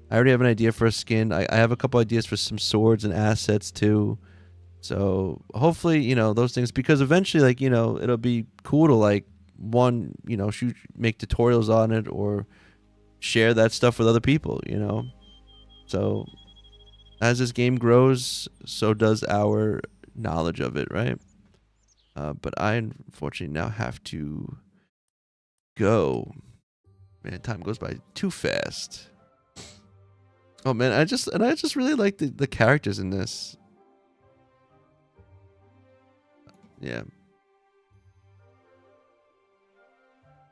Speaker 1: I already have an idea for a skin. I have a couple ideas for some swords and assets too. So hopefully, those things, because eventually, like, it'll be cool to like make tutorials on it or share that stuff with other people, So as this game grows, so does our knowledge of it, right? But I unfortunately now have to go. Man, time goes by too fast. Oh man, I just really like the characters in this. Yeah.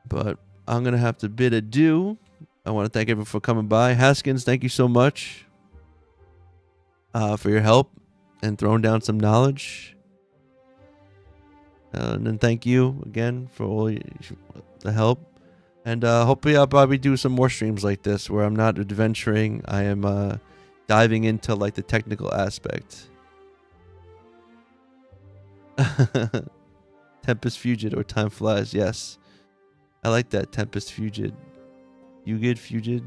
Speaker 1: But I'm gonna have to bid adieu. I want to thank everyone for coming by. Haskins, thank you so much for your help and throwing down some knowledge. And then thank you again for all the help. And hopefully I'll probably do some more streams like this where I'm not adventuring. I am diving into like the technical aspect. Tempest Fugit or Time Flies. Yes. I like that. Tempest Fugit. You good, Fugit?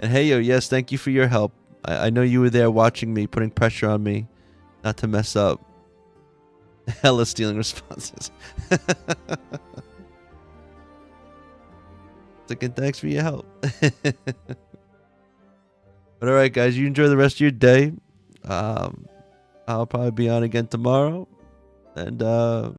Speaker 1: And hey, yo, yes, thank you for your help. I know you were there watching me, putting pressure on me not to mess up. Hella stealing responses. Again, thanks for your help. But all right, guys, you enjoy the rest of your day. I'll probably be on again tomorrow. And